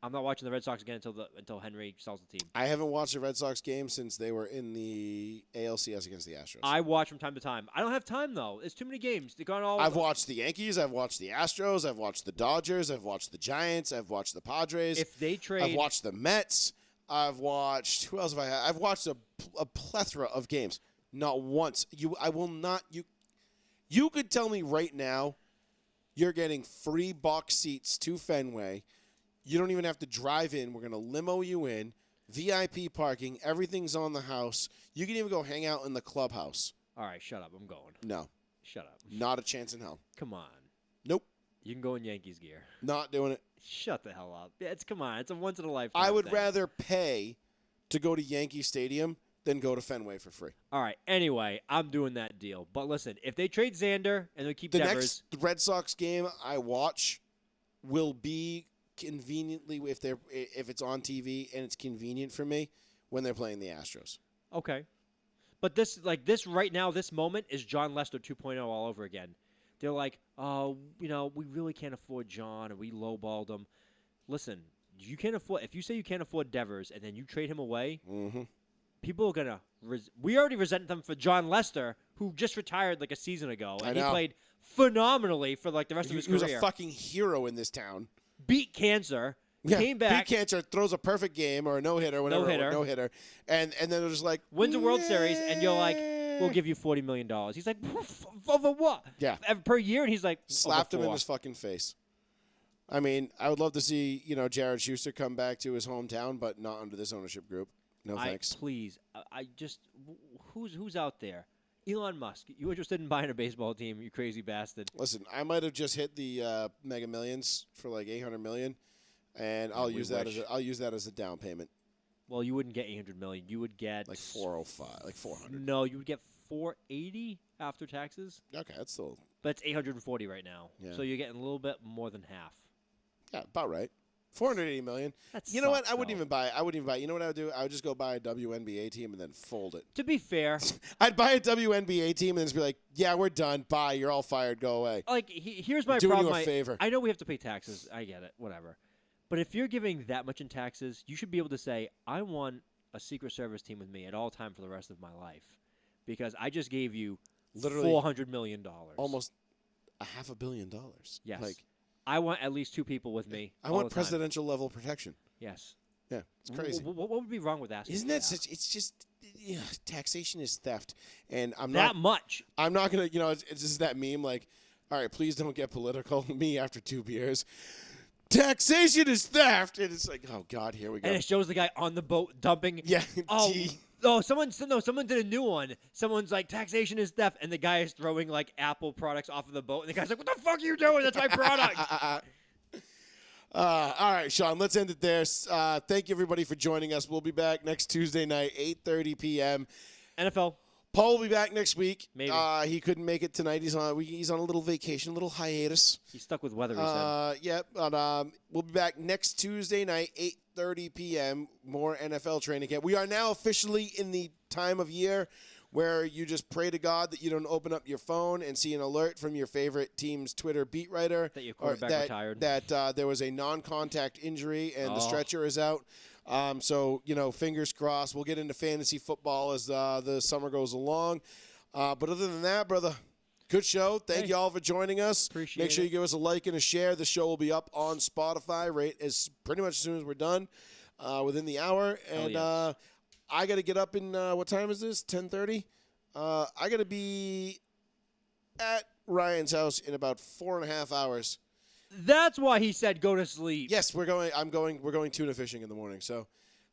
I'm not watching the Red Sox again until Henry sells the team. I haven't watched a Red Sox game since they were in the ALCS against the Astros. I watch from time to time. I don't have time, though. It's too many games. They're gone all. I've watched the Yankees. I've watched the Astros. I've watched the Dodgers. I've watched the Giants. I've watched the Padres. If they trade. I've watched the Mets. I've watched. Who else have I had? I've watched a plethora of games. Not once. I will not. You could tell me right now you're getting free box seats to Fenway. You don't even have to drive in. We're going to limo you in. VIP parking. Everything's on the house. You can even go hang out in the clubhouse. All right, shut up. I'm going. No. Shut up. Not a chance in hell. Come on. Nope. You can go in Yankees gear. Not doing it. Shut the hell up. Come on. It's a once in a lifetime I would thing. rather pay to go to Yankee Stadium than go to Fenway for free. All right. Anyway, I'm doing that deal. But listen, if they trade Xander and they keep Devers. The next Red Sox game I watch will be conveniently if it's on TV and it's convenient for me when they're playing the Astros. Okay. But this right now, this moment is John Lester 2.0 all over again. They're like, oh, we really can't afford John, and we lowballed him. Listen, you can't afford. If you say you can't afford Devers and then you trade him away, people are gonna. We already resent them for John Lester, who just retired like a season ago, and he played phenomenally for like the rest of his career. He was a fucking hero in this town. Beat cancer. Came back. Beat cancer, throws a perfect game or a no-hitter, whatever. No-hitter. And then they're just like... Wins a World Series, and you're like, we'll give you $40 million. He's like, over what? Yeah. Per year, and he's like, slapped him in his fucking face. I mean, I would love to see, Jared Schuster come back to his hometown, but not under this ownership group. No thanks. Please. I just... Who's out there? Elon Musk, you interested in buying a baseball team, you crazy bastard? Listen, I might have just hit the Mega Millions for like $800 million. And I'll use that as a down payment. Well, you wouldn't get $800 million. You would get like 405, like 400. No, you would get 480 after taxes. Okay, that's still. But it's 840 right now. Yeah. So you're getting a little bit more than half. Yeah, about right. $480 million. That You know what? sucks, I wouldn't though. even buy it. I wouldn't even buy it. You know what I would do? I would just go buy a WNBA team and then fold it. To be fair, I'd buy a WNBA team and then just be like, yeah, we're done. Bye. You're all fired. Go away. like here's my Doing you problem. a favor. I know we have to pay taxes. I get it. Whatever. But if you're giving that much in taxes, you should be able to say, I want a Secret Service team with me at all time for the rest of my life, because I just gave you Literally $400 million. Almost $500 million. Yes. Like, I want at least 2 people with me. I all want the time. presidential level protection. Yes. Yeah, it's crazy. What would be wrong with asking? Isn't for that such? It's just taxation is theft, and I'm that not. much? I'm not gonna. It's just that meme. Like, all right, please don't get political. Me after 2 beers. Taxation is theft, and it's like, oh God, here we go. And it shows the guy on the boat dumping. Yeah. Oh, Gee. someone did a new one. Someone's like, taxation is theft, and the guy is throwing like Apple products off of the boat, and the guy's like, what the fuck are you doing? That's my product. All right, Sean, let's end it there. Thank you, everybody, for joining us. We'll be back next Tuesday night, 8:30 p.m. NFL. Paul will be back next week. Maybe. He couldn't make it tonight. He's on a little vacation, a little hiatus. He's stuck with weather, he said. Yeah, but we'll be back next Tuesday night, 8:30 p.m. More NFL training camp. We are now officially in the time of year where you just pray to God that you don't open up your phone and see an alert from your favorite team's Twitter beat writer That your quarterback retired. That there was a non-contact injury and the Oh. stretcher is out. So, fingers crossed. We'll get into fantasy football as the summer goes along. But other than that, brother, good show. Thank you all for joining us. Appreciate Make sure it. you give us a like and a share. The show will be up on Spotify pretty much as soon as we're done, within the hour. And yes. I got to get up in, what time is this? 10:30? I got to be at Ryan's house in about 4.5 hours. That's why he said go to sleep. Yes, we're going tuna fishing in the morning. So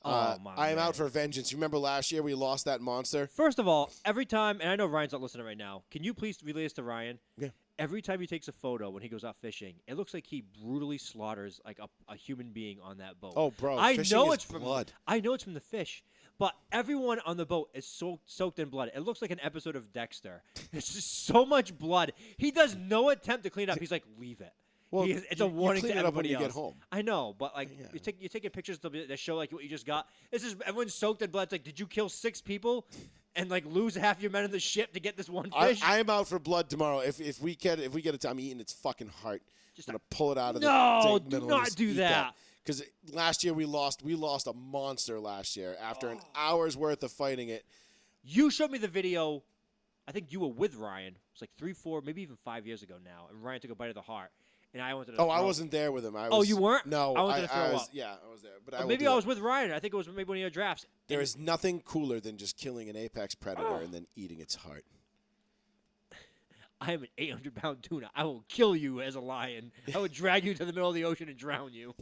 Oh, my I am man. out for vengeance. You remember last year we lost that monster? First of all, every time, and I know Ryan's not listening right now, can you please relay this to Ryan? Yeah. Every time he takes a photo when he goes out fishing, it looks like he brutally slaughters like a human being on that boat. Oh, bro, I fishing know is it's from blood. I know it's from the fish, but everyone on the boat is soaked in blood. It looks like an episode of Dexter. It's just so much blood. He does no attempt to clean up. He's like, leave it. Well, It's a warning clean to it up when everybody you else. get home. I know, but like Yeah. you're taking pictures that show like what you just got. This is everyone's soaked in blood. It's like, did you kill 6 people and like lose half your men on the ship to get this one fish? I am out for blood tomorrow. If we get it, I'm eating its fucking heart. Just gonna pull it out of No, the do middle not and just do eat that. Because last year we lost a monster last year after an hour's worth of fighting it. You showed me the video. I think you were with Ryan. It was like 3, 4, maybe even 5 years ago now. And Ryan took a bite of the heart. And I wanted to Oh, I throw- wasn't there with him. You weren't? No, I wanted to throw was. up. Yeah, I was there. But Or I will maybe do I was that. with Ryan. I think it was maybe one of your drafts. There And is nothing cooler than just killing an apex predator and then eating its heart. I am an 800-pound tuna. I will kill you as a lion. I would drag you to the middle of the ocean and drown you.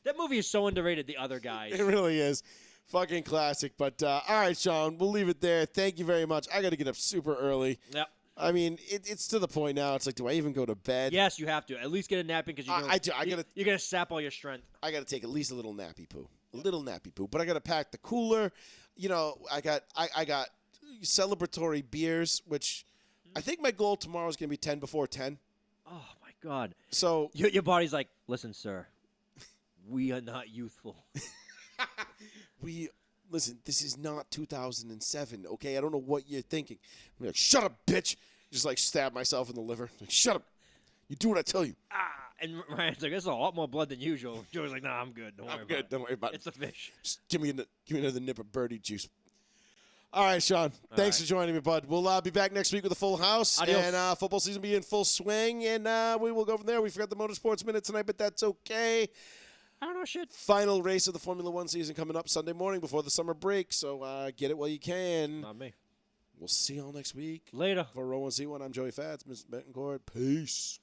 That movie is so underrated, The Other Guys. It really is. Fucking classic. But, all right, Sean, we'll leave it there. Thank you very much. I got to get up super early. Yep. I mean, it's to the point now. It's like, do I even go to bed? Yes, you have to. At least get a nap in because I do. you're going to sap all your strength. I got to take at least a little nappy poo. A little nappy poo. But I got to pack the cooler. I got celebratory beers, which I think my goal tomorrow is going to be 10 before 10. Oh, my God. So Your body's like, listen, sir, we are not youthful. listen, this is not 2007, okay? I don't know what you're thinking. I'm like, shut up, bitch. Just like stab myself in the liver. Like, shut up. You do what I tell you. And Ryan's like, that's a lot more blood than usual. Joey's like, nah, I'm good. Don't worry I'm about good. it. Don't worry about It's it. a fish. Just give me another nip of birdie juice. All right, Sean. Thanks for joining me, bud. We'll be back next week with a full house. Adios. And football season will be in full swing. And we will go from there. We forgot the Motorsports Minute tonight, but that's okay. I don't know shit. Final race of the Formula One season coming up Sunday morning before the summer break. So get it while you can. Not me. We'll see y'all next week. Later. For Row 1C1, I'm Joey Fats, Mr. Betancourt. Peace.